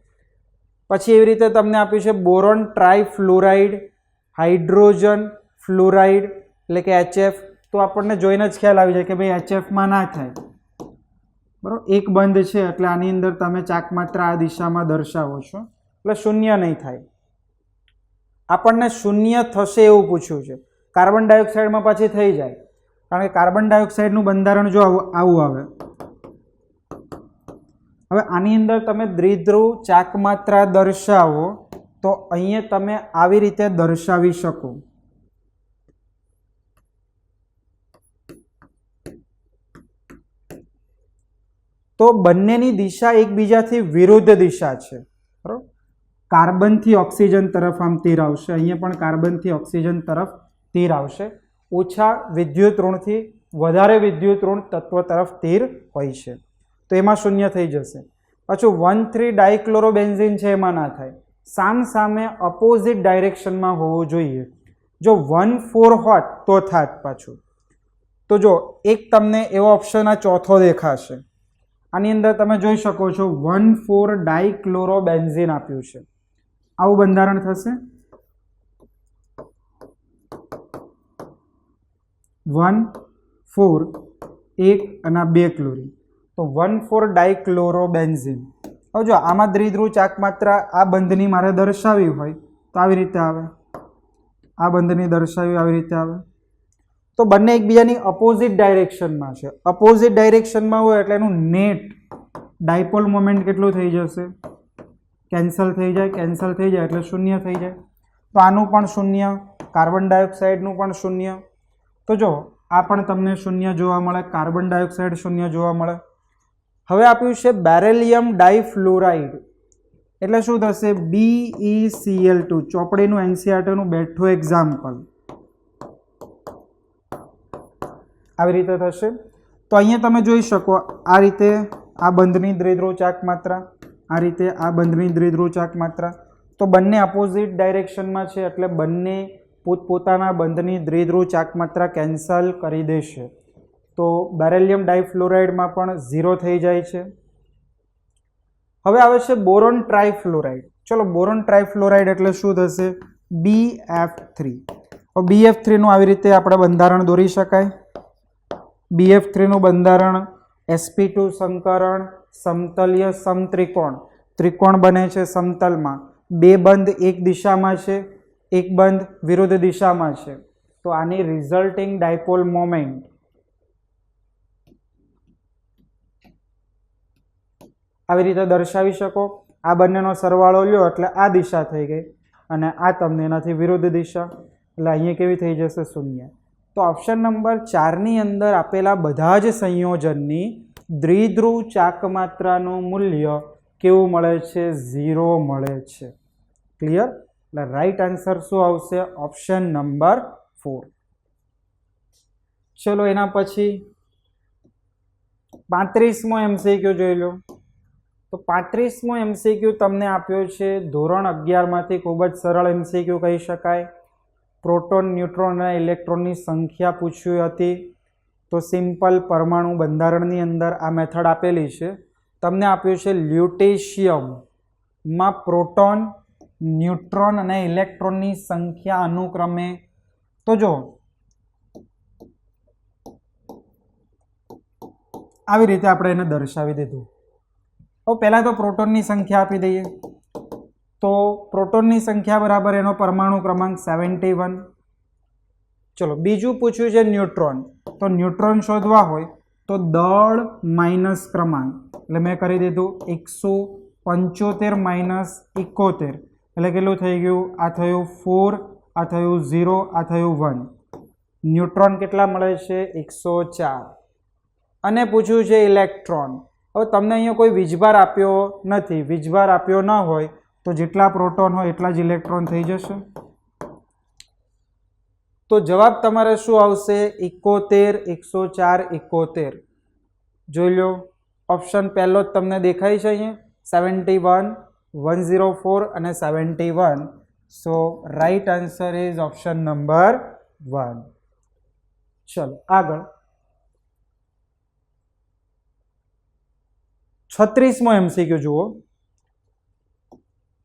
पछी एवी रीते तमने आप्युं छे बोरोन ट्राइफ्लोराइड, हाइड्रोजन फ्लोराइड એટલે કે HF। तो આપણને જોઈને જ ખ્યાલ આવી જાય કે ભાઈ HF માં ના થાય, बराबर। एक बंध है એટલે આની અંદર તમે ચાકમાત્રા આ દિશામાં દર્શાવો છો એટલે શૂન્ય નહીં થાય। આપણને શૂન્ય થશે એવું પૂછ્યું છે। કાર્બન ડાયોક્સાઇડમાં પાછી થઈ જાય, કારણ કે કાર્બન ડાયોક્સાઇડનું બંધારણ જો આવું આવે। હવે આની અંદર તમે દ્વિધ્રુવ ચાકમાત્રા દર્શાવો તો અહીંયા તમે આવી રીતે દર્શાવી શકો। तो बंनेनी दिशा एकबीजाथी विरुद्ध दिशा है, बराबर। कार्बन थी ऑक्सीजन तरफ आम तीर आवशे, अहींया पण कार्बन थी ऑक्सीजन तरफ તીર આવશે, ઓછા વિદ્યુત ઋણથી વધારે વિદ્યુત ઋણ તત્વ તરફ તીર હોય છે, તો એમાં શૂન્ય થઈ જશે. પાછું 1,3 ડાયક્લોરોબેન્ઝીન છે એમાં ના થાય, સામે અપોઝિટ ડાયરેક્શનમાં હોવું જોઈએ. જો 1,4 હોત તો થાત પાછું. તો જો એક તમને એવો ઓપ્શન આ ચોથો દેખાશે, આની અંદર તમે જોઈ શકો છો 1,4 ડાયક્લોરોબેન્ઝીન આપ્યું છે, આવું બંધારણ થશે. 1,4 એક અને 2 ક્લોરીન, તો 1,4 ડાયક્લોરોબેન્ઝીન. હવે જો આમાં દ્વિધ્રુવ ચાક માત્રા આ બંધની મારે દર્શાવી હોય તો આવી રીતે આવે, આ બંધની દર્શાવી આવી રીતે આવે. તો બંને એકબીજાની અપોઝિટ ડાયરેક્શનમાં છે, અપોઝિટ ડાયરેક્શનમાં હોય એટલે એનું નેટ ડાયપોલ મોમેન્ટ કેટલું થઈ જશે, કેન્સલ થઈ જાય એટલે શૂન્ય થઈ જાય. તો આનું પણ શૂન્ય, કાર્બન ડાયોક્સાઇડનું પણ શૂન્ય. તો જો આ પણ તમને શૂન્ય જોવા મળે, કાર્બન ડાયોક્સાઇડ શૂન્ય જોવા મળે. હવે આપ્યું છે બેરેલિયમ ડાયફ્લોરાઇડ, એટલે શું થશે, BeCl2, ચોપડીનું એનસીઈઆરટીનું બેઠું એક્ઝામ્પલ આવી રીતે થશે. તો અહીંયા તમે જોઈ શકો આ રીતે આ બંધની દ્વિધ્રુવ ચાક માત્રા, આ રીતે આ બંધની દ્વિધ્રુવ ચાક માત્રા. તો બંને અપોઝિટ ડાયરેક્શનમાં છે એટલે બંને પોતપોતાના બંધની દ્વિધ્રુવ ચાક માત્રા કેન્સલ કરી દેશે. તો બેરેલિયમ ડાયફ્લોરાઇડમાં પણ 0 થઈ જાય છે. હવે આવે છે બોરોન ટ્રાયફ્લોરાઇડ. ચલો બોરોન ટ્રાયફ્લોરાઇડ એટલે શું થશે, BF3. BF3 નું આવી રીતે આપણે બંધારણ દોરી શકાય. BF3 નું બંધારણ sp2 સંકરણ સમતલીય સમત્રિકોણ, ત્રિકોણ બને છે સમતલમાં, બે બંધ એક દિશામાં છે, એક બંધ વિરુદ્ધ દિશામાં છે. તો આની રિઝલ્ટિંગ ડાયપોલ મોમેન્ટ આવી રીતે દર્શાવી શકો. આ બંનેનો સરવાળો લ્યો એટલે આ દિશા થઈ ગઈ અને આ તમને એનાથી વિરુદ્ધ દિશા, એટલે અહીંયા કેવી થઈ જશે, શૂન્ય. તો ઓપ્શન નંબર 4ની અંદર આપેલા બધા જ સંયોજનની દ્વિધ્રુવ ચાક માત્રાનું મૂલ્ય કેવું મળે છે, 0 મળે છે. ક્લિયર? એટલે રાઈટ આન્સર શું આવશે, ઓપ્શન નંબર 4. ચલો એના પછી 35મો MCQ જોઈ લો. તો 35મો MCQ તમને આપ્યો છે ધોરણ 11માંથી, ખૂબ જ સરળ MCQ કહી શકાય. પ્રોટોન, ન્યુટ્રોન અને ઇલેક્ટ્રોનની સંખ્યા પૂછવી હતી. તો સિમ્પલ પરમાણુ બંધારણની અંદર આ મેથડ આપેલી છે. તમને આપ્યું છે લ્યુટેશિયમમાં પ્રોટોન, ન્યુટ્રોન અને ઇલેક્ટ્રોનની સંખ્યા અનુક્રમે, તો જો આવી રીતે આપણે એને દર્શાવી દીધું. હવે પહેલાં તો પ્રોટોનની સંખ્યા આપી દઈએ. તો પ્રોટોનની સંખ્યા બરાબર એનો પરમાણુ ક્રમાંક 71. ચલો બીજું પૂછ્યું છે ન્યુટ્રોન. તો ન્યુટ્રોન શોધવા હોય તો દળ માઇનસ ક્રમાંક, એટલે મેં કરી દીધું 175 માઇનસ 71, એટલે કેટલું થઈ ગયું, આ થયું 4, આ થયું 0, આ થયું 1. ન્યુટ્રોન કેટલા મળે છે, 104. અને પૂછ્યું છે ઇલેક્ટ્રોન. હવે તમને અહીંયા કોઈ વીજભાર આપ્યો નથી, વીજભાર આપ્યો ન હોય તો જેટલા પ્રોટોન હોય એટલા જ ઇલેક્ટ્રોન થઈ જશે. તો જવાબ તમારે શું આવશે, 71, 104, 71. જોઈ લો, ઓપ્શન પહેલો જ તમને દેખાય છે અહીંયા, 71, 104 અને 71. સો right answer is option number 1. ચલો આગળ 36મો MCQ જુઓ.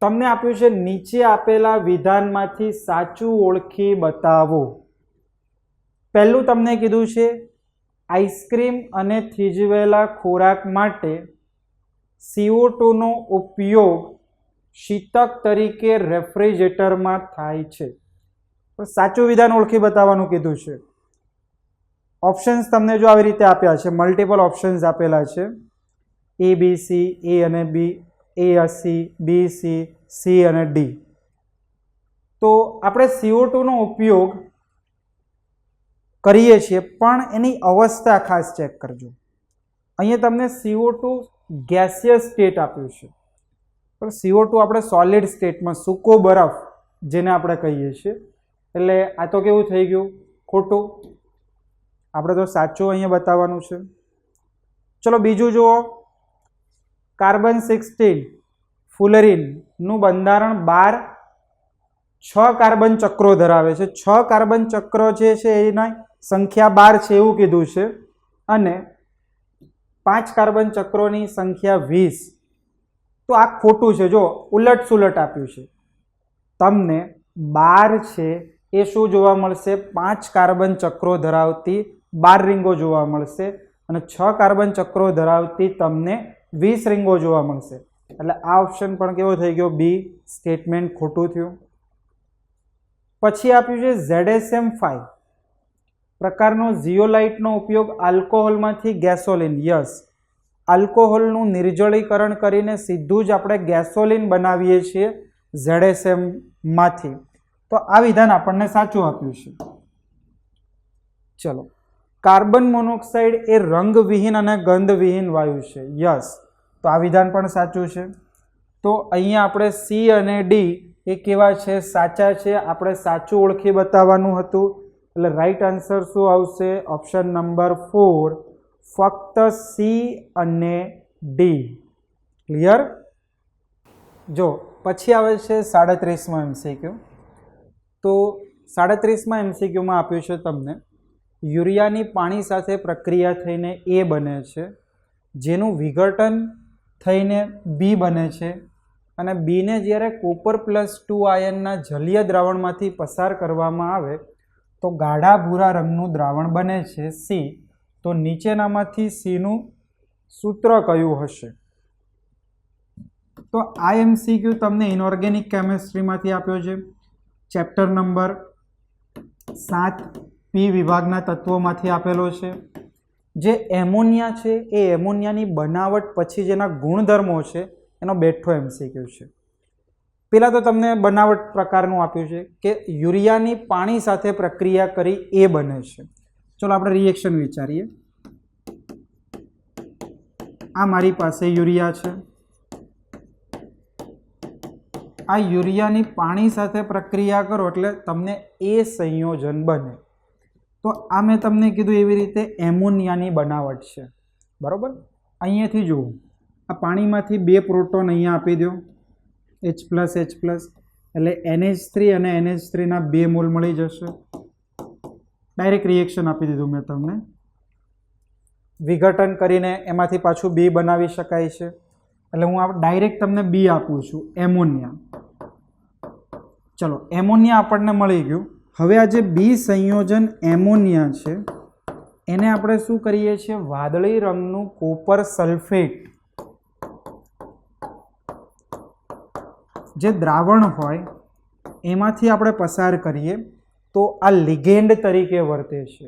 તમને આપ્યું છે નીચે આપેલા વિધાનમાંથી સાચું ઓળખી બતાવો. પહેલું તમને કીધું છે આઈસ્ક્રીમ અને થીજવેલા ખોરાક માટે CO2 નો ઉપયોગ શીતક તરીકે રેફ્રિજરેટરમાં થાય છે. સાચું વિધાન ઓળખી બતાવવાનું કીધું છે. ઓપ્શન્સ તમને જો આવી રીતે આપ્યા છે, મલ્ટિપલ ઓપ્શન્સ આપેલા છે, ABC, A અને B, A, C, B, C, C અને D. તો આપણે CO2 નો ઉપયોગ કરીએ છીએ, પણ એની અવસ્થા ખાસ ચેક કરજો. અહીંયા તમને CO2 ગેસિયસ સ્ટેટ આપ્યું છે, પણ CO2 આપણે સોલિડ સ્ટેટમાં, સૂકો બરફ જેને આપણે કહીએ છીએ, એટલે આ તો કેવું થઈ ગયું? ખોટું. આપણે તો સાચું અહીંયા બતાવવાનું છે. ચલો બીજું જુઓ. કાર્બન 16 ફુલરીનનું બંધારણ 12 6 કાર્બન ચક્રો ધરાવે છે. 6 કાર્બન ચક્રો જે છે એની સંખ્યા 12 છે એવું કીધું છે, અને 5 કાર્બન ચક્રોની સંખ્યા 20. તો આ ખોટું છે. જો ઉલટ સુલટ આપ્યું છે. તમને 12 છે એ શું જોવા મળશે? 5 કાર્બન ચક્રો ધરાવતી 12 રીંગો જોવા મળશે, અને 6 કાર્બન ચક્રો ધરાવતી તમને 20 રીંગો જોવા મળશે. એટલે આ ઓપ્શન પણ કેવો થઈ ગયો? બી સ્ટેટમેન્ટ ખોટું થયું. પછી આપ્યું છે ZSM5 પ્રકારનો ઝિયોલાઇટનો ઉપયોગ આલ્કોહોલમાંથી ગેસોલિન. યસ, આલ્કોહોલનું નિર્જળીકરણ કરીને સીધું જ આપણે ગેસોલિન બનાવીએ છીએ ZSMમાંથી. તો આ વિધાન આપણને સાચું આપ્યું છે. ચલો, કાર્બન મોનોક્સાઇડ એ રંગવિહીન અને ગંધવિહીન વાયુ છે. યસ, તો આ વિધાન પણ સાચું છે. તો અહીંયા આપણે સી અને ડી એ કેવા છે? સાચા છે. આપણે સાચું ઓળખી બતાવવાનું હતું. એટલે રાઈટ આન્સર શું આવશે? ઓપ્શન નંબર 4, ફક્ત સી અને ડી. ક્લિયર? જો પછી આવે છે 37માં MCQ. તો 37માં MCQમાં આપ્યું છે તમને યુરિયાની પાણી સાથે પ્રક્રિયા થઈને એ બને છે, જેનું વિઘટન થઈને બી બને છે, અને બીને જ્યારે કોપર +2 આયનના જલીય દ્રાવણમાંથી પસાર કરવામાં આવે તો ગાઢા ભૂરા રંગનું દ્રાવણ બને છે સી. તો નીચેનામાંથી સીનું સૂત્ર કયું હશે? તો આ MCQ તમને ઇનઓર્ગેનિક કેમેસ્ટ્રીમાંથી આપ્યો છે. ચેપ્ટર નંબર 7 પી વિભાગના તત્વોમાંથી આપેલો છે. જે એમોનિયા છે એ એમોનિયાની બનાવટ પછી જેના ગુણધર્મો છે એનો બેઠો MCQ છે. પહેલાં તો તમને બનાવટ પ્રકારનું આપ્યું છે કે યુરિયાની પાણી સાથે પ્રક્રિયા કરી એ બને છે. ચલો આપણે રિએક્શન વિચારીએ. આ મારી પાસે યુરિયા છે. આ યુરિયાની પાણી સાથે પ્રક્રિયા કરો એટલે તમને એ સંયોજન બને. તો આ મેં તમને કીધું એવી રીતે એમોનિયાની બનાવટ છે. બરાબર? અહીંયાથી જુઓ, આ પાણીમાંથી 2 પ્રોટોન અહીંયા આપી દો, H+H+, એટલે NH3 અને NH3ના 2 મોલ મળી જશે. ડાયરેક્ટ રિએક્શન આપી દીધું મેં તમને. વિઘટન કરીને એમાંથી પાછું બી બનાવી શકાય છે. એટલે હું ડાયરેક્ટ તમને બી આપું છું, એમોનિયા. ચલો, એમોનિયા આપણને મળી ગયું. હવે આ જે બી સંયોજન એમોનિયા છે એને આપણે શું કરીએ છીએ? વાદળી રંગનું કોપર સલ્ફેટ જે દ્રાવણ હોય એમાંથી આપણે પસાર કરીએ તો આ લિગેન્ડ તરીકે વર્તે છે,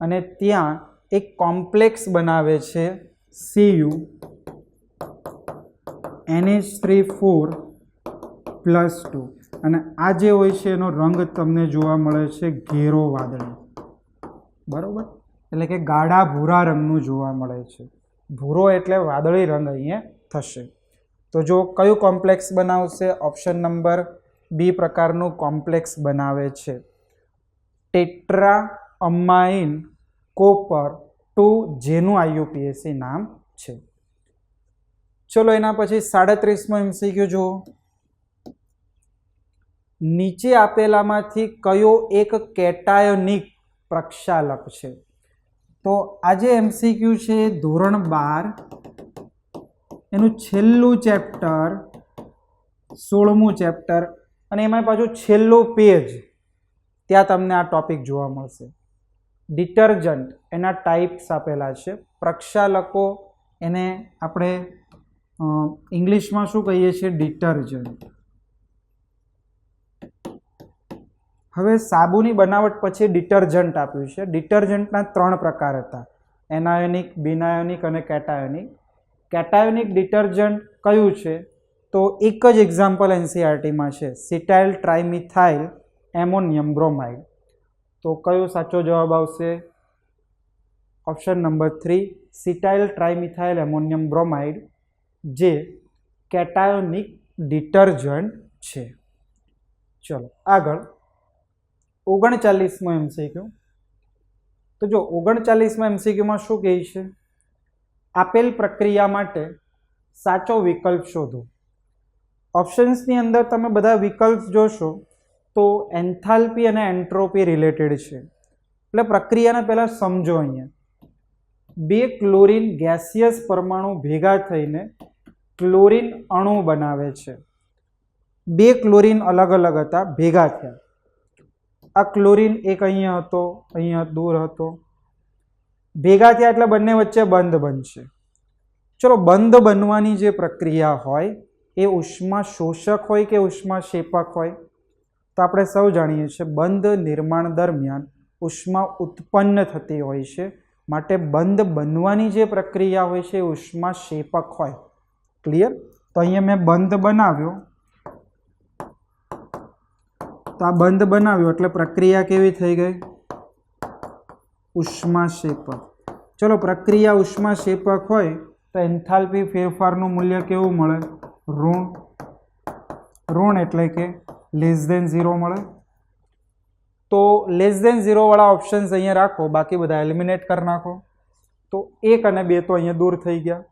અને ત્યાં એક કોમ્પ્લેક્સ બનાવે છે Cu NH3 4+2, અને આ જે હોય છે એનો રંગ તમને જોવા મળે છે ઘેરો વાદળી. બરાબર? એટલે કે ગાઢા ભૂરા રંગનું જોવા મળે છે. ભૂરો એટલે વાદળી રંગ અહીંયા થશે. તો જો કયું કોમ્પ્લેક્સ બનાવશે? ઓપ્શન નંબર બી પ્રકારનું કોમ્પ્લેક્સ બનાવે છે. ટેટ્રા અમાઇન કોપર 2, જેનું IUPAC નામ છે. ચલો એના પછી 37માં MCQ જુઓ. નીચે આપેલામાંથી કયો એક કેટાયોનિક પ્રક્ષાલક છે? તો આ જે MCQ છે ધોરણ 12 એનું છેલ્લું ચેપ્ટર 16મું ચેપ્ટર, અને એમાં પાછું છેલ્લું પેજ, ત્યાં તમને આ ટોપિક જોવા મળશે. ડિટર્જન્ટ એના ટાઈપ્સ આપેલા છે. પ્રક્ષાલકો એને આપણે ઇંગ્લિશમાં શું કહીએ છીએ? ડિટર્જન્ટ. હવે સાબુની બનાવટ પછી ડિટર્જન્ટ આપ્યું છે. ડિટર્જન્ટના 3 પ્રકાર હતા, એનાયોનિક, બિનાયોનિક અને કેટાયોનિક. કેટાયોનિક ડિટર્જન્ટ કયું છે? તો એક જ એક્ઝામ્પલ NCERTમાં છે, સિટાઇલ ટ્રાઇમિથાઇલ એમોનિયમ બ્રોમાઇડ. તો કયો સાચો જવાબ આવશે? ઓપ્શન નંબર 3, સિટાઇલ ટ્રાઇમિથાઇલ એમોનિયમ બ્રોમાઇડ, જે કેટાયોનિક ડિટર્જન્ટ છે. ચલો આગળ. 39મો MCQ. તો જો 39મા MCQમાં શું કહે છે? આપેલ પ્રક્રિયા માટે સાચો વિકલ્પ શોધો. ઓપ્શન્સની અંદર તમે બધા વિકલ્પ જોશો તો એન્થાલ્પી અને એન્ટ્રોપી રિલેટેડ છે. એટલે પ્રક્રિયાને પહેલાં સમજો. અહીંયા 2 ક્લોરીન ગેસિયસ પરમાણુ ભેગા થઈને ક્લોરીન અણુ બનાવે છે. 2 ક્લોરીન અલગ અલગ હતા, ભેગા થયા. આ ક્લોરીન એક અહીંયા હતો, અહીંયા દૂર હતો, ભેગા થયા એટલે બંને વચ્ચે બંધ બનશે. ચલો, બંધ બનવાની જે પ્રક્રિયા હોય એ ઉષ્મા શોષક હોય કે ઉષ્મા શેપક હોય? તો આપણે સૌ જાણીએ છીએ બંધ નિર્માણ દરમિયાન ઉષ્મા ઉત્પન્ન થતી હોય છે, માટે બંધ બનવાની જે પ્રક્રિયા હોય છે એ ઉષ્મા શેપક હોય. ક્લિયર? તો અહીંયા મેં બંધ બનાવ્યો, તો આ બંધ બનાવ્યો એટલે પ્રક્રિયા કેવી થઈ ગઈ? ઉષ્મા શેપક. ચલો, પ્રક્રિયા ઉષ્મા શેપક હોય તો એન્થાલ્પી ફેરફારનું મૂલ્ય કેવું મળે? ઋણ. ઋણ એટલે કે <0 મળે. તો <0 વાળા ઓપ્શન્સ અહીંયા રાખો, બાકી બધા એલિમિનેટ કરી નાખો. તો 1 અને 2 તો અહીંયા દૂર થઈ ગયા.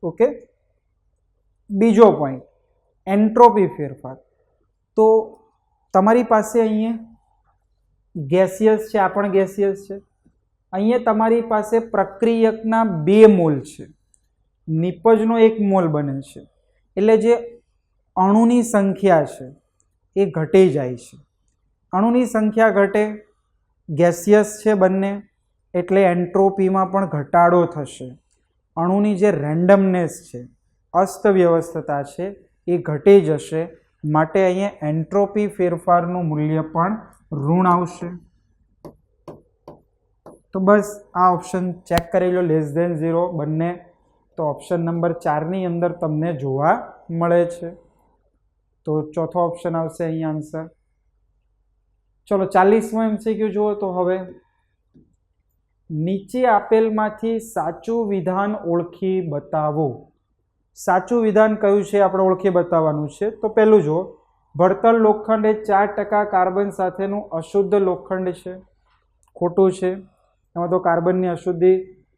ઓકે. બીજો પોઈન્ટ, એન્ટ્રોપી ફેરફાર. તો તમારી પાસે અહીંયા ગેસિયસ છે, આ પણ ગેસિયસ છે. અહીંયા તમારી પાસે પ્રક્રિયકના 2 મોલ છે, નિપજનો 1 મોલ બને છે. એટલે જે અણુની સંખ્યા છે એ ઘટી જાય છે. અણુની સંખ્યા ઘટે, ગેસિયસ છે બંને, એટલે એન્ટ્રોપીમાં પણ ઘટાડો થશે. અણુની જે રેન્ડમનેસ છે, અસ્તવ્યવસ્થતા છે, એ ઘટી જશે. માટે અહીંયા એન્ટ્રોપી ફેરફારનું મૂલ્ય પણ ઋણ આવશે. તો બસ આ ઓપ્શન ચેક કરી લો, <0 બંને. તો ઓપ્શન નંબર 4ની અંદર તમને જોવા મળે છે. તો ચોથો ઓપ્શન આવશે અહીં આન્સર. ચલો, 40મો MCQ જુઓ. તો હવે નીચે આપેલમાંથી સાચું વિધાન ઓળખી બતાવો. સાચું વિધાન કયું છે આપણે ઓળખી બતાવવાનું છે. તો પહેલું જુઓ, ભળતર લોખંડ એ 4% કાર્બન સાથેનું અશુદ્ધ લોખંડ છે. ખોટું છે. એમાં તો કાર્બનની અશુદ્ધિ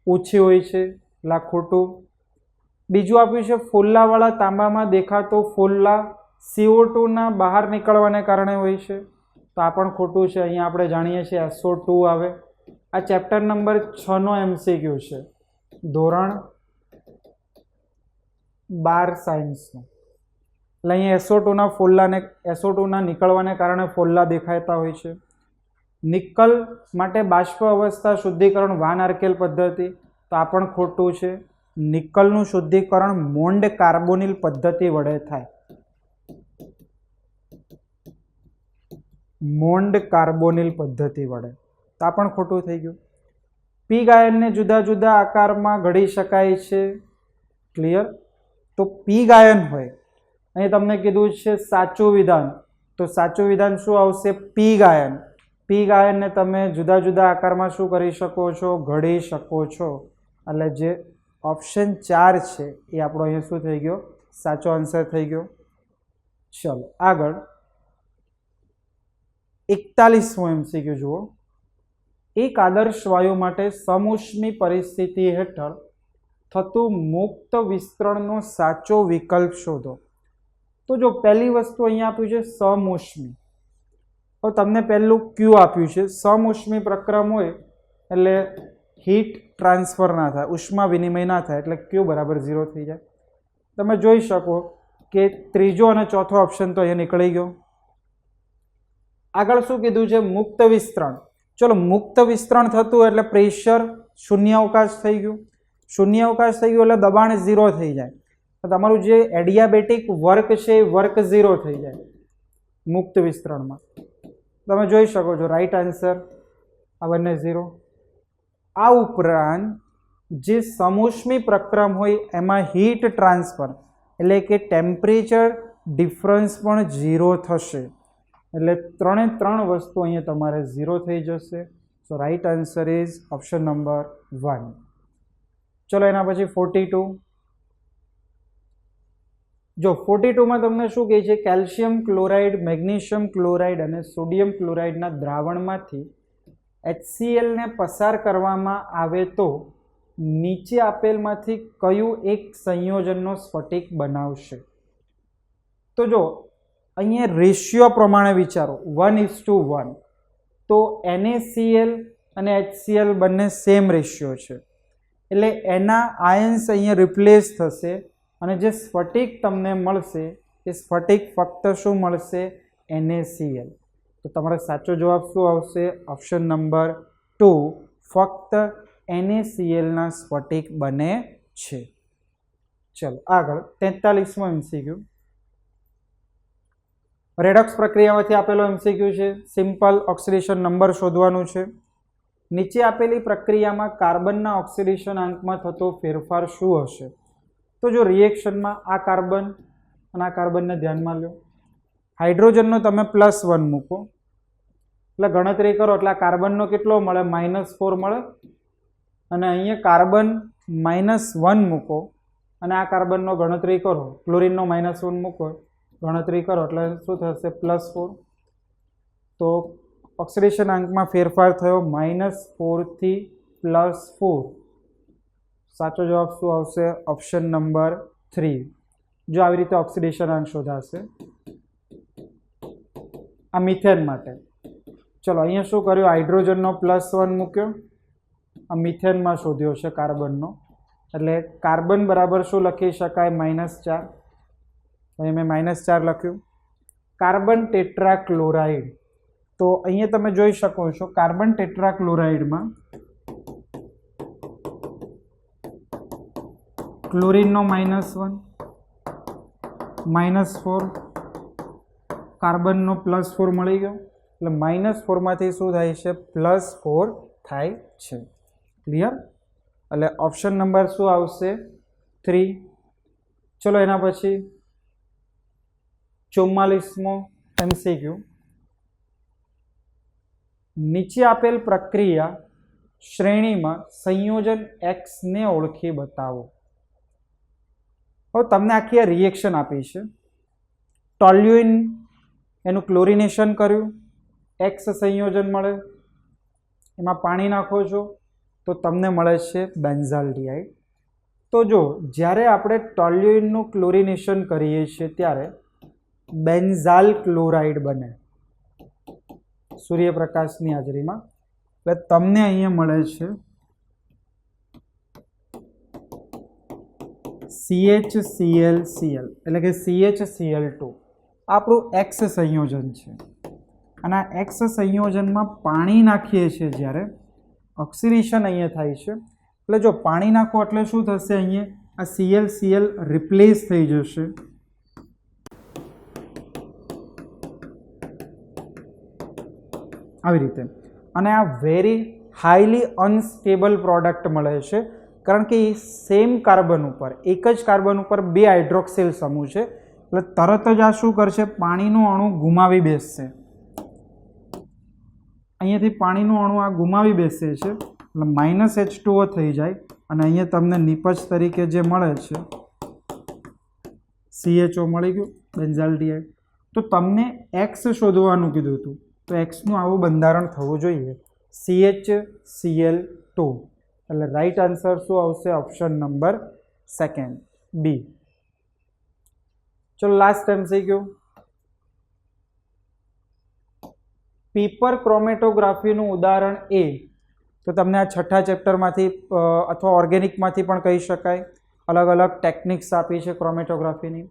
ઓછી હોય છે, એટલે ખોટું. બીજું આપ્યું છે, ફોલ્લાવાળા તાંબામાં દેખાતો ફોલ્લા CO2ના બહાર નીકળવાને કારણે હોય છે. તો આ પણ ખોટું છે. અહીંયા આપણે જાણીએ છીએ SO2 આવે. આ ચેપ્ટર નંબર 6નો MCQ છે, ધોરણ 12 સાયન્સનો. એટલે અહીંયા SO2ના નીકળવાને કારણે ફોલ્લા દેખાતા હોય છે. નિકલ માટે બાષ્પ અવસ્થા શુદ્ધિકરણ વાન આર્કેલ પદ્ધતિ. તો આ પણ ખોટું છે. નિકલનું શુદ્ધિકરણ મોન્ડ કાર્બોનિલ પદ્ધતિ વડે થાય. મોન્ડ કાર્બોનિલ પદ્ધતિ વડે. તો આ પણ ખોટું થઈ ગયું. પીગ આયનને જુદા જુદા આકારમાં ઘડી શકાય છે. ક્લિયર? તો પીગ આયન હોય, અહીં તમને કીધું છે સાચું વિધાન. તો સાચું વિધાન શું આવશે? Pig ion. પીગ આયનને તમે જુદા જુદા આકારમાં શું કરી શકો છો? ઘડી શકો છો. એટલે જે ઓપ્શન 4 છે એ આપણો અહીંયા શું થઈ ગયો? સાચો આન્સર થઈ ગયો. ચલો આગળ 41મો MCQ જુઓ. એક આદર્શ વાયુ માટે સમઉષ્મી પરિસ્થિતિ હેઠળ થતું મુક્ત વિસ્તરણનો સાચો વિકલ્પ શોધો. તો જો પહેલી વસ્તુ અહીંયા આપ્યું છે સમઉષ્મી. તો તમને પહેલું ક્યુ આપ્યું છે. સમઉષ્મી પ્રક્રમ હોય એટલે હીટ ટ્રાન્સફર ના થાય, ઉષ્મા વિનિમય ના થાય, એટલે ક્યુ બરાબર 0 થઈ જાય. તમે જોઈ શકો કે ત્રીજો અને ચોથો ઓપ્શન તો અહીંયા નીકળી ગયો. આગળ શું કીધું છે? મુક્ત વિસ્તરણ. ચલો, મુક્ત વિસ્તરણ થતું એટલે પ્રેશર શૂન્યાવકાશ થઈ ગયું. શૂન્યાવકાશ થઈ ગયું એટલે દબાણ 0 થઈ જાય. તો તમારું જે એડિયાબેટિક વર્ક છે એ વર્ક 0 થઈ જાય મુક્ત વિસ્તરણમાં. તમે જોઈ શકો છો રાઈટ આન્સર આ બંને 0. આ ઉપરાંત જે સમઉષ્મી પ્રક્રમ હોય એમાં હીટ ટ્રાન્સફર એટલે કે ટેમ્પરેચર ડિફરન્સ પણ 0 થશે. એટલે 3 વસ્તુ અહીંયા તમારે 0 થઈ જશે. સો right answer is option number 1. ચલો એના પછી 42. જો 42 તમને શું કહે છે, કેલ્શિયમ ક્લોરાઇડ, મેગ્નેશિયમ ક્લોરાઇડ અને સોડિયમ ક્લોરાઇડના દ્રાવણમાંથી HCl ને પસાર કરવામાં આવે તો નીચે આપેલમાંથી કયું એક સંયોજનનો સ્ફટિક બનાવશે? તો જો અહીંયા રેશિયો પ્રમાણે વિચારો, 1:1, તો NaCl અને HCl બંને સેમ રેશિયો છે, એટલે એના આયન્સ અહીંયા રિપ્લેસ થશે અને જે સ્ફટિક તમને મળશે એ સ્ફટિક ફક્ત શું મળશે? NaCl. તો તમારો સાચો જવાબ શું આવશે? ઓપ્શન નંબર 2, ફક્ત NaClના સ્ફટિક બને છે. ચલો આગળ 43મો MCQ. રેડોક્સ પ્રક્રિયામાંથી આપેલો MCQ છે. સિમ્પલ ઓક્સિડેશન નંબર શોધવાનું છે. નીચે આપેલી પ્રક્રિયામાં કાર્બનના ઓક્સિડેશન આંકમાં થતો ફેરફાર શું હશે? તો જો રિએક્શનમાં આ કાર્બન અને આ કાર્બનને ધ્યાનમાં લો, હાઇડ્રોજનનો તમે +1 મૂકો એટલે ગણતરી કરો એટલે આ કાર્બનનો કેટલો મળે? -4 મળે. અને અહીંયા કાર્બન -1 મૂકો અને આ કાર્બનનો ગણતરી કરો, ક્લોરીનનો -1 મૂકો, ગણતરી કરો એટલે શું થશે? +4. તો ઓક્સિડેશન આંકમાં ફેરફાર થયો -4 થી +4. સાચો જવાબ શું આવશે? Option number 3. જો આવી રીતે ઓક્સિડેશન આંક શોધાશે આ મિથેન માટે. ચલો અહીંયા શું કર્યું? હાઇડ્રોજનનો +1 મૂક્યો, આ મિથેનમાં શોધ્યો છે કાર્બનનો, એટલે કાર્બન બરાબર શું લખી શકાય? -4. અહીં મેં -4 લખ્યું. કાર્બન ટેટ્રાક્લોરાઇડ, તો અહીંયા તમે જોઈ શકો છો કાર્બન ટેટ્રાક્લોરાઇડમાં ક્લોરીનનો -1, -4, કાર્બનનો +4 મળી ગયો, એટલે -4માંથી શું થાય છે? +4 થાય છે. ક્લિયર? એટલે ઓપ્શન નંબર શું આવશે? 3. ચલો એના પછી 44મો MCQ. નીચે આપેલ પ્રક્રિયા શ્રેણીમાં સંયોજન X ને ઓળખી બતાવો. હવે તમને આખી આ રિએક્શન આપી છે. ટોલ્યુઇન એનું ક્લોરિનેશન કર્યું, X સંયોજન મળે, એમાં પાણી નાખો છો તો તમને મળે છે બેન્ઝાલ્ડિહાઇડ. તો જો જ્યારે આપણે ટોલ્યુઇનનું ક્લોરિનેશન કરીએ છીએ ત્યારે બેન્ઝાલ ક્લોરાઇડ બને સૂર્યપ્રકાશની હાજરીમાં, એટલે તમને અહીંયા મળે છે CHClCl, એટલે કે CHCl2. આપણું X સંયોજન છે અને આ X સંયોજનમાં પાણી નાખીએ છીએ જ્યારે ઓક્સિડેશન અહીંયા થાય છે, એટલે જો પાણી નાખો એટલે શું થશે? અહીંયા આ ClCl રિપ્લેસ થઈ જશે, આવી રીતે. અને આ વેરી હાઈલી અનસ્ટેબલ પ્રોડક્ટ મળે છે, કારણ કે સેમ કાર્બન ઉપર, એક જ કાર્બન ઉપર 2 હાઇડ્રોક્સિલ સમૂહ છે, એટલે તરત જ આ શું કરશે? પાણીનું અણુ ગુમાવી બેસશે. અહીંયાથી પાણીનું અણુ આ ગુમાવી બેસે છે, એટલે -H2O થઈ જાય અને અહીંયા તમને નિપજ તરીકે જે મળે છે CHO મળી ગયું, બેન્ઝાલ્ડિહાઇડ. તો તમને X શોધવાનું કીધું હતું, તો Xનું આવું બંધારણ થવું જોઈએ, CHCl2. એટલે રાઈટ આન્સર શું આવશે? Option number 2, B. ચલો લાસ્ટ MCQ. પેપર ક્રોમેટોગ્રાફીનું ઉદાહરણ એ, તો તમને આ 6થા ચેપ્ટરમાંથી અથવા ઓર્ગેનિકમાંથી પણ કહી શકાય, અલગ અલગ ટેકનિક્સ આપી છે ક્રોમેટોગ્રાફીની.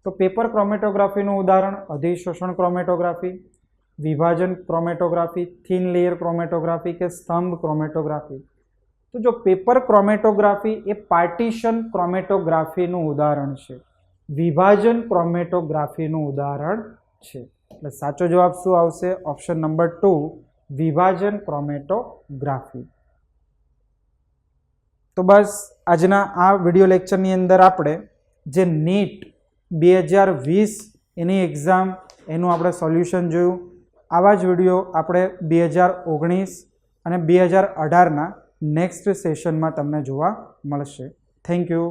તો પેપર ક્રોમેટોગ્રાફીનું ઉદાહરણ અધિશોષણ ક્રોમેટોગ્રાફી, વિભાજન ક્રોમેટોગ્રાફી, થિન લેયર ક્રોમેટોગ્રાફી કે સ્તંભ ક્રોમેટોગ્રાફી. તો જો પેપર ક્રોમેટોગ્રાફી એ પાર્ટીશન ક્રોમેટોગ્રાફીનું ઉદાહરણ છે, વિભાજન ક્રોમેટોગ્રાફીનું ઉદાહરણ છે. એટલે સાચો જવાબ શું આવશે? ઓપ્શન નંબર 2, વિભાજન ક્રોમેટોગ્રાફી. તો બસ આજના આ વિડીયો લેક્ચરની અંદર આપણે જે નીટ 2020 એની એક્ઝામ એનું આપણે સોલ્યુશન જોયું. આવા જ વિડીયો આપણે 2019 અને 2018ના નેક્સ્ટ સેશનમાં તમને જોવા મળશે. Thank you.